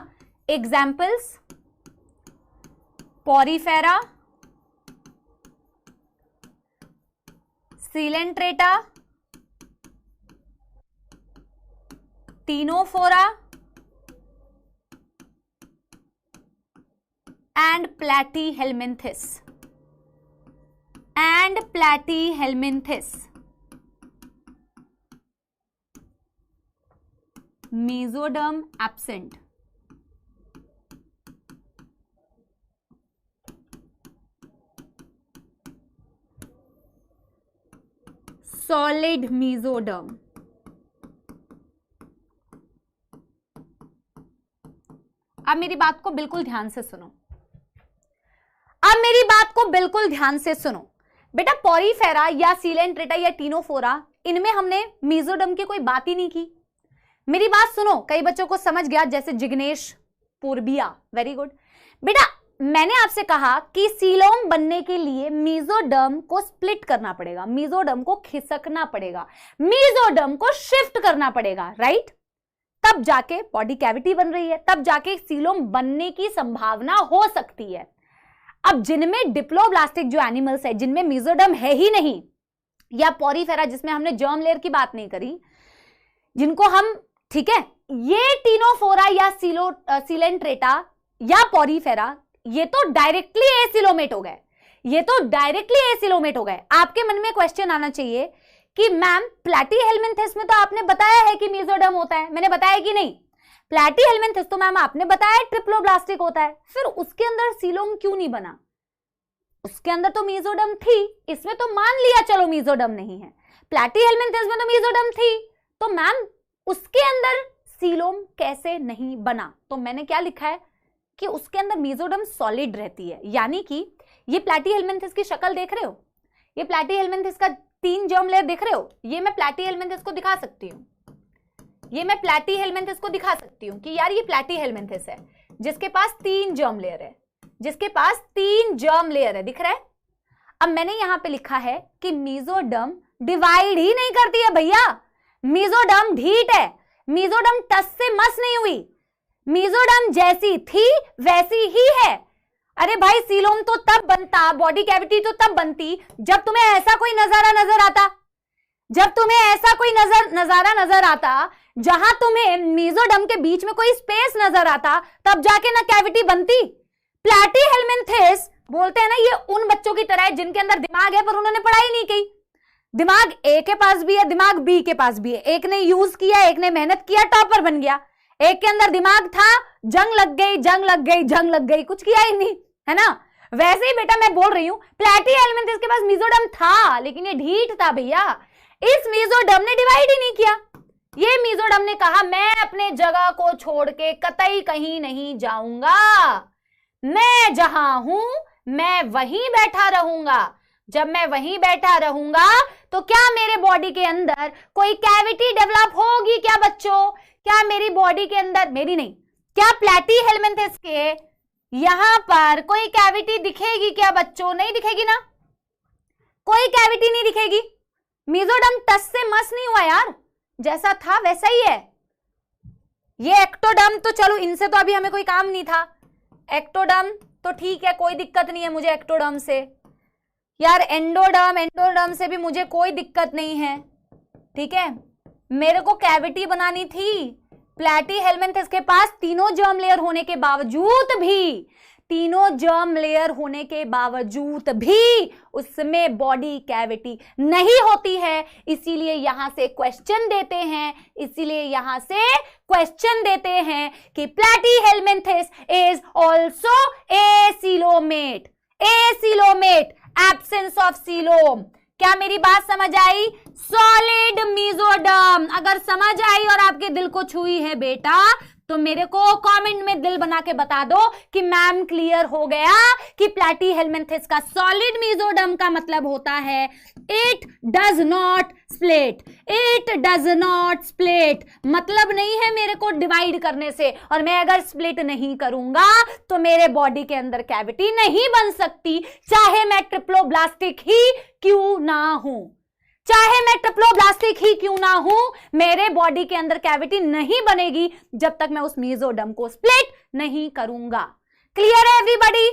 Examples, Porifera, Coelenterata, Ctenophora and platyhelminthes, mesoderm absent, solid mesoderm, अब मेरी बात को बिल्कुल ध्यान से सुनो। अब मेरी बात को बिल्कुल ध्यान से सुनो बेटा। पोरीफेरा या सीलेंट्रेटा या टीनोफोरा, इनमें हमने मेसोडर्म की कोई बात ही नहीं की। मेरी बात सुनो, कई बच्चों को समझ गया, जैसे जिग्नेश, पूर्बिया, वेरी गुड बेटा। मैंने आपसे कहा कि सीलोम बनने के लिए मेसोडर्म को स्प्लिट करना पड़ेगा, मेसोडर्म को खिसकना पड़ेगा, मेसोडर्म को शिफ्ट करना पड़ेगा, राइट? तब जाके बॉडी कैविटी बन रही है, तब जाके सीलोम बनने की संभावना हो सकती है। अब जिनमें डिप्लोब्लास्टिक जो एनिमल्स है, जिनमें मेसोडर्म है ही नहीं, या पोरीफेरा जिसमें हमने जर्म लेयर की बात नहीं करी, जिनको हम, ठीक है, ये टीनोफोरा या सीलेंट्रेटा या पोरीफेरा, ये तो डायरेक्टली एसिलोमेट हो गए, ये तो डायरेक्टली एसिलोमेट हो गए। आपके मन में क्वेश्चन आना चाहिए कि मैम प्लैटीहेल्मिन्थेस में तो आपने बताया है कि मेसोडर्म होता है, मैंने बताया कि नहीं? प्लैटीहेल्मिन्थेस तो मैम आपने बताया ट्रिप्लोब्लास्टिक होता है, फिर उसके अंदर सीलोम क्यों नहीं बना? उसके अंदर तो मेसोडर्म थी, इसमें तो मान लिया चलो मेसोडर्म नहीं है, प्लैटीहेल्मिन्थेस में तो मेसोडर्म थी, तो मैम उसके अंदर सीलोम कैसे नहीं बना? तो मैंने क्या लिखा है कि उसके अंदर मेसोडर्म सॉलिड रहती है, यानी कि ये प्लैटीहेल्मिन्थेस की शक्ल देख रहे हो, ये प्लैटीहेल्मिन्थेस का 3 जर्म लेयर देख रहे हो, ये मैं प्लैटीहेल्मिन्थेस को दिखा सकती हूँ, ये मैं प्लैटीहेल्मिन्थेस को दिखा सकती हूँ कि यार ये प्लैटीहेल्मिन्थेस है जिसके पास 3 जर्म लेयर है, जिसके पास 3 जर्म लेयर है, दिख रहा है? अब मैंने यहां पे लिखा है कि मेसोडर्म डिवाइड ही नहीं करती है भैया, मेसोडर्म ढीठ है, मेसोडर्म टस से मस नहीं हुई, मेसोडर्म जैसी थी वैसी ही है। अरे भाई सीलोम तो तब बनता, बॉडी कैविटी तो तब बनती जब तुम्हें ऐसा कोई नजारा नजर आता, जब तुम्हें ऐसा कोई नजारा नजर आता जहां तुम्हें मेसोडर्म के बीच में कोई स्पेस नजर आता, तब जाके ना कैविटी बनती। प्लैटीहेल्मिन्थेस बोलते हैं ना, ये उन बच्चों की तरह है जिनके अंदर दिमाग है पर उन्होंने पढ़ाई नहीं की। दिमाग ए के पास भी है, दिमाग बी के पास भी है, एक ने यूज किया, एक ने मेहनत किया, टॉपर बन गया, एक के अंदर दिमाग था, जंग लग गई, जंग लग गई, जंग लग गई, कुछ किया ही नहीं, है ना? वैसे ही बेटा मैं बोल रही हूं, प्लैटीहेल्मिन्थेस के पास मेसोडर्म था लेकिन ये ढीठ था भैया, इस मेसोडर्म ने डिवाइड ही नहीं किया। ये मेसोडर्म ने कहा मैं अपने जगह को छोड़ के कतई कहीं नहीं जाऊंगा, मैं जहां हूं मैं वहीं बैठा रहूंगा। जब मैं वहीं बैठा रहूंगा तो क्या मेरे बॉडी के अंदर कोई कैविटी डेवलप होगी क्या बच्चों? क्या मेरी बॉडी के अंदर, मेरी नहीं, क्या प्लैटीहेल्मिन्थेस के यहां पर कोई कैविटी दिखेगी क्या बच्चों? नहीं दिखेगी ना, कोई कैविटी नहीं दिखेगी। मेसोडर्म टस से मस नहीं हुआ यार, जैसा था वैसा ही है। ये एक्टोडर्म तो चलो, इनसे तो अभी हमें कोई काम नहीं था, एक्टोडर्म तो ठीक है, कोई दिक्कत नहीं है मुझे एक्टोडर्म से यार। एंडोडर्म से भी मुझे कोई दिक्कत नहीं है, ठीक है। मेरे को कैविटी बनानी थी, प्लैटीहेल्मिन्थेस के पास तीनों जर्म लेयर होने के बावजूद भी तीनों जर्म लेयर होने के बावजूद भी उसमें बॉडी कैविटी नहीं होती है। इसीलिए यहां से क्वेश्चन देते हैं कि platyhelminthes is also acoelomate. Absence of coelom. क्या मेरी बात समझ आई? Solid mesoderm. अगर समझ आई और आपके दिल को छुई है बेटा तो मेरे को कमेंट में दिल बना के बता दो कि मैम क्लियर हो गया कि प्लैटीहेल्मिन्थेस का सॉलिड मेसोडर्म का मतलब होता है इट डज नॉट स्प्लिट। मतलब नहीं है मेरे को डिवाइड करने से, और मैं अगर स्प्लिट नहीं करूंगा तो मेरे बॉडी के अंदर कैविटी नहीं बन सकती, चाहे मैं ट्रिप्लोब्लास्टिक ही क्यों ना हूं। मेरे बॉडी के अंदर कैविटी नहीं बनेगी जब तक मैं उस मेसोडर्म को स्प्लिट नहीं करूंगा। क्लियर है एवरीबॉडी?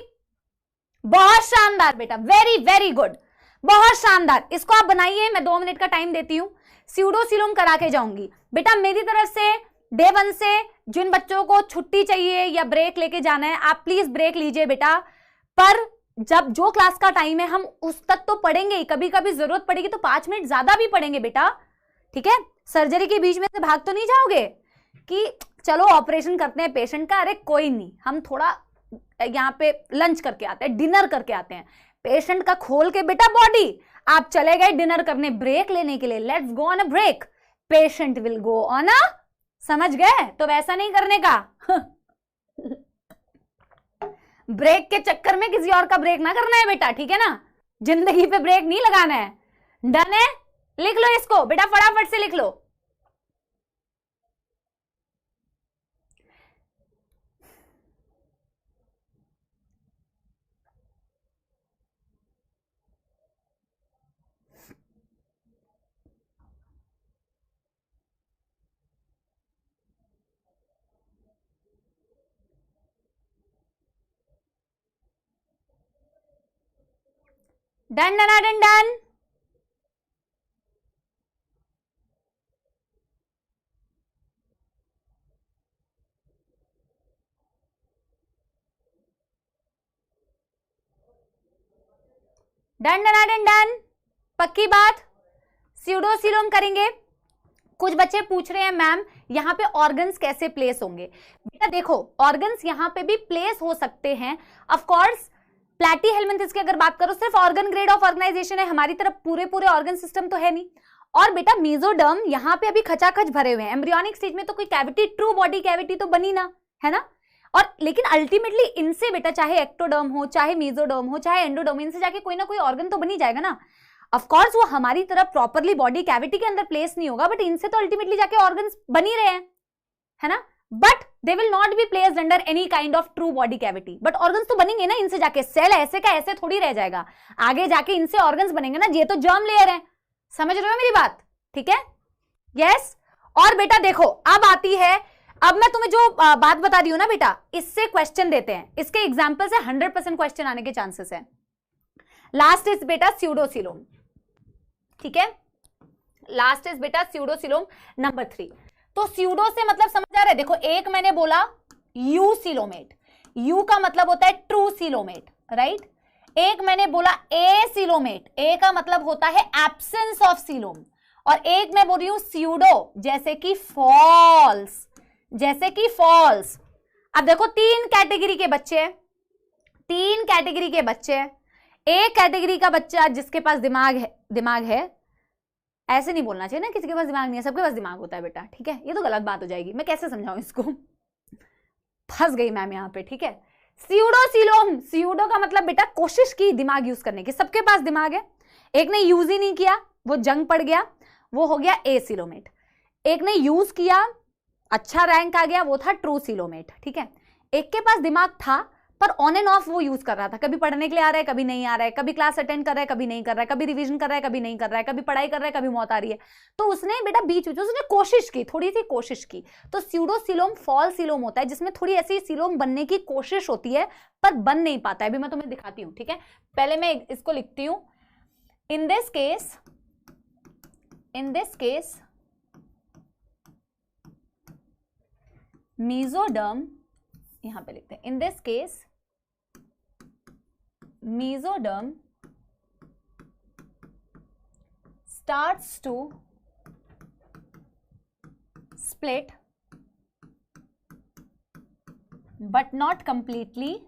बहुत शानदार बेटा, वेरी वेरी गुड, बहुत शानदार। इसको आप बनाइए, मैं 2 मिनट का टाइम देती हूं, स्यूडोसीलोम करा के जाऊंगी बेटा। मेरी तरफ से डे 1 से जिन बच्चों को छुट्टी चाहिए या ब्रेक लेके जाना है, आप प्लीज ब्रेक लीजिए बेटा। पर जब जो क्लास का टाइम है हम उस तक तो पढ़ेंगे ही, कभी कभी जरूरत पड़ेगी तो 5 मिनट ज्यादा भी पढ़ेंगे बेटा, ठीक है? सर्जरी के बीच में से भाग तो नहीं जाओगे कि चलो ऑपरेशन करते हैं पेशेंट का, अरे कोई नहीं, हम थोड़ा यहाँ पे लंच करके आते हैं, डिनर करके आते हैं। पेशेंट का खोल के बेटा बॉडी, आप चले गए डिनर करने, ब्रेक लेने के लिए, let's go on a break, patient will go on a, समझ गए? तो वैसा नहीं करने का। ब्रेक के चक्कर में किसी और का ब्रेक ना करना है बेटा, ठीक है ना? जिंदगी पे ब्रेक नहीं लगाना है। डन है? लिख लो इसको बेटा, फटाफट से लिख लो। Done done done done. Done done done done. पक्की बात, स्यूडोसीलोम करेंगे। कुछ बच्चे पूछ रहे हैं मैम यहाँ पे ऑर्गन्स कैसे प्लेस होंगे? बेटा देखो, ऑर्गन्स यहाँ पे भी प्लेस हो सकते हैं ऑफ कोर्स। प्लैटीहेल्मिन्थेस की अगर बात करो, सिर्फ ऑर्गन ग्रेड ऑफ ऑर्गेनाइजेशन है, हमारी तरफ पूरे ऑर्गन सिस्टम तो है नहीं। और बेटा मेसोडर्म यहाँ पे अभी खचाखच भरे हुए हैं, एम्ब्रियोनिक स्टेज में तो कोई कैविटी, ट्रू बॉडी कैविटी तो बनी ना, है ना? और लेकिन अल्टीमेटली इनसे बेटा, चाहे एक्टोडर्म हो, चाहे मेसोडर्म हो, चाहे एंडोडर्म, इनसे जाके कोई ना कोई ऑर्गन तो बनी जाएगा ना। ऑफ कोर्स वो हमारी तरफ प्रॉपरली बॉडी कैविटी के अंदर प्लेस नहीं होगा, बट इनसे तो अल्टीमेटली जाके ऑर्गन्स बन ही रहे हैं, है ना? But they will not be placed under any kind of true body cavity, but organs तो बनेंगे ना इनसे जाके। सेल ऐसे का ऐसे थोड़ी रह जाएगा, आगे जाके इनसे ऑर्गन्स बनेंगे ना, ये तो जर्म लेयर है। समझ रहे हो मेरी बात? ठीक है, यस। और बेटा देखो, अब आती है, अब मैं तुम्हें जो बात बता रही हूं ना बेटा, इससे क्वेश्चन देते हैं, इसके एग्जाम्पल से 100% क्वेश्चन आने के चांसेस है। लास्ट इज बेटा स्यूडोसीलोम, ठीक है? लास्ट इज बेटा स्यूडोसीलोम नंबर 3। तो स्यूडो से मतलब समझ आ रहा है? देखो, एक मैंने बोला यू सीलोमेट, यू का मतलब होता है ट्रू सीलोमेट, राइट? एक मैंने बोला ए सीलोमेट, ए का मतलब होता है एब्सेंस ऑफ सीलोम, और एक मैं बोल रही हूं स्यूडो, जैसे कि फॉल्स, जैसे कि फॉल्स। अब देखो, 3 कैटेगरी के बच्चे हैं, 3 कैटेगरी के बच्चे हैं। एक कैटेगरी का बच्चा जिसके पास दिमाग है, ऐसे नहीं बोलना चाहिए ना, किसी के पास दिमाग नहीं है, सबके पास दिमाग होता है बेटा, ठीक है? ये तो गलत बात हो जाएगी, मैं कैसे समझाऊं इसको? फंस गई मैम यहाँ पे, ठीक है? स्यूडोसीलोम, स्यूडो का मतलब बेटा कोशिश की दिमाग यूज करने की, सबके पास दिमाग है, एक ने यूज ही नहीं किया, वो जंग पड़ गया, वो हो गया ए सीलोमेट। एक ने यूज किया, अच्छा रैंक आ गया, वो था ट्रू सीलोमेट, ठीक है? एक के पास दिमाग था पर ऑन एंड ऑफ वो यूज कर रहा था, कभी पढ़ने के लिए आ रहा है, कभी नहीं आ रहा है, कभी क्लास अटेंड कर रहा है, कभी नहीं कर रहा है, कभी रिवीजन कर रहा है, कभी नहीं कर रहा है, कभी पढ़ाई कर रहा है, कभी मौत आ रही है। तो उसने बेटा बीच में उसने कोशिश की, थोड़ी सी कोशिश की। तो स्यूडोसीलोम फॉल्स सीलोम होता है, जिसमें थोड़ी ऐसी सीलोम बनने की कोशिश होती है पर बन नहीं पाता है। अभी मैं तुम्हें दिखाती हूँ, ठीक है? पहले मैं इसको लिखती हूँ। इन दिस केस मेसोडर्म, यहां पे लिखते हैं, in this case mesoderm starts to split but not completely,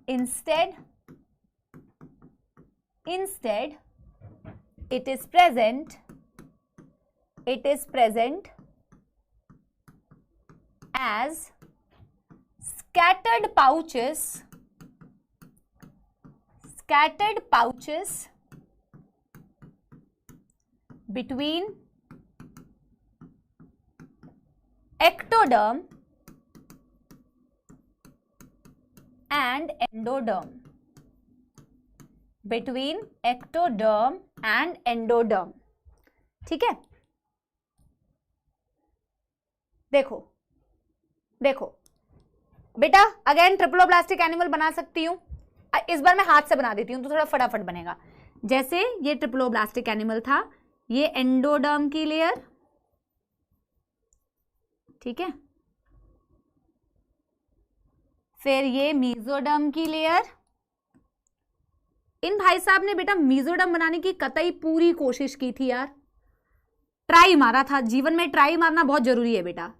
instead it is present as scattered pouches between ectoderm and endoderm. Between ectoderm and endoderm. ठीक है, देखो बेटा, अगेन ट्रिप्लोब्लास्टिक एनिमल बना सकती हूं। इस बार मैं हाथ से बना देती हूं तो थोड़ा फटाफट बनेगा। जैसे ये ट्रिप्लोब्लास्टिक एनिमल था, ये एंडोडर्म की लेयर, ठीक है, फिर ये मेसोडर्म की लेयर। इन भाई साहब ने बेटा मेसोडर्म बनाने की कतई पूरी कोशिश की थी यार, ट्राई मारा था। जीवन में ट्राई मारना बहुत जरूरी है बेटा।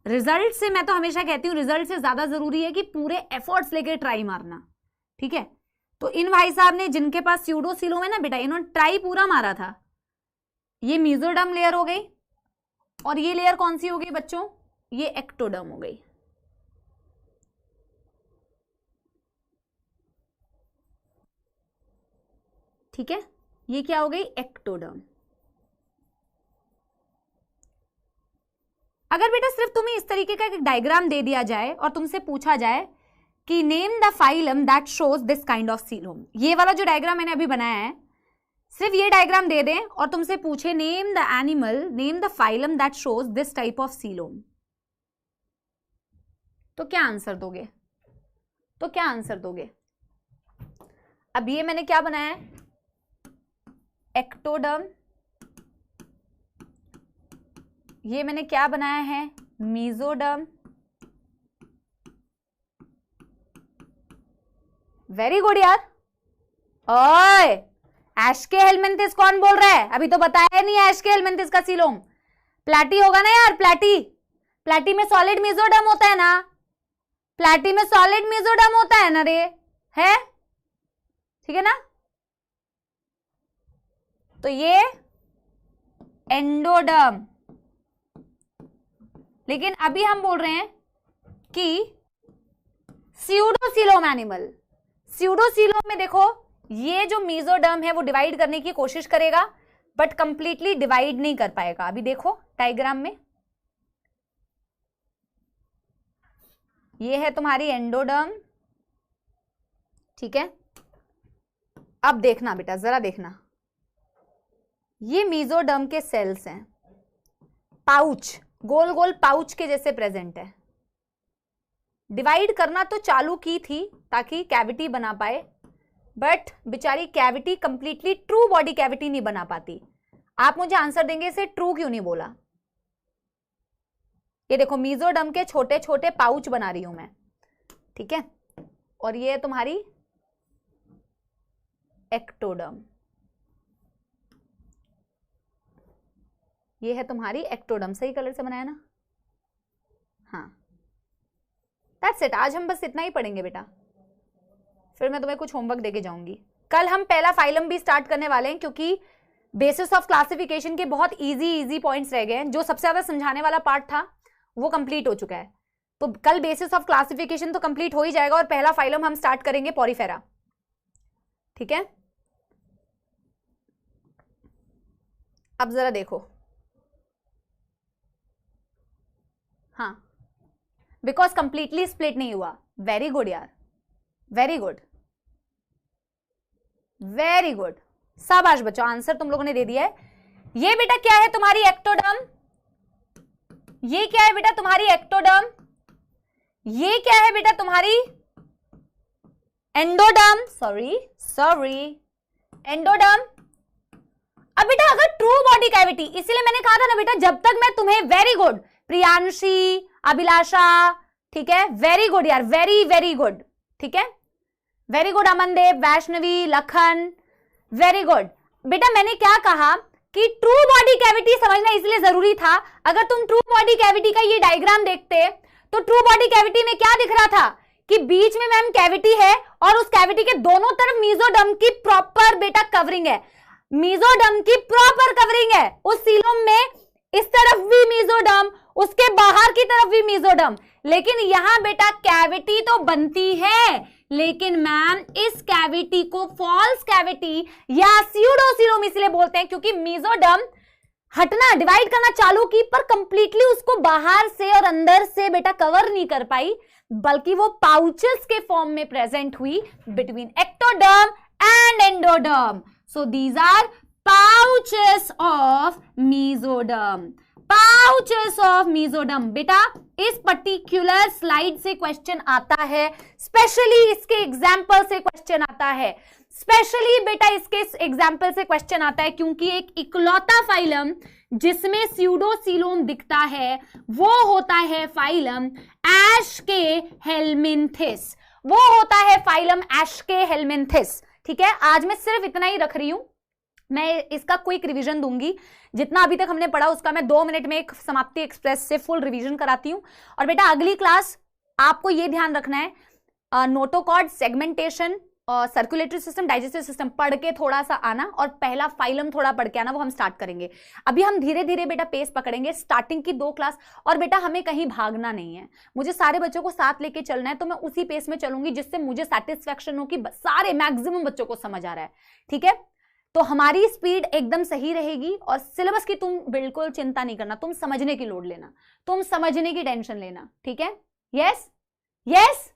रिजल्ट से, मैं तो हमेशा कहती हूं, रिजल्ट से ज्यादा जरूरी है कि पूरे एफर्ट्स लेके ट्राई मारना, ठीक है। तो इन भाई साहब ने, जिनके पास स्यूडोसीलोम है ना बेटा, इन्होंने ट्राई पूरा मारा था। ये मेसोडर्म लेयर हो गई, और ये लेयर कौन सी हो गई बच्चों? ये एक्टोडर्म हो गई। ठीक है, ये क्या हो गई? एक्टोडर्म। अगर बेटा सिर्फ तुम्हें इस तरीके का एक डायग्राम दे दिया जाए और तुमसे पूछा जाए कि name the phylum that shows this kind of coelom, ये वाला जो डायग्राम मैंने अभी बनाया है, सिर्फ ये डायग्राम दे दें और तुमसे पूछे name the animal, name the phylum that shows this type of coelom, तो क्या आंसर दोगे? अब ये मैंने क्या बनाया है? एक्टोडर्म। ये मैंने क्या बनाया है? मेसोडर्म। वेरी गुड यार। ओए, एस्के हेलमिंथिस कौन बोल रहा है? अभी तो बताया नहीं है एस्के हेलमिंथिस का सीलोम। प्लैटी होगा ना यार, प्लैटी में सॉलिड मेसोडर्म होता है ना, प्लैटी में सॉलिड मेसोडर्म होता है ना रे, है? ठीक है ना? तो ये एंडोडर्म। लेकिन अभी हम बोल रहे हैं कि स्यूडोसीलोम एनिमल, स्यूडोसीलोम में देखो ये जो मेसोडर्म है वो डिवाइड करने की कोशिश करेगा बट कंप्लीटली डिवाइड नहीं कर पाएगा। अभी देखो डायग्राम में, ये है तुम्हारी एंडोडर्म, ठीक है। अब देखना बेटा, जरा देखना, ये मेसोडर्म के सेल्स हैं, पाउच, गोल गोल पाउच के जैसे प्रेजेंट है। डिवाइड करना तो चालू की थी ताकि कैविटी बना पाए, बट बेचारी cavity completely true body cavity नहीं बना पाती। आप मुझे आंसर देंगे इसे ट्रू क्यों नहीं बोला? ये देखो मेसोडर्म के छोटे छोटे पाउच बना रही हूं मैं, ठीक है, और ये तुम्हारी एक्टोडर्म, ये है तुम्हारी एक्टोडर्म। सही कलर से बनाया ना? हाँ, दैट्स इट। आज हम बस इतना ही पढ़ेंगे बेटा, फिर मैं तुम्हें कुछ होमवर्क देके जाऊंगी। कल हम पहला फाइलम भी स्टार्ट करने वाले हैं, क्योंकि बेसिस ऑफ क्लासिफिकेशन के बहुत इजी पॉइंट्स रह गए हैं। जो सबसे ज्यादा समझाने वाला पार्ट था वो कंप्लीट हो चुका है, तो कल बेसिस ऑफ क्लासिफिकेशन तो कंप्लीट हो ही जाएगा और पहला फाइलम हम स्टार्ट करेंगे पॉरीफेरा, ठीक है। अब जरा देखो, हाँ, बिकॉज कंप्लीटली स्प्लिट नहीं हुआ। वेरी गुड यार, वेरी गुड, वेरी गुड, शाबाश बच्चों, आंसर तुम लोगों ने दे दिया है। ये बेटा क्या है? तुम्हारी एक्टोडर्म। ये क्या है बेटा? तुम्हारी एक्टोडर्म। ये क्या है बेटा? तुम्हारी एंडोडर्म, सॉरी एंडोडर्म। अब बेटा अगर ट्रू बॉडी कैविटी, इसीलिए मैंने कहा था ना बेटा, जब तक मैं तुम्हें, वेरी गुड, प्रियांशी, अभिलाषा, ठीक है, वेरी गुड यार, वेरी वेरी गुड, ठीक है, very good. Amandev, Vaishnavi, Lakhan, very good. बेटा मैंने क्या कहा कि ट्रू बॉडी कैविटी समझना इसलिए जरूरी था। अगर तुम ट्रू बॉडी कैविटी का ये डायग्राम देखते तो ट्रू बॉडी कैविटी में क्या दिख रहा था कि बीच में मैम कैविटी है और उस कैविटी के दोनों तरफ मेसोडर्म की प्रॉपर बेटा कवरिंग है, मेसोडर्म की प्रॉपर कवरिंग है। उस सीलोम में इस तरफ भी मेसोडर्म, उसके बाहर की तरफ भी मेसोडर्म, लेकिन यहां बेटा कैविटी तो बनती है, लेकिन मैम इस कैविटी को फॉल्स कैविटी या स्यूडोसीलोम इसलिए बोलते हैं क्योंकि मेसोडर्म हटना, डिवाइड करना चालू की, पर कंप्लीटली उसको बाहर से और अंदर से बेटा कवर नहीं कर पाई, बल्कि वो पाउचेस के फॉर्म में प्रेजेंट हुई between ectoderm and endoderm. So these are pouches of mesoderm, pouches of mesoderm. बेटा इस पर्टिकुलर स्लाइड से क्वेश्चन आता है, स्पेशली इसके एग्जाम्पल से क्वेश्चन आता है, स्पेशली बेटा इसके एग्जाम्पल से क्वेश्चन आता है क्योंकि एक इकलौता फाइलम जिसमें स्यूडोसीलोम दिखता है वो होता है फाइलम एशकेहेलमिन्थिस, वो होता है फाइलम एशकेहेलमिन्थिस। ठीक है, आज मैं सिर्फ इतना ही रख रही हूं, मैं इसका क्विक रिवीजन दूंगी, जितना अभी तक हमने पढ़ा उसका मैं 2 मिनट में एक समाप्ति एक्सप्रेस से फुल रिवीजन कराती हूं। और बेटा अगली क्लास आपको यह ध्यान रखना है, notochord, segmentation, circulatory system, digestive system पढ़ के थोड़ा सा आना और पहला फाइलम थोड़ा पढ़ के आना, वो हम स्टार्ट करेंगे। अभी हम धीरे धीरे बेटा पेस पकड़ेंगे, स्टार्टिंग की 2 क्लास। और बेटा हमें कहीं भागना नहीं है, मुझे सारे बच्चों को साथ लेके चलना है, तो मैं उसी पेस में चलूंगी जिससे मुझे सेटिस्फैक्शन हो कि सारे मैक्सिमम बच्चों को समझ आ रहा है। ठीक है, तो हमारी स्पीड एकदम सही रहेगी और सिलेबस की तुम बिल्कुल चिंता नहीं करना, तुम समझने की लोड लेना, तुम समझने की टेंशन लेना। ठीक है, यस यस।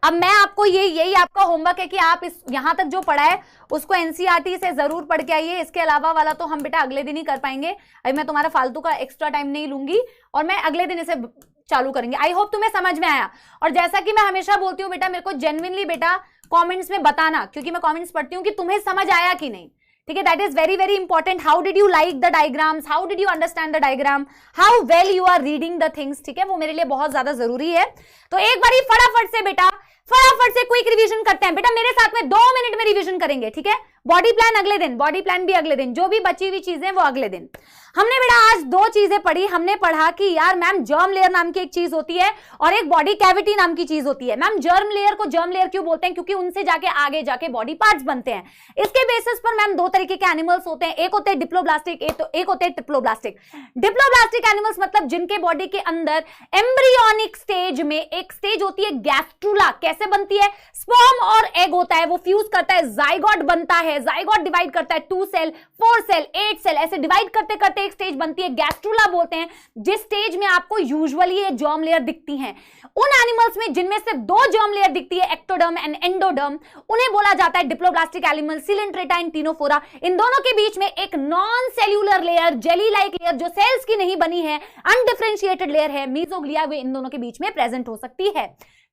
अब मैं आपको यही आपका होमवर्क है कि आप इस यहां तक जो पढ़ा है उसको एनसीईआरटी से जरूर पढ़ के आइए। इसके अलावा वाला तो हम बेटा अगले दिन ही कर पाएंगे, अभी मैं तुम्हारा फालतू का एक्स्ट्रा टाइम नहीं लूंगी और मैं अगले दिन इसे चालू करेंगे। आई होप तुम्हें समझ में आया। और जैसा कि मैं हमेशा बोलती हूँ बेटा, मेरे को जेन्युइनली बेटा कमेंट्स में बताना, क्योंकि मैं कमेंट्स पढ़ती हूँ कि तुम्हें समझ आया कि नहीं। ठीक है, that is very very important. How did you like the diagrams, how did you understand the diagram, how well you are reading the things. ठीक है, वो मेरे लिए बहुत ज्यादा जरूरी है। तो एक बारी फटाफट से बेटा, फटाफट से क्विक रिवीजन करते हैं बेटा, मेरे साथ में 2 मिनट में रिवीजन करेंगे। ठीक है, बॉडी प्लान अगले दिन, बॉडी प्लान भी अगले दिन, जो भी बची हुई चीजें वो अगले दिन। हमने बेटा आज 2 चीजें पढ़ी। हमने पढ़ा कि यार मैम जर्म लेयर नाम की एक चीज होती है और एक बॉडी कैविटी नाम की चीज होती है। मैम जर्म लेयर को जर्म लेयर क्यों बोलते हैं, क्योंकि उनसे जाके आगे जाके बॉडी पार्ट्स बनते हैं। इसके बेसिस पर मैम 2 तरीके के एनिमल्स होते हैं, एक होते हैं डिप्लोब्लास्टिक, एक होते हैं ट्रिप्लोब्लास्टिक। डिप्लोब्लास्टिक एनिमल्स मतलब जिनके बॉडी के अंदर एम्ब्रियोनिक स्टेज में एक स्टेज होती है गैस्ट्रुला। कैसे बनती है, स्पर्म और एग होता है, वो फ्यूज करता है, जाइगोट बनता है, जाइगोट डिवाइड करता है 2 सेल, 4 सेल, 8 सेल, ऐसे डिवाइड करते करते एक स्टेज बनती है, गैस्ट्रुला बोलते हैं, जिस स्टेज में आपको यूजुअली ये जर्म लेयर दिखती हैं। उन एनिमल्स में जिनमें से 2 जर्म लेयर दिखती है, एक्टोडर्म एंड एंडोडर्म, उन्हें बोला जाता है diploblastic animal, coelenterata and ctenophora. इन दोनों के बीच में एक non cellular layer, jelly like layer जो सेल्स की नहीं बनी है, अनडिफरेंशिएटेड लेयर है, मेसोग्लिया, वे इन दोनों के बीच में प्रेजेंट हो सकती है।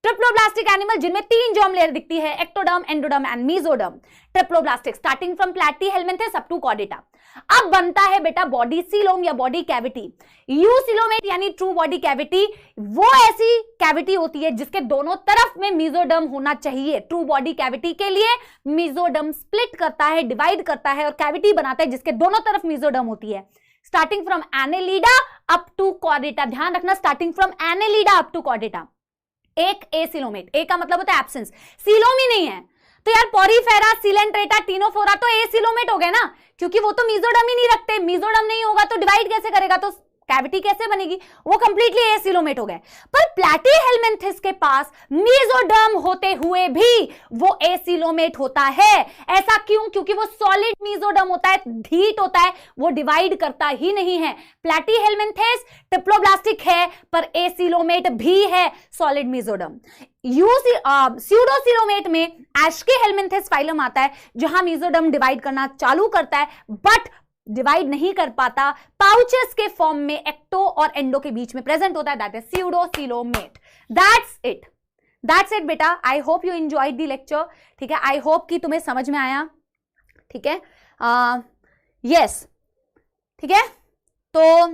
ट्रिप्लोब्लास्टिक एनिमल जिनमें 3 जर्म लेयर दिखती है, ectoderm, endoderm and mesoderm. Triploblastic starting from platyhelminthes up to chordata. अब बनता है बेटा बॉडी सीलोम या बॉडी कैविटी। यूसिलोमेट यानी ट्रू बॉडी कैविटी वो ऐसी कैविटी होती है जिसके दोनों तरफ में मेसोडर्म होना चाहिए। ट्रू बॉडी कैविटी के लिए मेसोडर्म स्प्लिट करता है, डिवाइड करता है और कैविटी बनाता है जिसके दोनों तरफ मेसोडर्म होती है। Starting from annelida up to chordata, ध्यान रखना, starting from annelida up to chordata. एक एसिलोमेट, ए का मतलब होता है एब्सेंस, सीलोम ही नहीं है तो यार पॉरीफेरा, सिलेंट्रेटा, टिनोफोरा तो एसिलोमेट हो गए ना, क्योंकि वो तो मेसोडर्म ही नहीं रखते। मेसोडर्म नहीं होगा तो डिवाइड कैसे करेगा, तो कैविटी कैसे बनेगी, वो कंप्लीटली एसिलोमेट हो गए। पर प्लैटीहेलमिन्थिस के पास मेसोडर्म होते हुए भी वो एसिलोमेट होता है। ऐसा क्यों, क्योंकि वो सॉलिड मेसोडर्म होता है, ढीट होता है, वो डिवाइड करता ही नहीं है। प्लैटीहेलमिन्थिस ट्रिप्लोब्लास्टिक है पर एसिलोमेट भी है, सॉलिड मेसोडर्म। स्यूडोसिलोमेट में एशकेहेलमिन्थिस फाइलम आता है जहां मेसोडर्म डिवाइड करना चालू करता है बट डिवाइड नहीं कर पाता, पाउचेस के फॉर्म में एक्टो और एंडो के बीच में प्रेजेंट होता है, that is pseudocoelomate. That's it बेटा। I hope you enjoyed the lecture. ठीक है, आई होप कि तुम्हें समझ में आया। ठीक है, यस, ठीक है। तो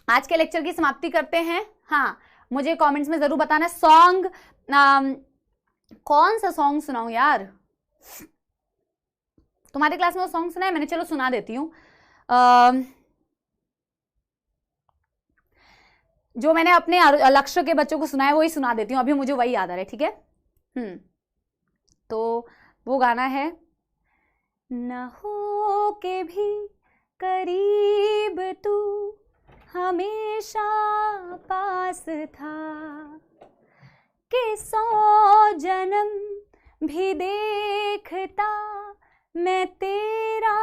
आज के लेक्चर की समाप्ति करते हैं। हाँ, मुझे कमेंट्स में जरूर बताना सॉन्ग, कौन सा सॉन्ग सुनाऊं यार? तुम्हारे क्लास में वो सॉन्ग सुना है मैंने? चलो सुना देती हूँ। जो मैंने अपने लक्ष्य के बच्चों को सुनाया वही सुना देती हूँ, अभी मुझे वही याद आ रहा है, ठीक है। तो वो गाना है, न हो के भी करीब तू हमेशा पास था, कि 100 जन्म भी देखता मैं तेरा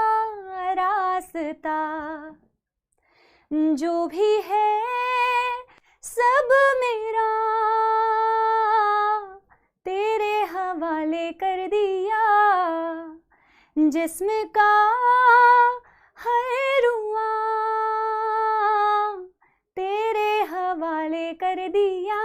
रास्ता, जो भी है सब मेरा तेरे हवाले कर दिया, जिस्म का हर रुआ तेरे हवाले कर दिया।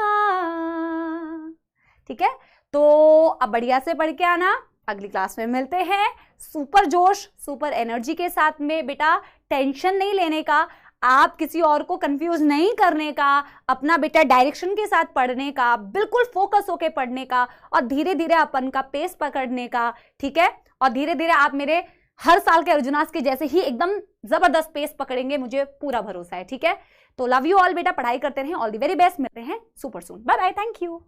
ठीक है, तो अब बढ़िया से पढ़ के आना, अगली क्लास में मिलते हैं सुपर जोश सुपर एनर्जी के साथ में। बेटा टेंशन नहीं लेने का, आप किसी और को कंफ्यूज नहीं करने का, अपना बेटा डायरेक्शन के साथ पढ़ने का, बिल्कुल फोकस होके पढ़ने का, और धीरे धीरे अपन का पेस पकड़ने का। ठीक है, और धीरे धीरे आप मेरे हर साल के अर्जुनास के जैसे ही एकदम जबरदस्त पेस पकड़ेंगे, मुझे पूरा भरोसा है। ठीक है, तो लव यू ऑल बेटा, पढ़ाई करते रहें, ऑल द वेरी बेस्ट, मिलते हैं super soon, bye bye, thank you.